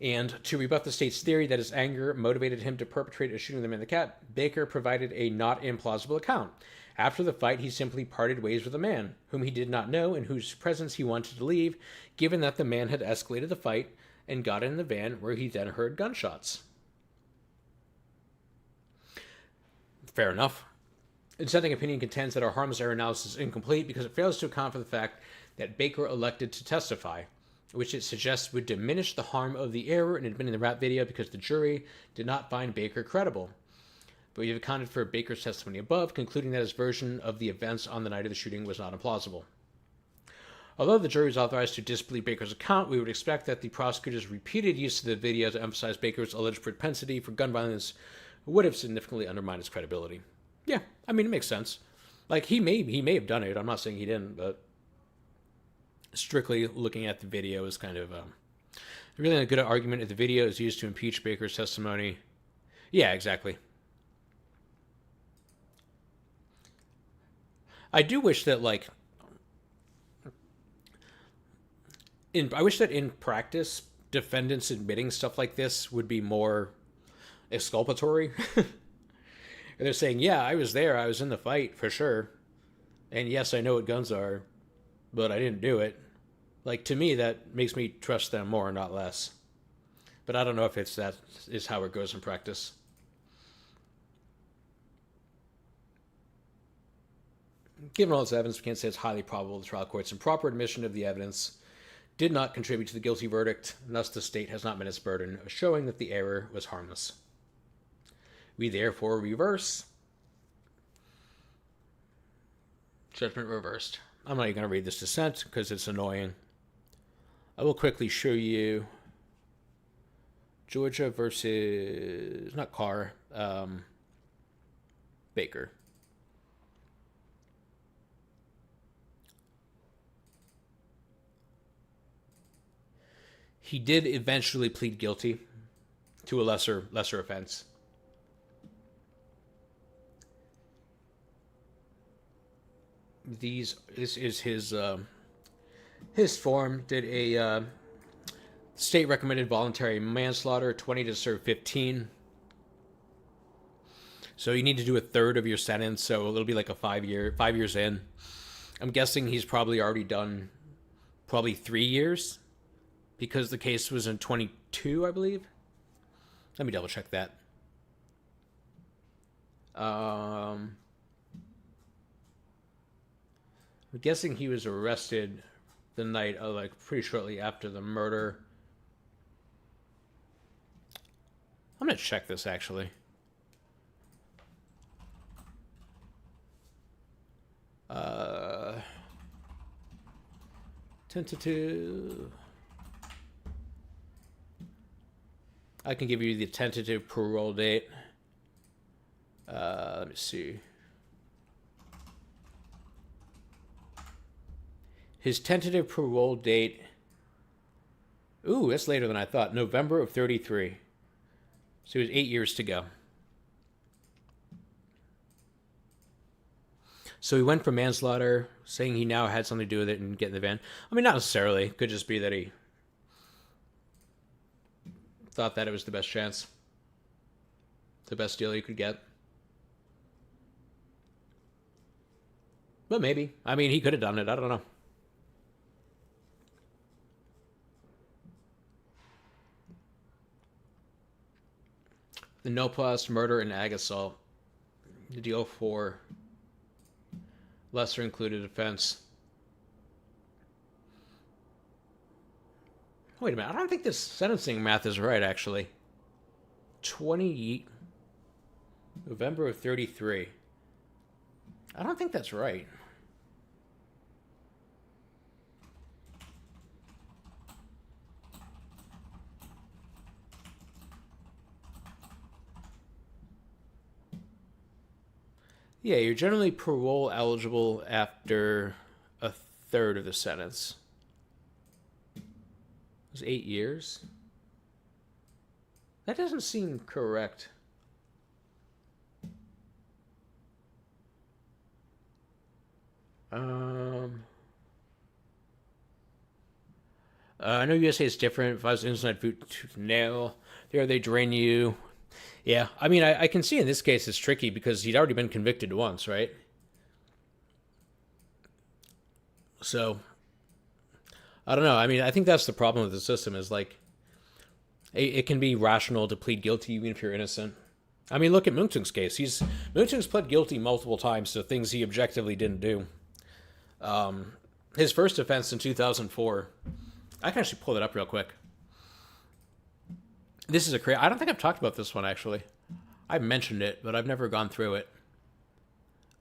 And to rebut the state's theory that his anger motivated him to perpetrate a shooting of the man in the cap, Baker provided a not implausible account. After the fight, he simply parted ways with a man, whom he did not know and whose presence he wanted to leave, given that the man had escalated the fight and got in the van where he then heard gunshots. Fair enough. The dissenting opinion contends that our harmless error analysis is incomplete because it fails to account for the fact that Baker elected to testify, which it suggests would diminish the harm of the error in admitting the rap video because the jury did not find Baker credible. But we have accounted for Baker's testimony above, concluding that his version of the events on the night of the shooting was not implausible. Although the jury was authorized to disbelieve Baker's account, we would expect that the prosecutor's repeated use of the video to emphasize Baker's alleged propensity for gun violence would have significantly undermined his credibility. Yeah, I mean, it makes sense. Like, he may have done it. I'm not saying he didn't, but strictly looking at the video is kind of really a good argument if the video is used to impeach Baker's testimony. Yeah, exactly. I do wish that, like, I wish that in practice, defendants admitting stuff like this would be more exculpatory. They're saying, yeah, I was there, I was in the fight for sure, and yes, I know what guns are, but I didn't do it. Like, to me, that makes me trust them more, not less. But I don't know if that is how it goes in practice. Given all this evidence, we can't say it's highly probable the trial court's improper admission of the evidence did not contribute to the guilty verdict, and thus the state has not met its burden of showing that the error was harmless. We therefore reverse. Judgment reversed. I'm not even going to read this dissent because it's annoying. I will quickly show you Georgia versus, not Carr, Baker. He did eventually plead guilty to a lesser offense. This is his form. Did a state recommended voluntary manslaughter, 20 to serve 15. So you need to do a third of your sentence, so it'll be like a 5 years in. I'm guessing he's probably already done 3 years because the case was in 22, I believe. Let me double check that. Let I'm guessing he was arrested the night of, like, pretty shortly after the murder. I'm going to check this, actually. Tentative. I can give you the tentative parole date. Let me see. His tentative parole date. Ooh, that's later than I thought. November of 33. So he was 8 years to go. So he went for manslaughter, saying he now had something to do with it and get in the van. I mean, not necessarily. Could just be that he thought that it was the best chance. The best deal he could get. But maybe. I mean, he could have done it. I don't know. The no plus murder and ag assault. The deal for lesser included offense. Wait a minute. I don't think this sentencing math is right, actually. 20... November of 33. I don't think that's right. Yeah, you're generally parole eligible after a third of the sentence. It was 8 years? That doesn't seem correct. I know USA is different. If I was inside food nail, there they drain you. Yeah, I mean, I can see in this case it's tricky because he'd already been convicted once, right? So, I don't know. I mean, I think that's the problem with the system is, like, it can be rational to plead guilty even if you're innocent. I mean, look at Muntung's case. Muntung's pled guilty multiple times to things he objectively didn't do. His first offense in 2004, I can actually pull it up real quick. This is I don't think I've talked about this one, actually. I've mentioned it, but I've never gone through it.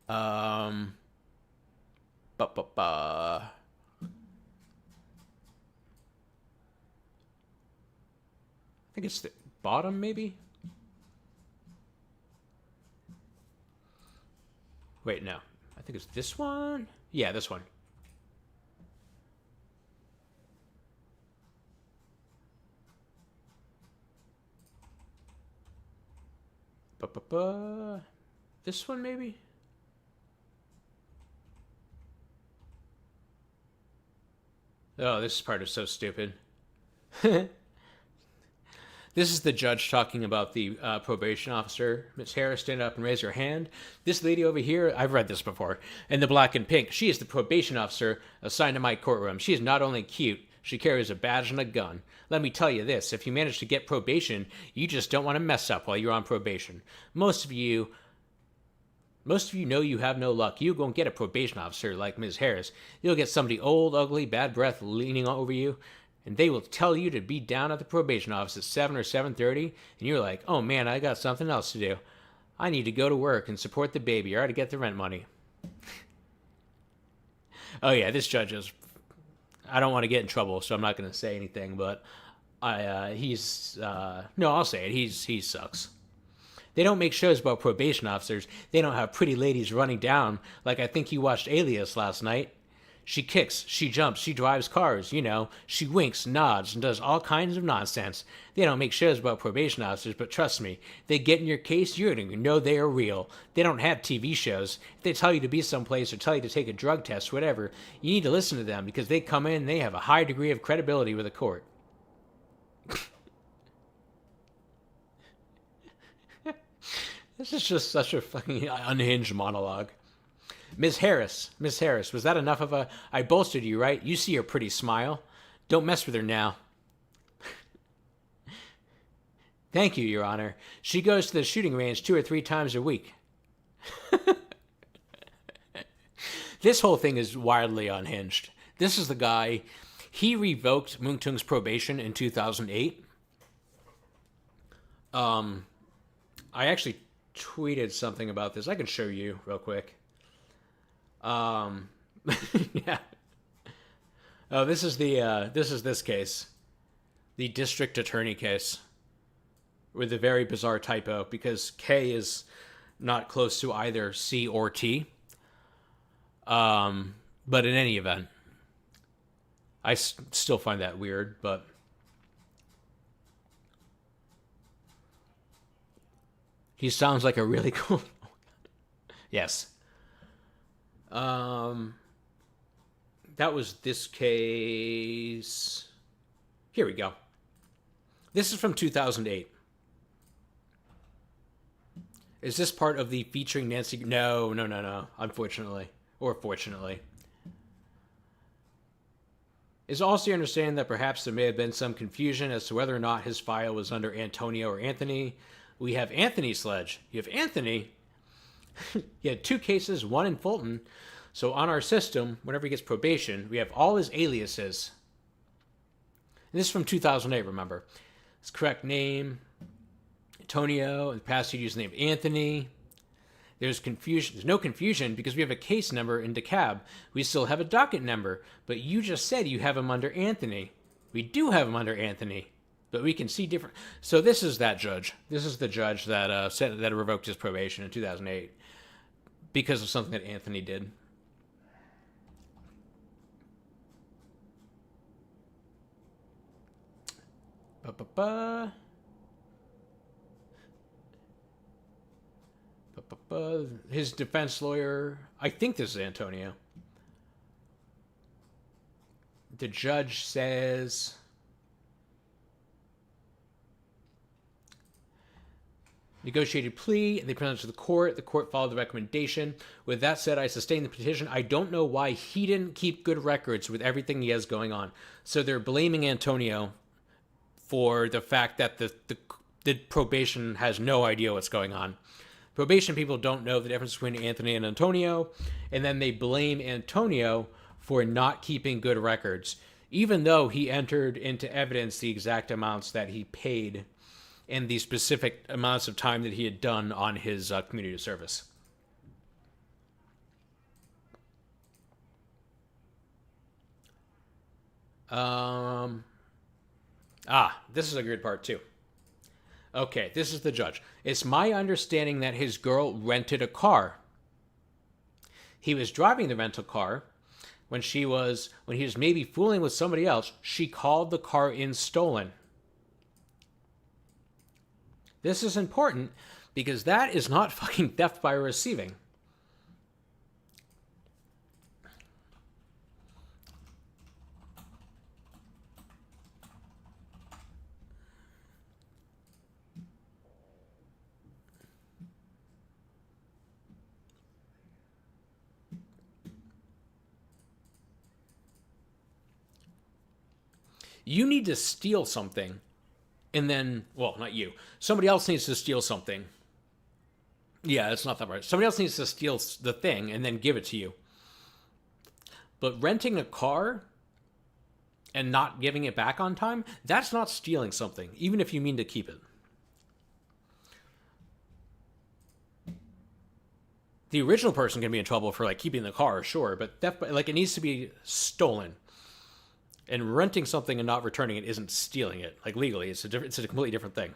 I think it's the bottom, maybe? Wait, no. I think it's this one? Yeah, this one. This one, maybe? Oh, this part is so stupid. This is the judge talking about the probation officer. Miss Harris, stand up and raise your hand. This lady over here, I've read this before, in the black and pink. She is the probation officer assigned to my courtroom. She is not only cute, she carries a badge and a gun. Let me tell you this, if you manage to get probation, you just don't want to mess up while you're on probation. Most of you know you have no luck. You won't get a probation officer like Ms. Harris. You'll get somebody old, ugly, bad breath leaning over you, and they will tell you to be down at the probation office at 7 or 7:30, and you're like, oh man, I got something else to do. I need to go to work and support the baby, or I got to get the rent money. Oh yeah, this judge is... I don't want to get in trouble, so I'm not going to say anything, but I'll say it. He sucks. They don't make shows about probation officers. They don't have pretty ladies running down like I think you watched Alias last night. She kicks, she jumps, she drives cars, she winks, nods, and does all kinds of nonsense. They don't make shows about probation officers, but trust me, they get in your case, you're going to know they are real. They don't have TV shows. If they tell you to be someplace or tell you to take a drug test, whatever, you need to listen to them because they come in and they have a high degree of credibility with a court. This is just such a fucking unhinged monologue. Miss Harris, was that enough of a... I bolstered you, right? You see her pretty smile. Don't mess with her now. Thank you, Your Honor. She goes to the shooting range 2 or 3 times a week. This whole thing is wildly unhinged. This is the guy. He revoked Mungtung's probation in 2008. I actually tweeted something about this. I can show you real quick. Yeah. Oh, this is this case, the district attorney case, with a very bizarre typo because K is not close to either C or T. But in any event, I still find that weird. But he sounds like a really cool. Yes. That was this case. Here we go. This is from 2008. Is this part of the featuring Nancy? No. Unfortunately. Or fortunately. Is also your understanding that perhaps there may have been some confusion as to whether or not his file was under Antonio or Anthony. We have Anthony Sledge. You have Anthony. He had 2 cases, 1 in Fulton. So on our system, whenever he gets probation, we have all his aliases. And this is from 2008, remember. His correct name, Antonio. In the past, he'd use the name Anthony. There's confusion. There's no confusion because we have a case number in DeKalb. We still have a docket number, but you just said you have him under Anthony. We do have him under Anthony, but we can see different. So this is that judge. This is the judge that said that revoked his probation in 2008 because of something that Anthony did. His defense lawyer, I think this is Antonio. The judge says, negotiated plea, and they presented to the court. The court followed the recommendation. With that said, I sustain the petition. I don't know why he didn't keep good records with everything he has going on. So they're blaming Antonio for the fact that the probation has no idea what's going on. Probation people don't know the difference between Anthony and Antonio, and then they blame Antonio for not keeping good records, even though he entered into evidence the exact amounts that he paid and the specific amounts of time that he had done on his community service. This is a good part too. Okay, this is the judge. It's my understanding that his girl rented a car. He was driving the rental car when he was maybe fooling with somebody else. She called the car in stolen. This is important because that is not fucking theft by receiving. You need to steal something, and then, well, not you. Somebody else needs to steal something. Yeah, it's not that right. Somebody else needs to steal the thing and then give it to you. But renting a car and not giving it back on time, that's not stealing something, even if you mean to keep it. The original person can be in trouble for keeping the car, sure, but theft, it needs to be stolen. And renting something and not returning it isn't stealing it. Legally, it's a completely different thing.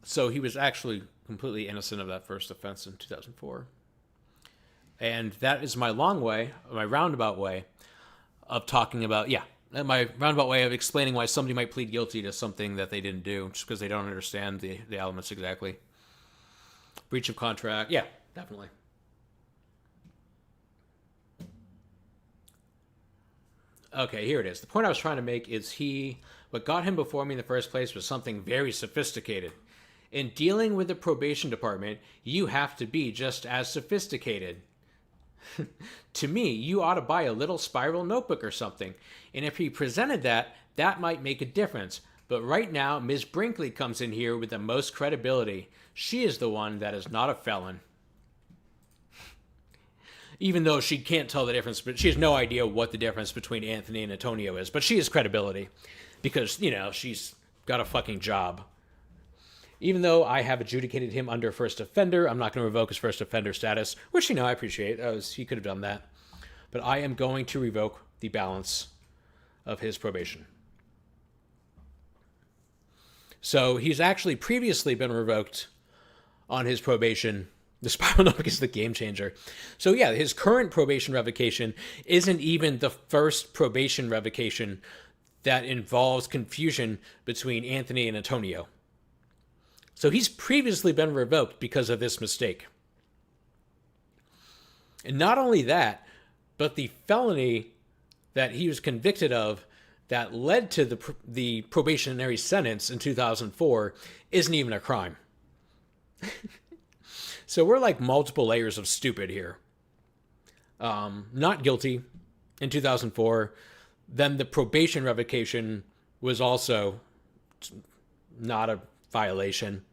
So he was actually completely innocent of that first offense in 2004. And that is my roundabout way of talking about, my roundabout way of explaining why somebody might plead guilty to something that they didn't do just because they don't understand the elements exactly. Breach of contract. Yeah, definitely. Okay, here it is. The point I was trying to make is what got him before me in the first place was something very sophisticated. In dealing with the probation department, you have to be just as sophisticated. To me, you ought to buy a little spiral notebook or something. And if he presented that, that might make a difference. But right now, Ms. Brinkley comes in here with the most credibility. She is the one that is not a felon. even though she can't tell the difference, but she has no idea what the difference between Anthony and Antonio is. But she has credibility because, she's got a fucking job. Even though I have adjudicated him under first offender, I'm not going to revoke his first offender status, which, I appreciate. He could have done that. But I am going to revoke the balance of his probation. So he's actually previously been revoked on his probation. The Spiralnomic is the game changer. So yeah, his current probation revocation isn't even the first probation revocation that involves confusion between Anthony and Antonio. So he's previously been revoked because of this mistake. And not only that, but the felony that he was convicted of that led to the probationary sentence in 2004 isn't even a crime. So we're like multiple layers of stupid here. Not guilty in 2004. Then the probation revocation was also not a violation.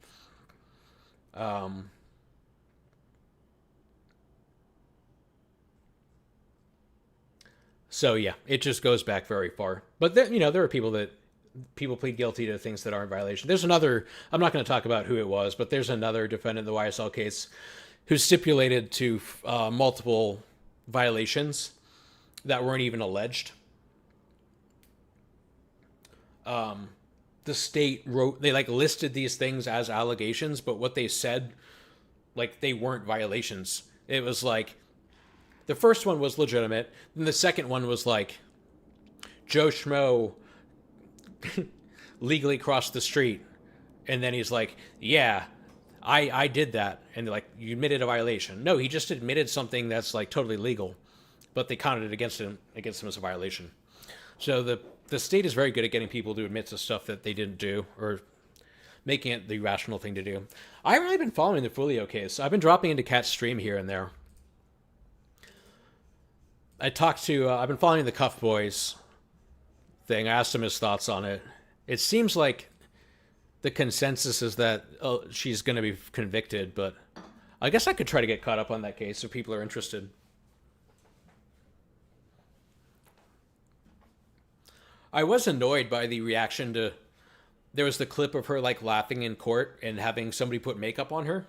So yeah, it just goes back very far. But there are people plead guilty to things that aren't violation. There's another, I'm not going to talk about who it was, but there's another defendant in the YSL case who stipulated to multiple violations that weren't even alleged. The state they listed these things as allegations, but what they said, they weren't violations. It was the first one was legitimate, and the second one was Joe Schmo legally crossed the street, and then he's yeah, I did that, and they're you admitted a violation. No, he just admitted something that's totally legal, but they counted it against him as a violation. So the state is very good at getting people to admit to stuff that they didn't do, or making it the rational thing to do. I've really been following the Fulio case. I've been dropping into Cat's stream here and there. I've been following the Cuff Boys thing. I asked him his thoughts on it. It seems like the consensus is that she's going to be convicted, but I guess I could try to get caught up on that case if people are interested. I was annoyed by the reaction to... There was the clip of her laughing in court and having somebody put makeup on her.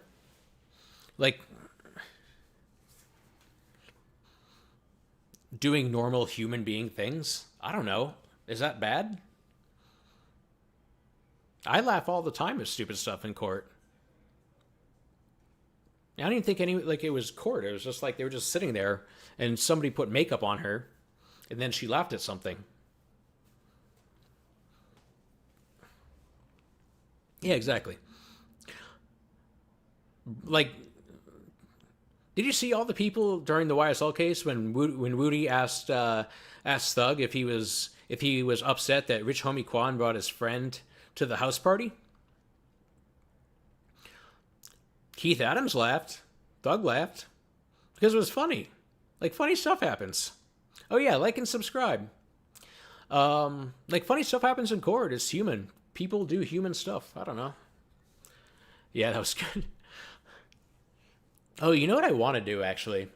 Doing normal human being things. I don't know. Is that bad? I laugh all the time at stupid stuff in court. I don't even think it was court. It was just they were just sitting there and somebody put makeup on her and then she laughed at something. Yeah, exactly. Did you see all the people during the YSL case when Woody asked Thug if he was upset that Rich Homie Quan brought his friend to the house party? Keith Adams laughed. Thug laughed. Because it was funny. Funny stuff happens. Oh yeah, like and subscribe. Funny stuff happens in court. It's human. People do human stuff. I don't know. Yeah, that was good. Oh, you know what I want to do, actually?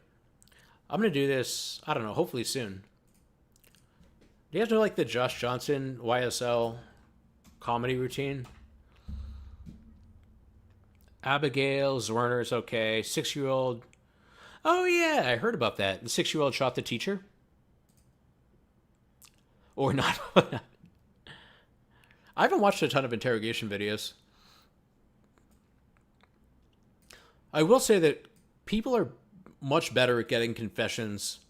I'm going to do this, I don't know, hopefully soon. Do you guys know, the Josh Johnson YSL comedy routine? Abigail Zwerner's okay. 6-year-old. Oh, yeah, I heard about that. The 6-year-old shot the teacher? Or not. I haven't watched a ton of interrogation videos. I will say that people are much better at getting confessions,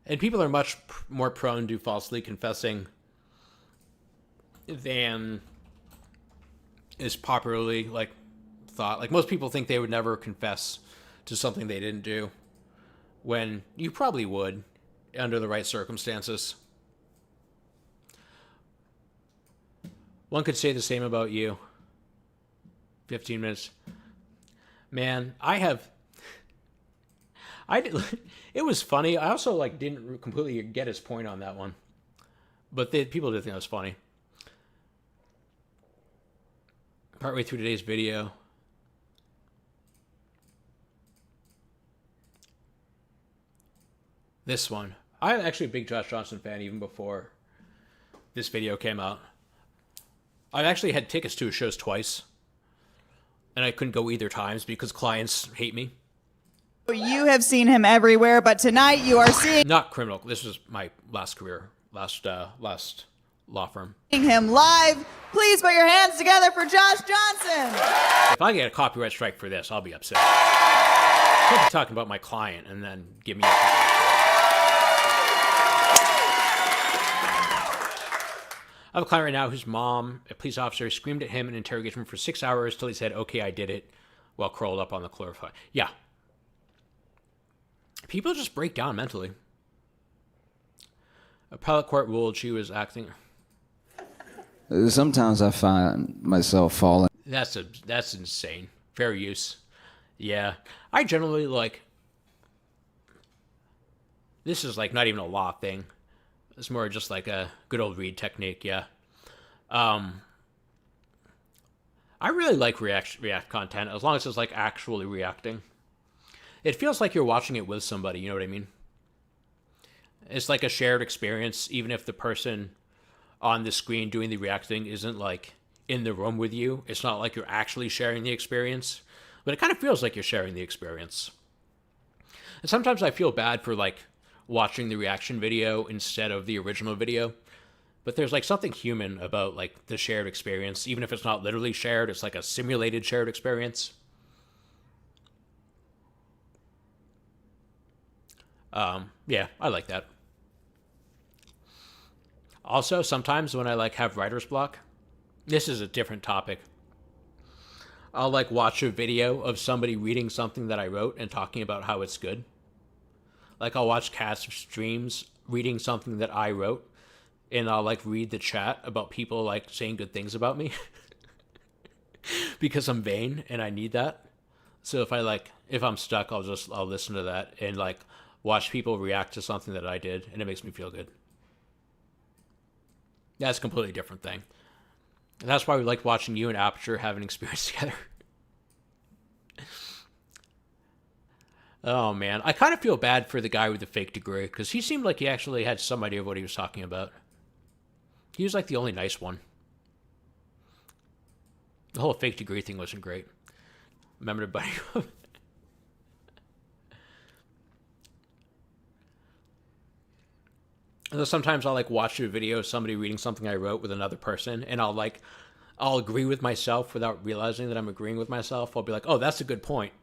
and people are much more prone to falsely confessing than is popularly thought. Most people think they would never confess to something they didn't do, when you probably would under the right circumstances. One could say the same about you. 15 minutes. Man, it was funny. I also didn't completely get his point on that one, but people did think it was funny. Partway through today's video, This one. I'm actually a big Josh Johnson fan even before this video came out. I've actually had tickets to his shows twice, and I couldn't go either times because clients hate me. You have seen him everywhere, but tonight you are seeing Not criminal. This was my last law firm. him live. Please put your hands together for Josh Johnson. If I get a copyright strike for this, I'll be upset. Don't be talking about my client and then give me a copyright strike. I have a client right now whose mom, a police officer, screamed at him in interrogation for 6 hours till he said, "Okay, I did it," while curled up on the chloroform. Yeah. People just break down mentally. Appellate court ruled she was acting. Sometimes I find myself falling. That's insane. Fair use. Yeah. I generally like. This is like not even a law thing. It's more just like a good old read technique. Yeah. I really like react content as long as it's like actually reacting. It feels like you're watching it with somebody. You know what I mean? It's like a shared experience, even if the person on the screen doing the reacting isn't like in the room with you. It's not like you're actually sharing the experience, but it kind of feels like you're sharing the experience. And sometimes I feel bad for like watching the reaction video instead of the original video, but there's like something human about like the shared experience. Even if it's not literally shared, it's like a simulated shared experience. Yeah, I like that. Also, sometimes when I like have writer's block, this is a different topic. I'll like watch a video of somebody reading something that I wrote and talking about how it's good. Like I'll watch cast streams reading something that I wrote, and I'll like read the chat about people like saying good things about me because I'm vain and I need that. So if I'm stuck, I'll listen to that and like watch people react to something that I did, and it makes me feel good. That's a completely different thing. And that's why we like watching you and Aperture have an experience together. Oh, man. I kind of feel bad for the guy with the fake degree, because he seemed like he actually had some idea of what he was talking about. He was like the only nice one. The whole fake degree thing wasn't great. Remember to buddy up? And sometimes I'll like watch a video of somebody reading something I wrote with another person, and I'll agree with myself without realizing that I'm agreeing with myself. I'll be like, oh, that's a good point.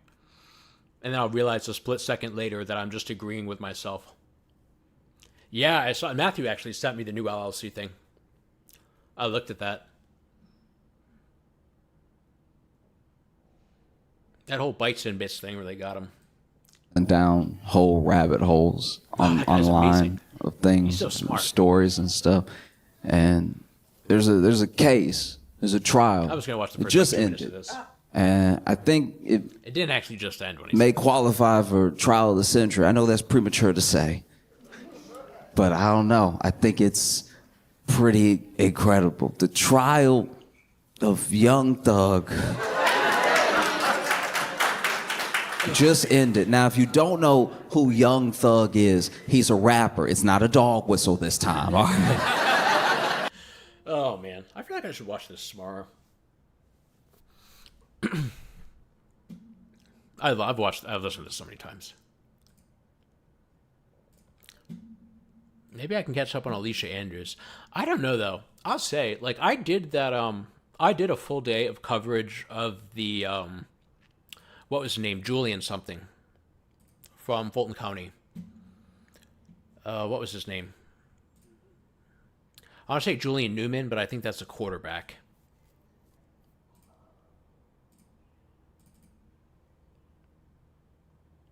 And then I'll realize a split second later that I'm just agreeing with myself. Yeah, I saw Matthew actually sent me the new LLC thing. I looked at that. That whole bites and bits thing where they got him. And down whole rabbit holes online of things, so smart. Stories and stuff. And there's a case, there's a trial. I was gonna watch the first it just 2 minutes ended. of this. And I think It didn't actually just end when he may said qualify for trial of the century. I know that's premature to say, but I don't know. I think it's pretty incredible. The trial of Young Thug just ended. Now, if you don't know who Young Thug is, he's a rapper. It's not a dog whistle this time. All right? Oh, man. I feel like I should watch this tomorrow. I've listened to this so many times. Maybe I can catch up on Alicia Andrews. I don't know, though. I'll say, like, I did a full day of coverage of the, what was his name? Julian something from Fulton County. What was his name? I want to say Julian Newman, but I think that's a quarterback.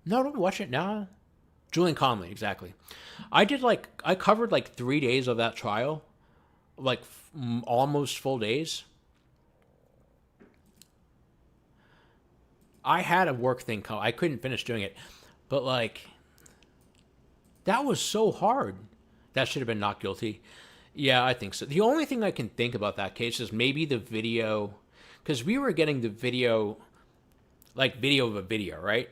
No, don't watch it now. Julian Conley, exactly. I covered like 3 days of that trial, like almost full days. I had a work thing come. I couldn't finish doing it, but like, that was so hard. That should have been not guilty. Yeah, I think so. The only thing I can think about that case is maybe the video, because we were getting the video, like video of a video, right?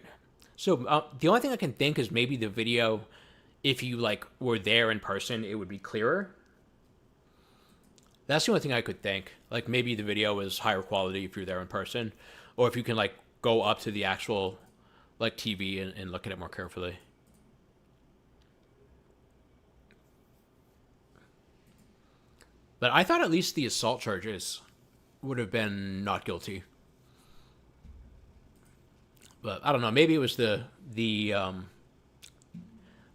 So the only thing I can think is maybe the video if you like were there in person, it would be clearer. That's the only thing I could think. Like maybe the video is higher quality if you're there in person, or if you can like go up to the actual like TV and look at it more carefully. But I thought at least the assault charges would have been not guilty. But I don't know. Maybe it was the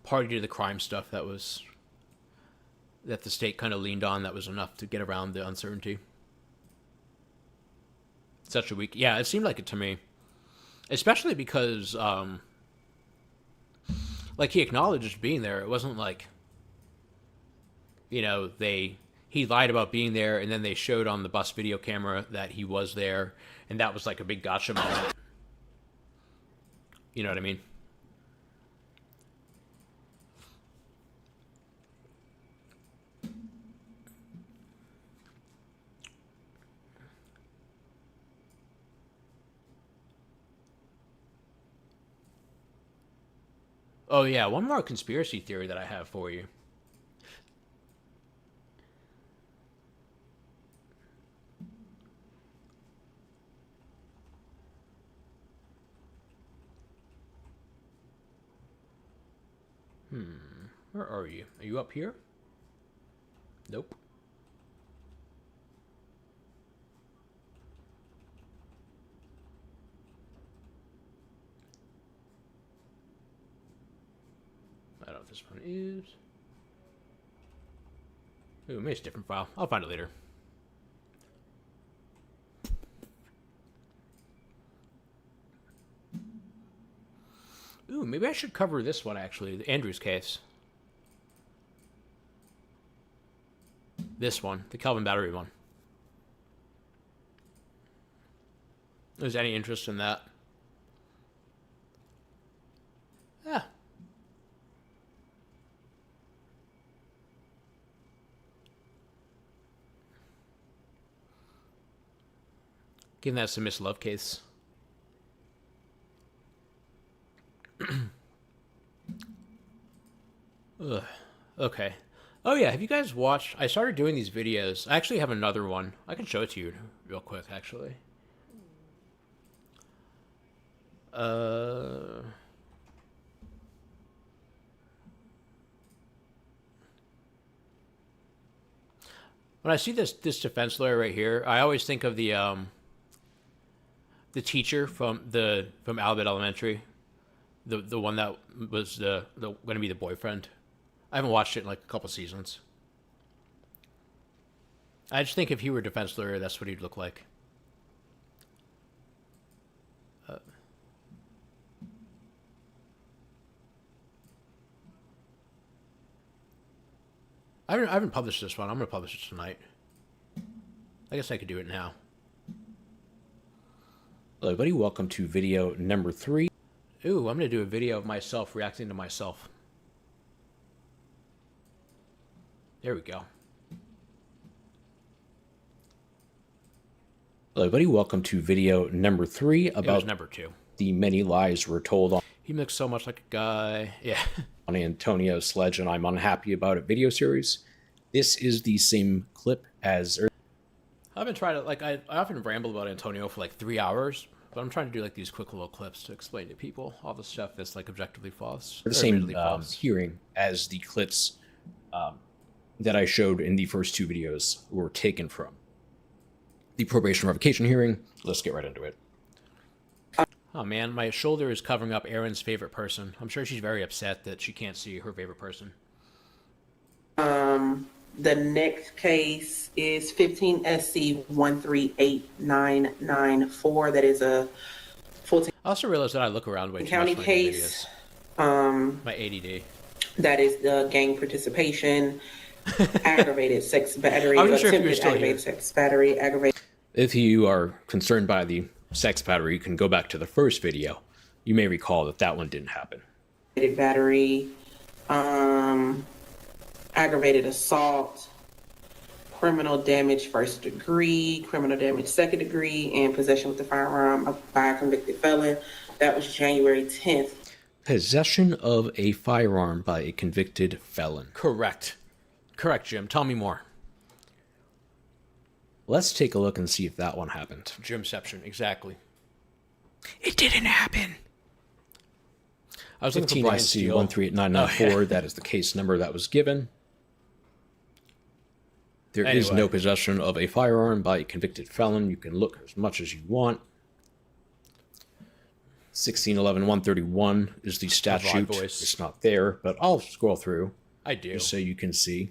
party to the crime stuff that the state kind of leaned on. That was enough to get around the uncertainty. Such a week. Yeah, it seemed like it to me. Especially because, like, he acknowledged being there. It wasn't like, you know, he lied about being there, and then they showed on the bus video camera that he was there, and that was like a big gotcha moment. You know what I mean? Oh yeah, one more conspiracy theory that I have for you. Where are you? Are you up here? Nope. I don't know if this one is. Ooh, maybe it's a different file. I'll find it later. Ooh, maybe I should cover this one actually, the Andrews case. This one, the Kelvin battery one. Is any interest in that? Yeah. Given that's a Miss Love case. Ugh. Okay. Oh yeah, have you guys watched? I started doing these videos. I actually have another one. I can show it to you real quick, actually. When I see this defense lawyer right here, I always think of the teacher from Albert Elementary, the one that was the going to be the boyfriend. I haven't watched it in like a couple seasons. I just think if he were a defense lawyer, that's what he'd look like. I haven't published this one. I'm going to publish it tonight. I guess I could do it now. Hello, everybody. Welcome to video number 3. Ooh, I'm going to do a video of myself reacting to myself. There we go. Hello, everybody. Welcome to video number 3 about number 2. The many lies were told on. He looks so much like a guy. Yeah. On Antonio Sledge and I'm unhappy about it video series. This is the same clip as. I've been trying to I often ramble about Antonio for like 3 hours, but I'm trying to do like these quick little clips to explain to people all the stuff that's like objectively false. The same hearing as the clips that I showed in the first 2 videos were taken from the probation revocation hearing. Let's get right into it. Oh man, my shoulder is covering up Erin's favorite person. I'm sure she's very upset that she can't see her favorite person. The next case is 15 SC 138994. That is a Fulton. I also realized that I look around way too County much case. My ADD. That is the gang participation, aggravated sex battery, I'm not sure if you're attempted still aggravated here. sex battery, aggravated. If you are concerned by the sex battery, you can go back to the first video. You may recall that that one didn't happen. Battery, aggravated assault, criminal damage first degree, criminal damage second degree, and possession with the firearm by a convicted felon. That was January 10th. Possession of a firearm by a convicted felon. Correct. Correct, Jim. Tell me more. Let's take a look and see if that one happened. Jimception, exactly. It didn't happen. I was looking for Brian Steele. 1389994. That is the case number that was given. There is no possession of a firearm by a convicted felon. You can look as much as you want. 1611-131 is the statute. It's not there, but I'll scroll through. I do. Just so you can see.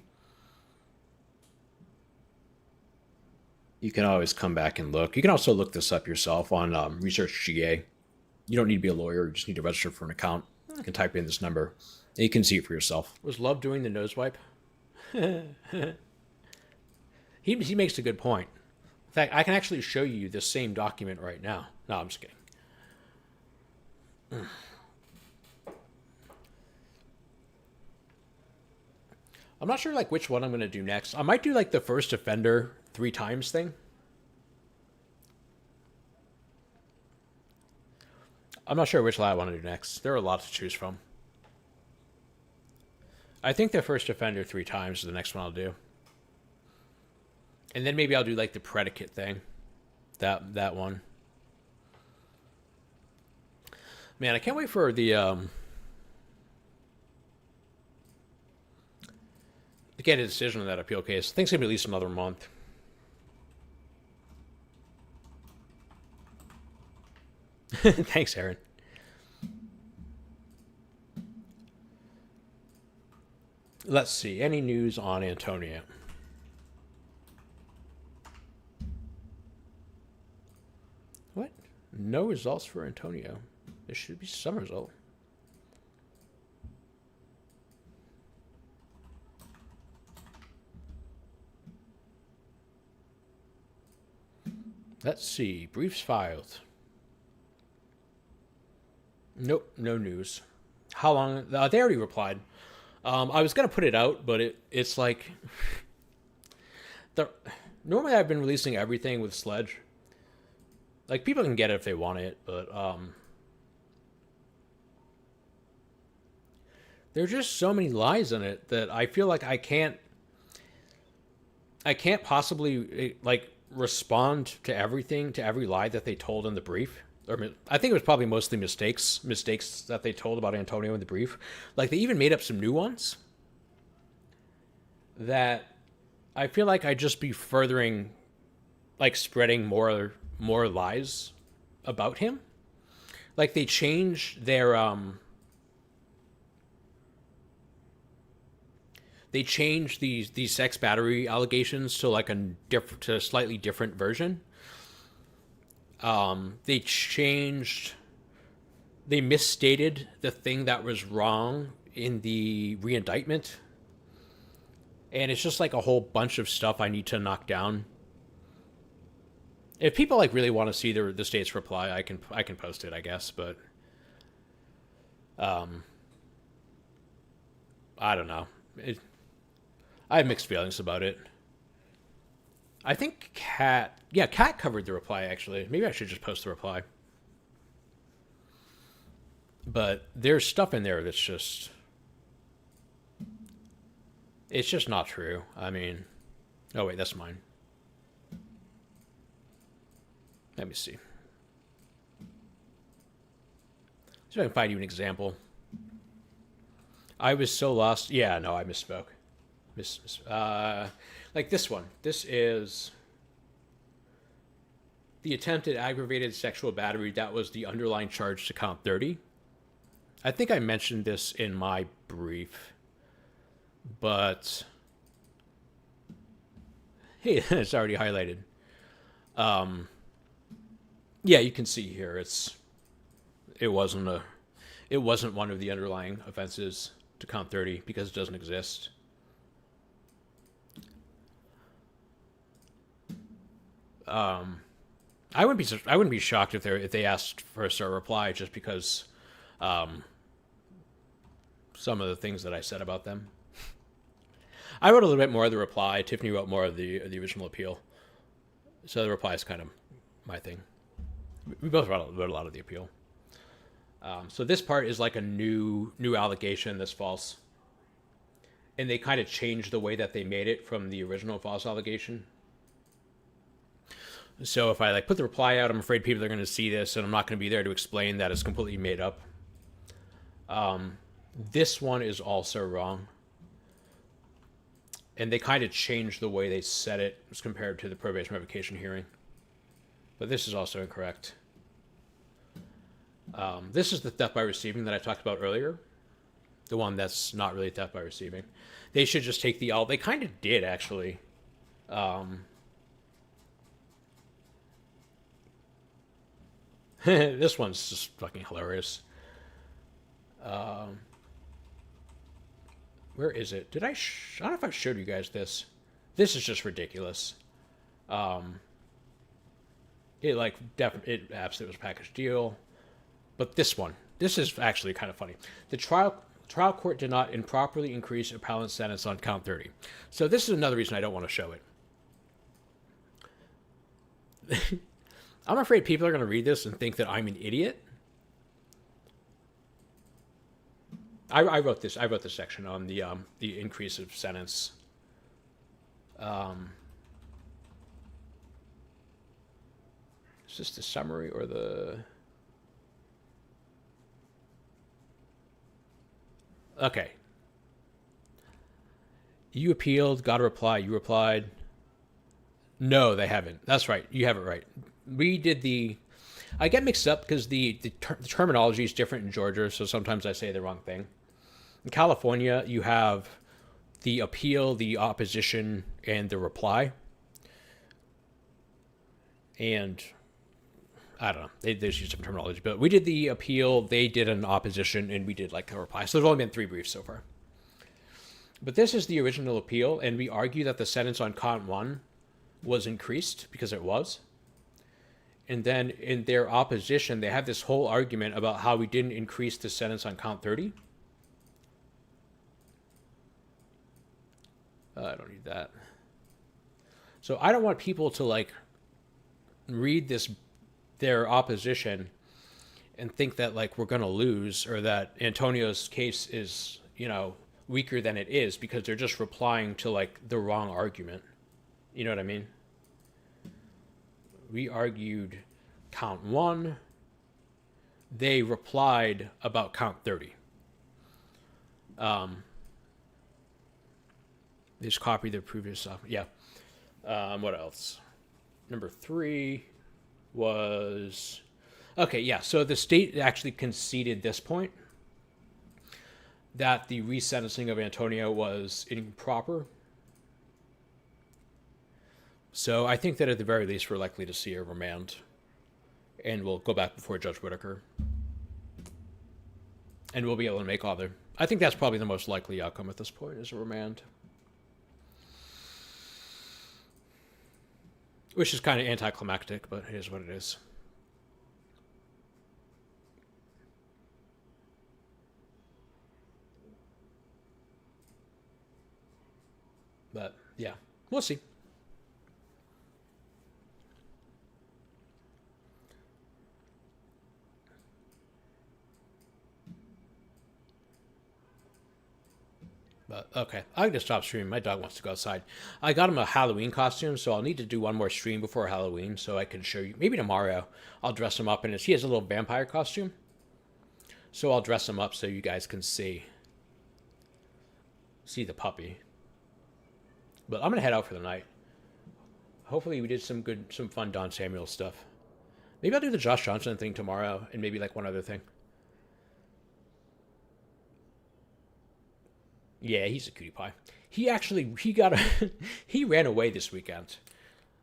You can always come back and look. You can also look this up yourself on ResearchGA. You don't need to be a lawyer. You just need to register for an account. You can type in this number, and you can see it for yourself. Was Love doing the nose wipe? He makes a good point. In fact, I can actually show you this same document right now. No, I'm just kidding. I'm not sure like which one I'm going to do next. I might do like the first offender 3 times thing. I'm not sure which one I want to do next. There are a lot to choose from. I think the first offender 3 times is the next one I'll do. And then maybe I'll do like the predicate thing. That one. Man, I can't wait for the to get a decision on that appeal case. I think it's gonna be at least another month. Thanks, Aaron. Let's see. Any news on Antonio? What? No results for Antonio. There should be some result. Let's see. Briefs filed. Nope, no news. How long? They already replied. I was going to put it out, but it's like... Normally I've been releasing everything with Sledge. Like, people can get it if they want it, but... There's just so many lies in it that I feel like I can't possibly like respond to everything, to every lie that they told in the brief. Or I think it was probably mostly mistakes that they told about Antonio in the brief. Like they even made up some new ones that I feel like I'd just be furthering, like spreading more lies about him. Like they changed their They changed these sex battery allegations to like a slightly different version. They misstated the thing that was wrong in the reindictment, and it's just like a whole bunch of stuff I need to knock down. If people like really want to see the state's reply, I can post it, I guess, but I don't know. I have mixed feelings about it. I think Kat covered the reply, actually. Maybe I should just post the reply. But there's stuff in there that's just... It's just not true. I mean... Oh, wait, that's mine. Let me see. See if I can find you an example. I was so lost. Yeah, no, I misspoke. Like this one. This is the attempted aggravated sexual battery. That was the underlying charge to count 30. I think I mentioned this in my brief, but hey, it's already highlighted. Yeah, you can see here. It wasn't one of the underlying offenses to count 30 because it doesn't exist. I wouldn't be shocked if they asked for a reply just because some of the things that I said about them. I wrote a little bit more of the reply. Tiffany wrote more of the original appeal. So the reply is kind of my thing. We both wrote a lot of the appeal. So this part is like a new allegation that's false. And they kind of changed the way that they made it from the original false allegation. So if I like put the reply out, I'm afraid people are going to see this, and I'm not going to be there to explain that it's completely made up. This one is also wrong. And they kind of changed the way they said it as compared to the probation revocation hearing. But this is also incorrect. This is the theft by receiving that I talked about earlier. The one that's not really theft by receiving. They should just take the L. They kind of did, actually. This one's just fucking hilarious. Where is it? Did I don't know if I showed you guys this. This is just ridiculous. It absolutely was a package deal. But this is actually kind of funny. The trial court did not improperly increase appellant's sentence on count 30. So this is another reason I don't want to show it. I'm afraid people are going to read this and think that I'm an idiot. I wrote this section on the increase of sentence. Is this the summary or the... Okay. You appealed, got a reply. You replied. No, they haven't. That's right. You have it right. We did the... I get mixed up because the terminology is different in Georgia, so sometimes I say the wrong thing. In California, you have the appeal, the opposition, and the reply. And I don't know. They just use different terminology. But we did the appeal, they did an opposition, and we did like a reply. So there's only been 3 briefs so far. But this is the original appeal, and we argue that the sentence on count 1 was increased because it was. And then in their opposition, they have this whole argument about how we didn't increase the sentence on count 30. I don't need that. So I don't want people to like read their opposition and think that like we're going to lose, or that Antonio's case is, weaker than it is, because they're just replying to like the wrong argument. You know what I mean? We argued count 1. They replied about count 30. They just copied their previous stuff. Yeah. What else? Number 3 was... Okay, yeah. So the state actually conceded this point, that the resentencing of Antonio was improper. So I think that at the very least we're likely to see a remand, and we'll go back before Judge Whitaker, and we'll be able to make other... I think that's probably the most likely outcome at this point, is a remand. Which is kind of anticlimactic, but it is what it is. But, yeah, we'll see. But, okay, I'm going to stop streaming. My dog wants to go outside. I got him a Halloween costume, so I'll need to do one more stream before Halloween so I can show you. Maybe tomorrow I'll dress him up. And he has a little vampire costume. So I'll dress him up so you guys can see the puppy. But I'm going to head out for the night. Hopefully we did some fun Don Samuel stuff. Maybe I'll do the Josh Johnson thing tomorrow, and maybe like one other thing. Yeah, he's a cutie pie. He ran away this weekend.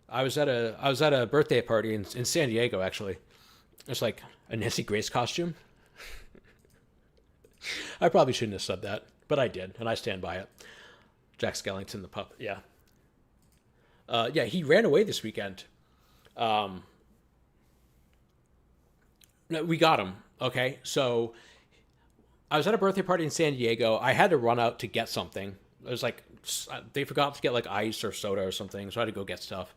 I was at a birthday party in San Diego, actually. It's like a Nancy Grace costume. I probably shouldn't have said that, but I did, and I stand by it. Jack Skellington, the pup. Yeah. Yeah, he ran away this weekend. No, we got him. Okay, so I was at a birthday party in San Diego. I had to run out to get something. It was like they forgot to get like ice or soda or something, so I had to go get stuff.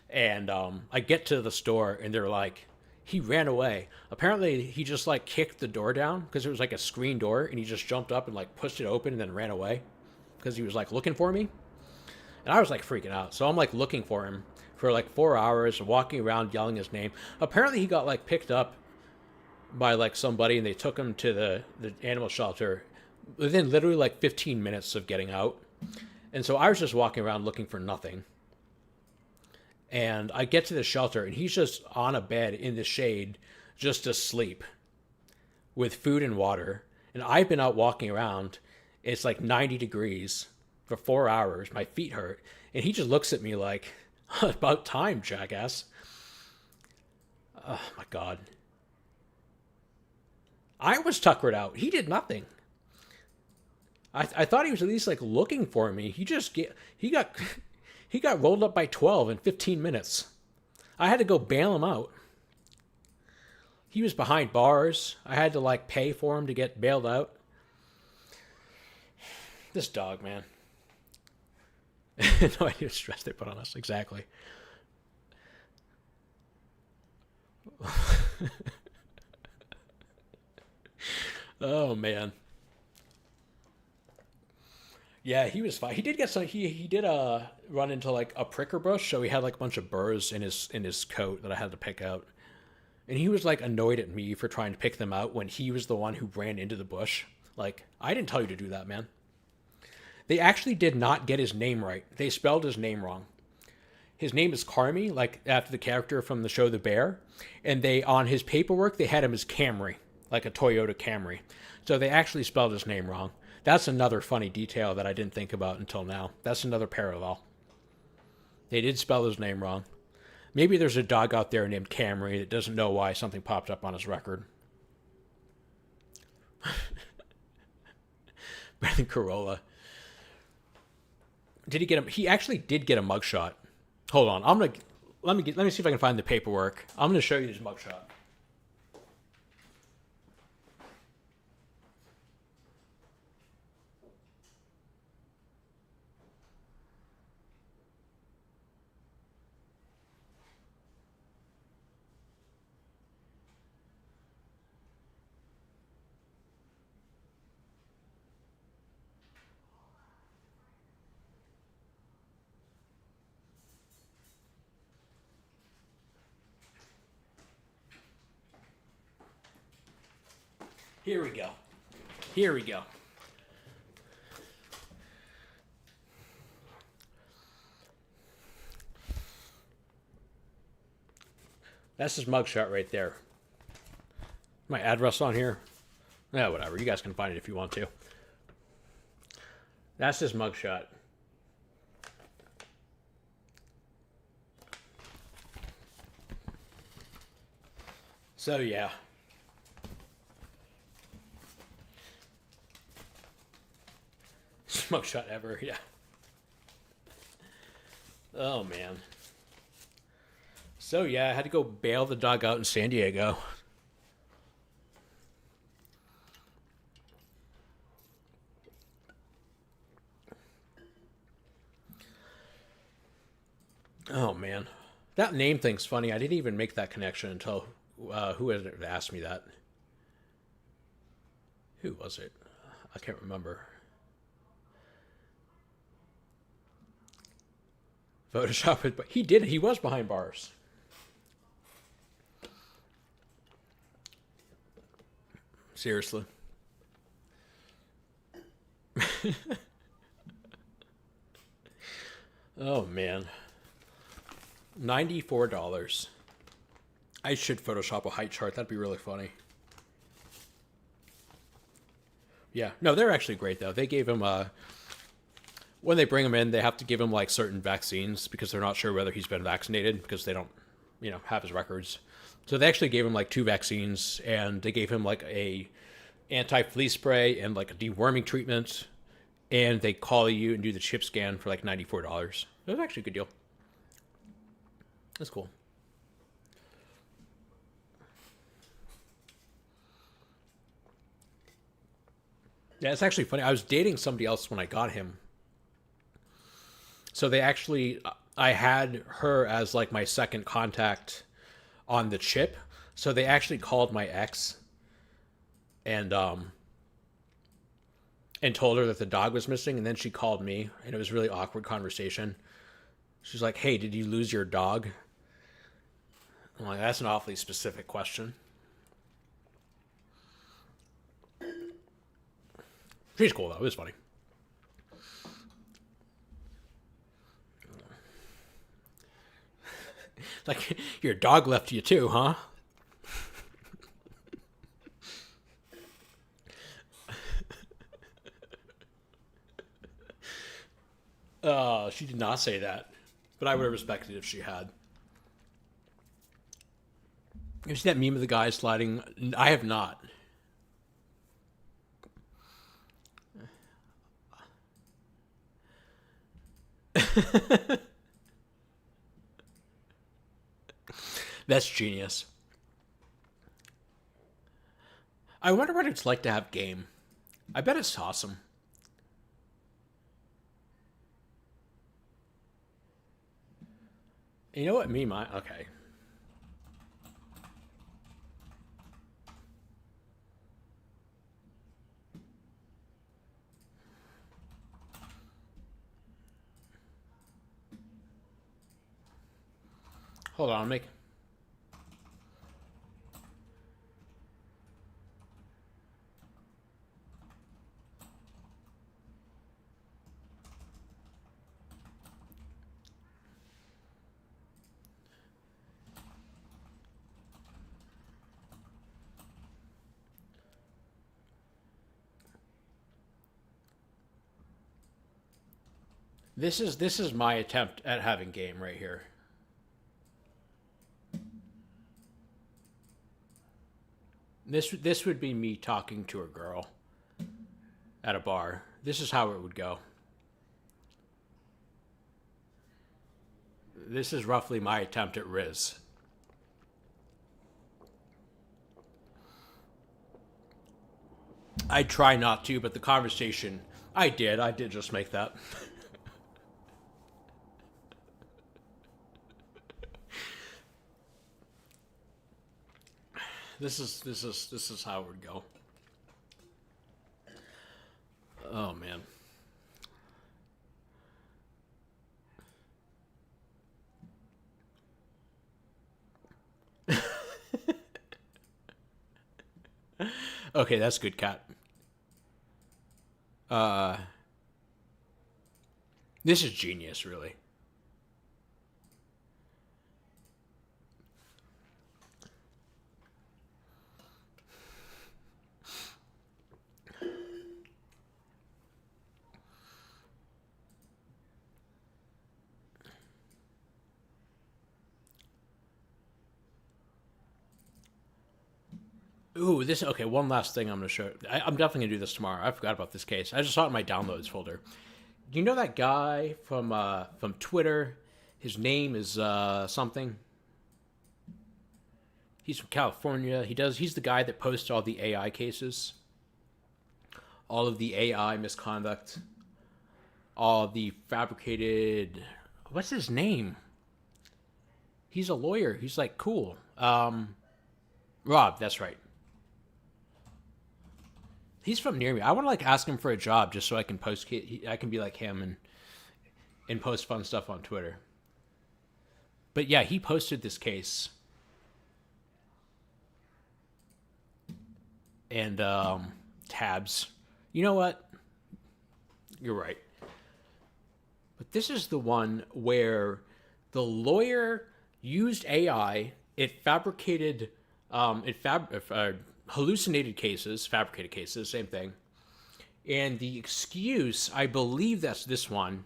And I get to the store, and they're like, he ran away. Apparently, he just like kicked the door down because it was like a screen door, and he just jumped up and like pushed it open and then ran away because he was like looking for me. And I was like freaking out. So I'm like looking for him for like 4 hours, walking around yelling his name. Apparently, he got like picked up by like somebody, and they took him to the animal shelter within literally like 15 minutes of getting out. And so I was just walking around looking for nothing. And I get to the shelter, and he's just on a bed in the shade, just asleep with food and water. And I've been out walking around. It's like 90 degrees for 4 hours. My feet hurt. And he just looks at me like, about time, jackass. Oh, my God. I was tuckered out. He did nothing. I thought he was at least like looking for me. He got rolled up by 12 in 15 minutes. I had to go bail him out. He was behind bars. I had to like pay for him to get bailed out. This dog, man. No idea what stress they put on us. Exactly. Oh, man. Yeah, he was fine. He did get some. He did run into like a pricker bush, so he had like a bunch of burrs in his coat that I had to pick out. And he was like annoyed at me for trying to pick them out when he was the one who ran into the bush. Like, I didn't tell you to do that, man. They actually did not get his name right. They spelled his name wrong. His name is Carmy, like after the character from the show The Bear. And they on his paperwork they had him as Camry, like a Toyota Camry. So they actually spelled his name wrong. That's another funny detail that I didn't think about until now. That's another parallel. They did spell his name wrong. Maybe there's a dog out there named Camry that doesn't know why something popped up on his record. Better than Corolla. Did he get him? He actually did get a mugshot. Hold on. Let me see if I can find the paperwork. I'm gonna show you his mugshot. Here we go. Here we go. That's his mugshot right there. My address on here. Yeah, whatever. You guys can find it if you want to. That's his mugshot. So yeah. Mugshot ever, yeah. Oh man. So yeah, I had to go bail the dog out in San Diego. Oh man. That name thing's funny. I didn't even make that connection until who had asked me that. Who was it? I can't remember. Photoshop it, but he was behind bars. Seriously. Oh man. $94. I should Photoshop a height chart. That'd be really funny. Yeah. No, they're actually great though. They gave him when they bring him in, they have to give him like certain vaccines because they're not sure whether he's been vaccinated because they don't, have his records. So they actually gave him like 2 vaccines, and they gave him like a anti-flea spray and like a deworming treatment, and they call you and do the chip scan for like $94. It was actually a good deal. That's cool. Yeah, it's actually funny. I was dating somebody else when I got him. So I had her as like my second contact on the chip. So they actually called my ex and told her that the dog was missing, and then she called me, and it was a really awkward conversation. She's like, "Hey, did you lose your dog?" I'm like, "That's an awfully specific question." She's cool though. It was funny. Like, your dog left you too, huh? She did not say that, but I would have respected it if she had. You see that meme of the guy sliding? I have not. That's genius. I wonder what it's like to have game. I bet it's awesome. You know what meme I... Okay. Hold on, I'll make... This is my attempt at having game right here. This would be me talking to a girl at a bar. This is how it would go. This is roughly my attempt at Riz. I try not to, but the conversation... I did just make that. This is how it would go. Oh man. Okay, that's good, Cat. This is genius, really. Ooh, this... Okay, one last thing I'm going to show. I'm definitely going to do this tomorrow. I forgot about this case. I just saw it in my downloads folder. Do you know that guy from Twitter? His name is something. He's from California. He's the guy that posts all the AI cases. All of the AI misconduct. All the fabricated... What's his name? He's a lawyer. He's like cool. Rob, that's right. He's from near me. I want to like ask him for a job just so I can post. I can be like him and post fun stuff on Twitter. But yeah, he posted this case, and tabs. You know what? You're right. But this is the one where the lawyer used AI. It fabricated. Hallucinated cases, fabricated cases, same thing. And the excuse, I believe that's this one,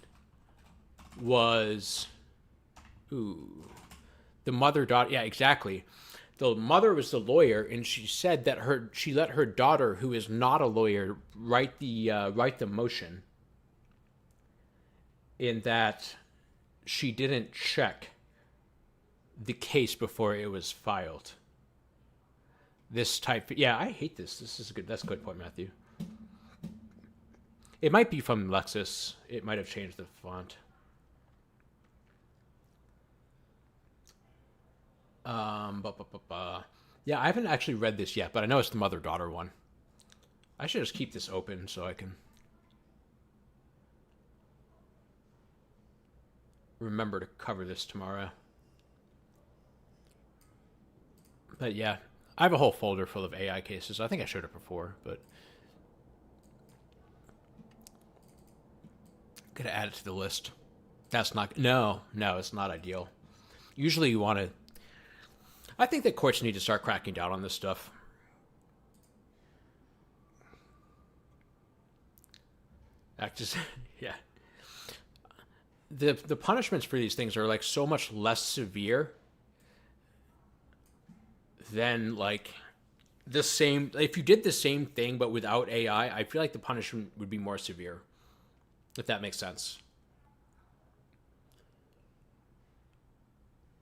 was, the mother daughter. Yeah, exactly. The mother was the lawyer, and she said that she let her daughter, who is not a lawyer, write the motion, in that she didn't check the case before it was filed. This type... Yeah, I hate this. This is good. That's a good point, Matthew. It might be from Lexus. It might have changed the font. Yeah, I haven't actually read this yet, but I know it's the mother-daughter one. I should just keep this open so I can remember to cover this tomorrow. But yeah, I have a whole folder full of AI cases. I think I showed it before, but I'm gonna add it to the list. That's not no, it's not ideal. Usually you want to. I think that courts need to start cracking down on this stuff. Just yeah. The punishments for these things are like so much less severe than like the same. If you did the same thing but without AI, I feel like the punishment would be more severe. If that makes sense.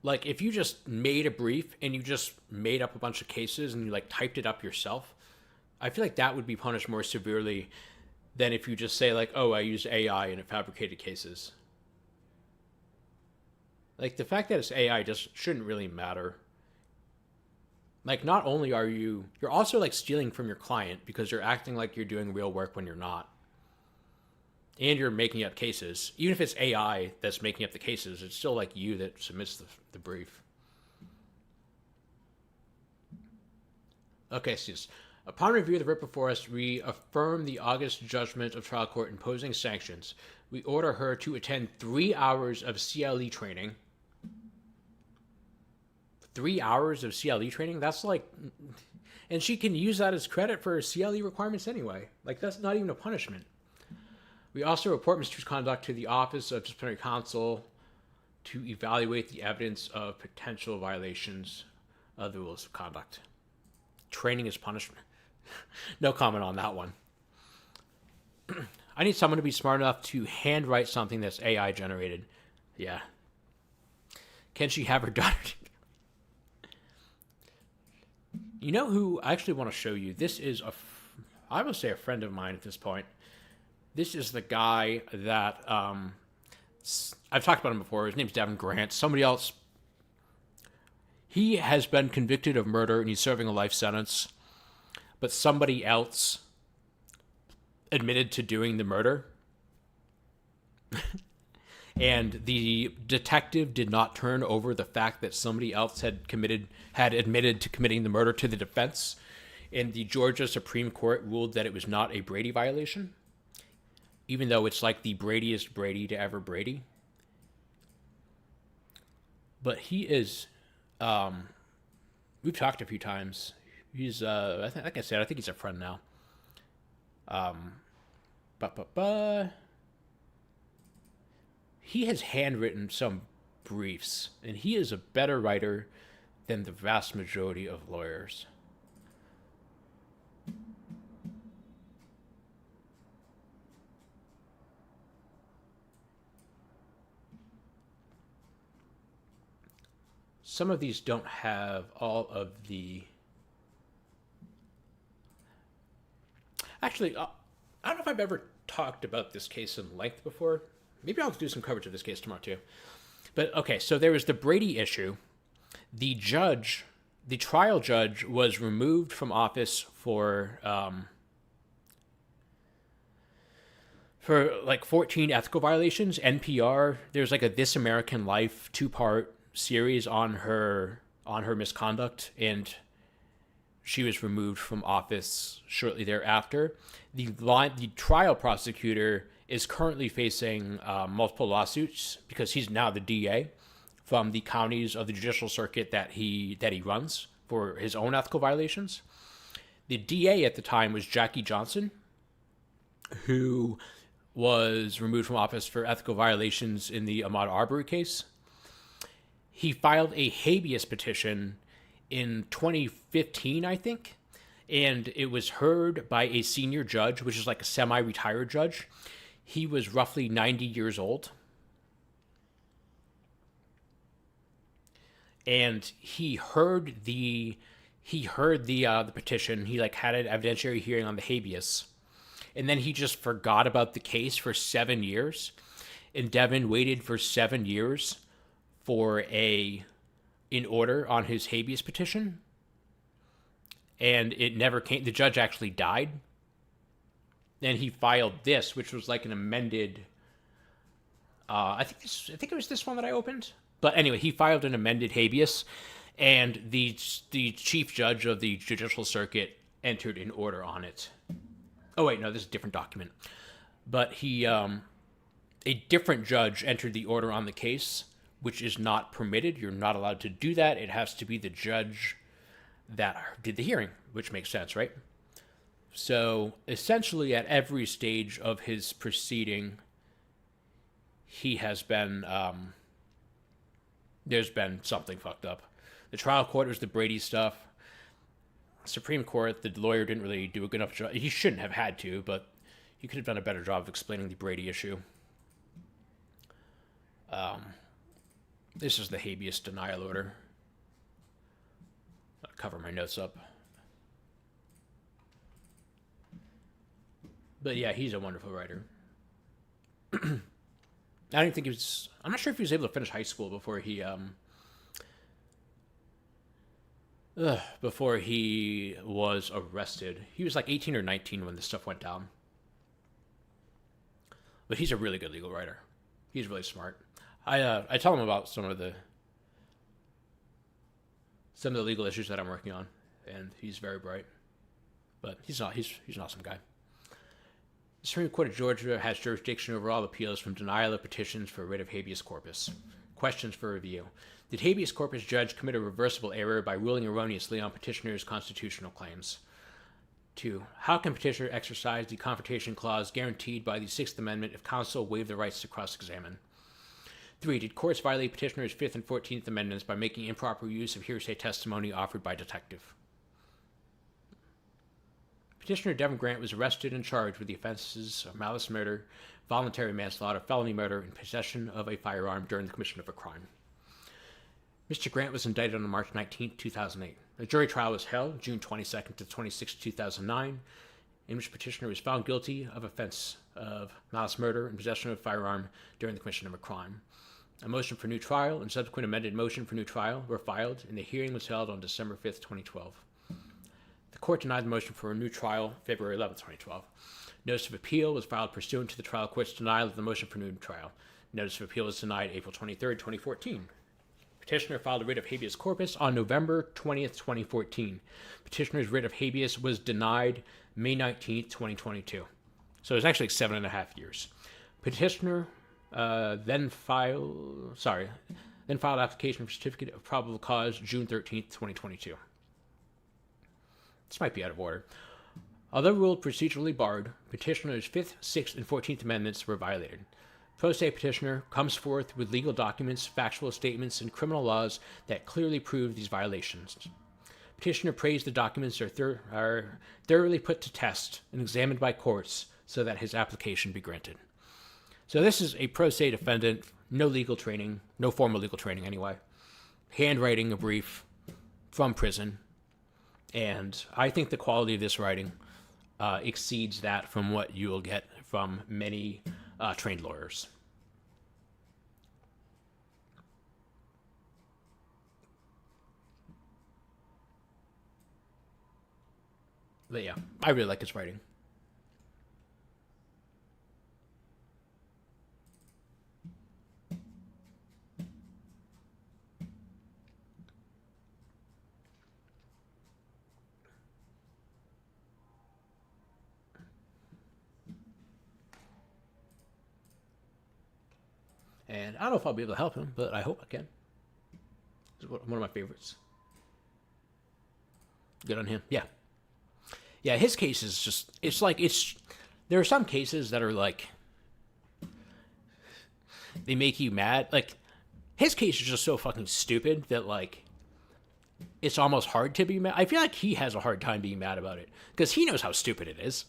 Like if you just made a brief and you just made up a bunch of cases and you like typed it up yourself, I feel like that would be punished more severely than if you just say like, oh, I used AI and it fabricated cases. Like the fact that it's AI just shouldn't really matter. Like not only are you're also like stealing from your client because you're acting like you're doing real work when you're not. And you're making up cases. Even if it's AI that's making up the cases, it's still like you that submits the brief. Okay, so upon review of the writ before us, we affirm the August judgment of trial court imposing sanctions. We order her to attend 3 hours of CLE training. 3 hours of CLE training? That's like... And she can use that as credit for her CLE requirements anyway. Like, that's not even a punishment. We also report misconduct to the Office of Disciplinary Counsel to evaluate the evidence of potential violations of the rules of conduct. Training is punishment. No comment on that one. I need someone to be smart enough to handwrite something that's AI generated. Yeah. Can she have her daughter? You know who I actually want to show you? This is I will say a friend of mine at this point. This is the guy that I've talked about him before. His name's Devin Grant. Somebody else. He has been convicted of murder and he's serving a life sentence. But somebody else admitted to doing the murder. And the detective did not turn over the fact that somebody else had admitted to committing the murder to the defense. And the Georgia Supreme Court ruled that it was not a Brady violation. Even though it's like the Bradyest Brady to ever Brady. But he is, we've talked a few times. He's, like I said, I think he's a friend now. He has handwritten some briefs, and he is a better writer than the vast majority of lawyers. Some of these don't have all of the... Actually, I don't know if I've ever talked about this case in length before. Maybe I'll do some coverage of this case tomorrow too. But okay, so there was the Brady issue. The trial judge was removed from office for like 14 ethical violations. NPR, there's like a This American Life 2-part series on her misconduct, and she was removed from office shortly thereafter. The trial prosecutor is currently facing multiple lawsuits because he's now the DA from the counties of the judicial circuit that he runs for his own ethical violations. The DA at the time was Jackie Johnson, who was removed from office for ethical violations in the Ahmaud Arbery case. He filed a habeas petition in 2015, I think, and it was heard by a senior judge, which is like a semi-retired judge. He was roughly 90 years old. And he heard the petition. He like had an evidentiary hearing on the habeas. And then he just forgot about the case for 7 years. And Devin waited for 7 years for an order on his habeas petition. and it never came. The judge actually died, and he filed this, which was like an amended. I think it was this one that I opened. But anyway, he filed an amended habeas, and the chief judge of the judicial circuit entered an order on it. Oh wait, no, this is a different document. But a different judge entered the order on the case, which is not permitted. You're not allowed to do that. It has to be the judge that did the hearing, which makes sense, right? So essentially, at every stage of his proceeding, he has been, there's been something fucked up. The trial court was the Brady stuff. Supreme Court, the lawyer didn't really do a good enough job. He shouldn't have had to, but he could have done a better job of explaining the Brady issue. This is the habeas denial order. I'll cover my notes up. But yeah, he's a wonderful writer. I don't think he was. I'm not sure if he was able to finish high school before he was arrested. He was like 18 or 19 when this stuff went down. But he's a really good legal writer. He's really smart. I tell him about some of the legal issues that I'm working on, and he's very bright. But he's an awesome guy. The Supreme Court of Georgia has jurisdiction over all appeals from denial of petitions for writ of habeas corpus. Questions for review. Did habeas corpus judge commit a reversible error by ruling erroneously on petitioner's constitutional claims? 2. How can petitioner exercise the Confrontation Clause guaranteed by the Sixth Amendment if counsel waive the rights to cross-examine? 3. Did courts violate petitioner's 5th and 14th Amendments by making improper use of hearsay testimony offered by detective? Petitioner Devin Grant was arrested and charged with the offenses of malice murder, voluntary manslaughter, felony murder, and possession of a firearm during the commission of a crime. Mr. Grant was indicted on March 19, 2008. A jury trial was held June 22nd to 26, 2009, in which petitioner was found guilty of offense of malice murder and possession of a firearm during the commission of a crime. A motion for new trial and subsequent amended motion for new trial were filed, and the hearing was held on December 5, 2012. The court denied the motion for a new trial February 11, 2012. Notice of appeal was filed pursuant to the trial court's denial of the motion for new trial. Notice of appeal was denied April 23, 2014. Petitioner filed a writ of habeas corpus on November 20th, 2014. Petitioner's writ of habeas was denied May 19th, 2022. So it was actually 7.5 years. Petitioner then filed application for certificate of probable cause June 13th, 2022. This might be out of order. Although ruled procedurally barred, petitioner's 5th, 6th, and 14th Amendments were violated. Pro se petitioner comes forth with legal documents, factual statements, and criminal laws that clearly prove these violations. Petitioner prays the documents are thoroughly put to test and examined by courts so that his application be granted. So this is a pro se defendant, no legal training, no formal legal training anyway, handwriting a brief from prison, and I think the quality of this writing exceeds that from what you will get from many trained lawyers. But yeah, I really like his writing. And I don't know if I'll be able to help him, but I hope I can. It's one of my favorites. Good on him. Yeah. Yeah, his case is just, there are some cases that are like, they make you mad. Like, his case is just so fucking stupid that, like, it's almost hard to be mad. I feel like he has a hard time being mad about it because he knows how stupid it is.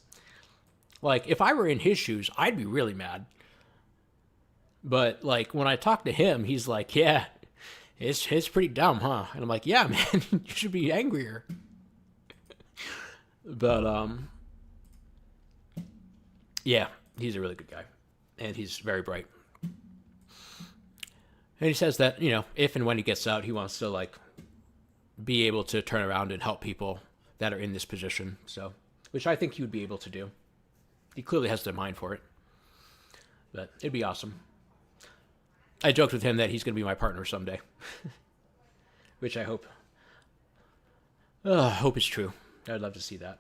Like, if I were in his shoes, I'd be really mad. But, like, when I talk to him, he's like, yeah, it's pretty dumb, huh? And I'm like, yeah, man, you should be angrier. But, yeah, he's a really good guy. And he's very bright. And he says that, you know, if and when he gets out, he wants to, like, be able to turn around and help people that are in this position. So, which I think he would be able to do. He clearly has the mind for it. But it'd be awesome. I joked with him that he's going to be my partner someday, which I hope is true. I'd love to see that.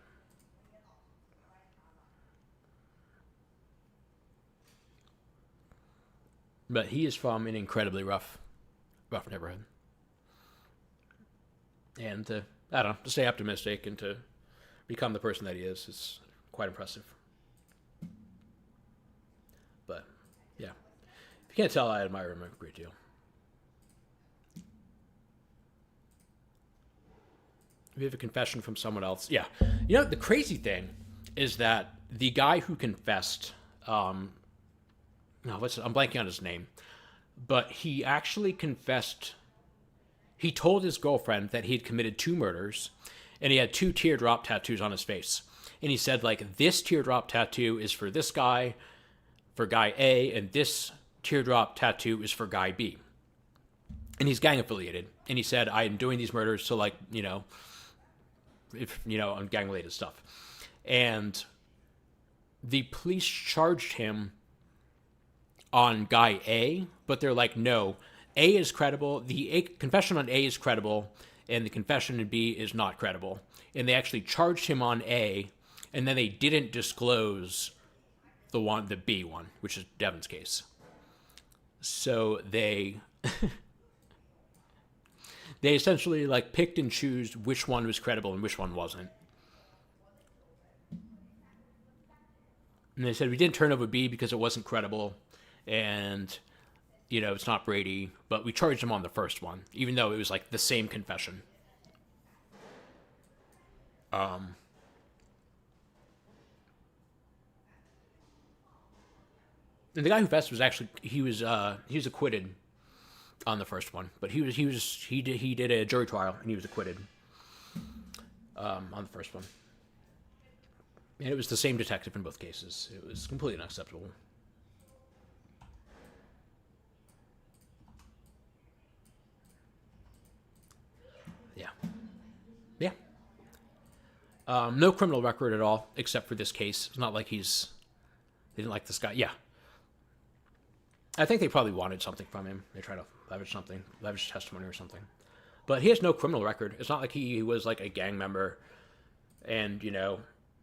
But he is from an incredibly rough neighborhood. And to, I don't know, to stay optimistic and to become the person that he is quite impressive. But, yeah. If you can't tell, I admire him a great deal. We have a confession from someone else. Yeah. You know, the crazy thing is that the guy who confessed, I'm blanking on his name, but he actually confessed. He told his girlfriend that he had committed 2 murders, and he had 2 teardrop tattoos on his face. And he said, like, this teardrop tattoo is for this guy, for guy A, and this teardrop tattoo is for guy B. And he's gang affiliated. And he said, I am doing these murders to, like, on gang related stuff. And the police charged him on guy A, but they're like, no, A is credible. The confession on A is credible, and the confession in B is not credible. And they actually charged him on A, and then they didn't disclose the B one, which is Devin's case. So they they essentially like picked and chose which one was credible and which one wasn't. And they said, we didn't turn over B because it wasn't credible, and it's not Brady, but we charged him on the first one, even though it was like the same confession. And the guy who confessed was actually he was acquitted on the first one, but he did a jury trial and he was acquitted on the first one. And it was the same detective in both cases. It was completely unacceptable. Yeah. Yeah. No criminal record at all, except for this case. It's not like they didn't like this guy. Yeah. I think they probably wanted something from him. They tried to leverage testimony or something. But he has no criminal record. It's not like he was like a gang member and,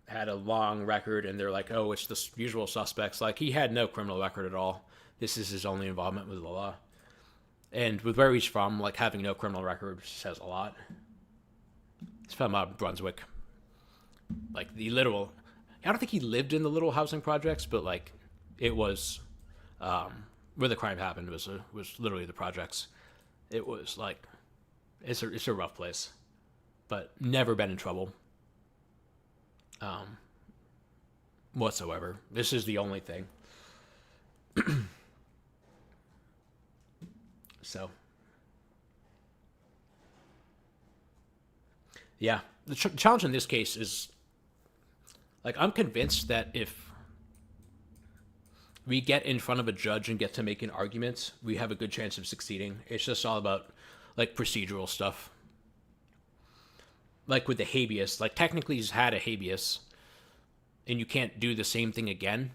had a long record and they're like, oh, it's the usual suspects. Like, he had no criminal record at all. This is his only involvement with the law. And with where he's from, like, having no criminal record says a lot. He's from Brunswick. Like, the literal... I don't think he lived in the little housing projects, but, like, it was... where the crime happened was literally the projects. It was, like... It's a rough place. But never been in trouble. Whatsoever. This is the only thing. So, yeah, the challenge in this case is, like, I'm convinced that if we get in front of a judge and get to make an argument, we have a good chance of succeeding. It's just all about, like, procedural stuff. Like with the habeas, like, technically he's had a habeas, and you can't do the same thing again.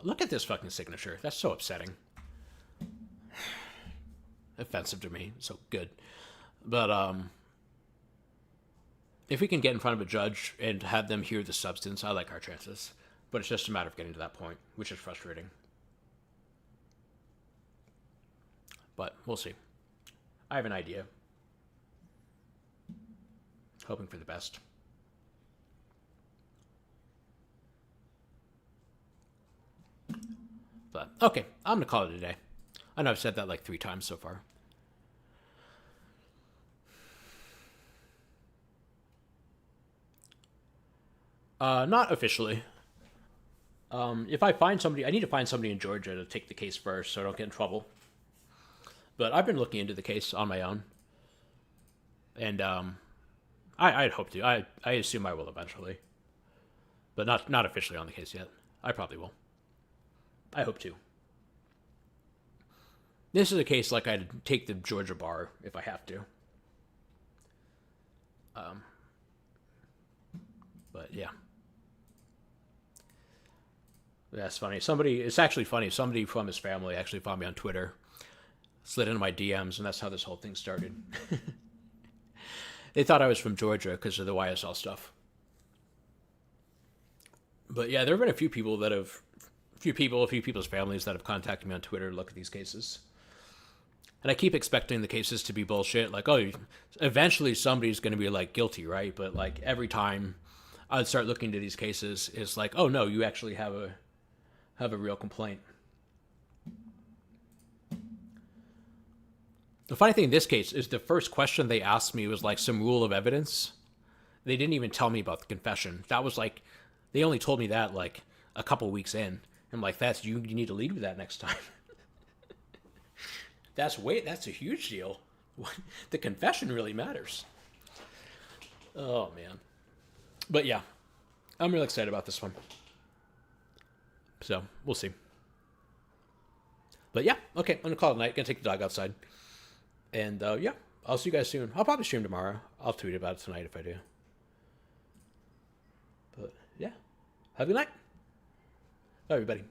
Look at this fucking signature. That's so upsetting. Offensive to me. So good. But, if we can get in front of a judge and have them hear the substance, I like our chances. But it's just a matter of getting to that point, which is frustrating. But we'll see. I have an idea. Hoping for the best. But, okay, I'm going to call it a day. I know I've said that like 3 times so far. Not officially. If I find somebody, I need to find somebody in Georgia to take the case first so I don't get in trouble. But I've been looking into the case on my own. And, I'd hope to. I assume I will eventually. But not officially on the case yet. I probably will. I hope to. This is a case like I'd take the Georgia bar if I have to. But yeah. That's funny. It's actually funny. Somebody from his family actually found me on Twitter, slid into my DMs, and that's how this whole thing started. They thought I was from Georgia because of the YSL stuff. But yeah, there have been a few people's families that have contacted me on Twitter to look at these cases. And I keep expecting the cases to be bullshit. Like, oh, eventually somebody's going to be like guilty, right? But like every time I'd start looking into these cases, it's like, oh no, you actually have a real complaint. The funny thing in this case is the first question they asked me was like some rule of evidence. They didn't even tell me about the confession. That was like, they only told me that like a couple weeks in. I'm like, you need to lead with that next time. That's a huge deal. The confession really matters. Oh man. But yeah, I'm really excited about this one. So we'll see. But yeah, okay, I'm gonna call it a night. Gonna take the dog outside. And yeah, I'll see you guys soon. I'll probably stream tomorrow. I'll tweet about it tonight if I do. But yeah, have a good night. Bye, everybody.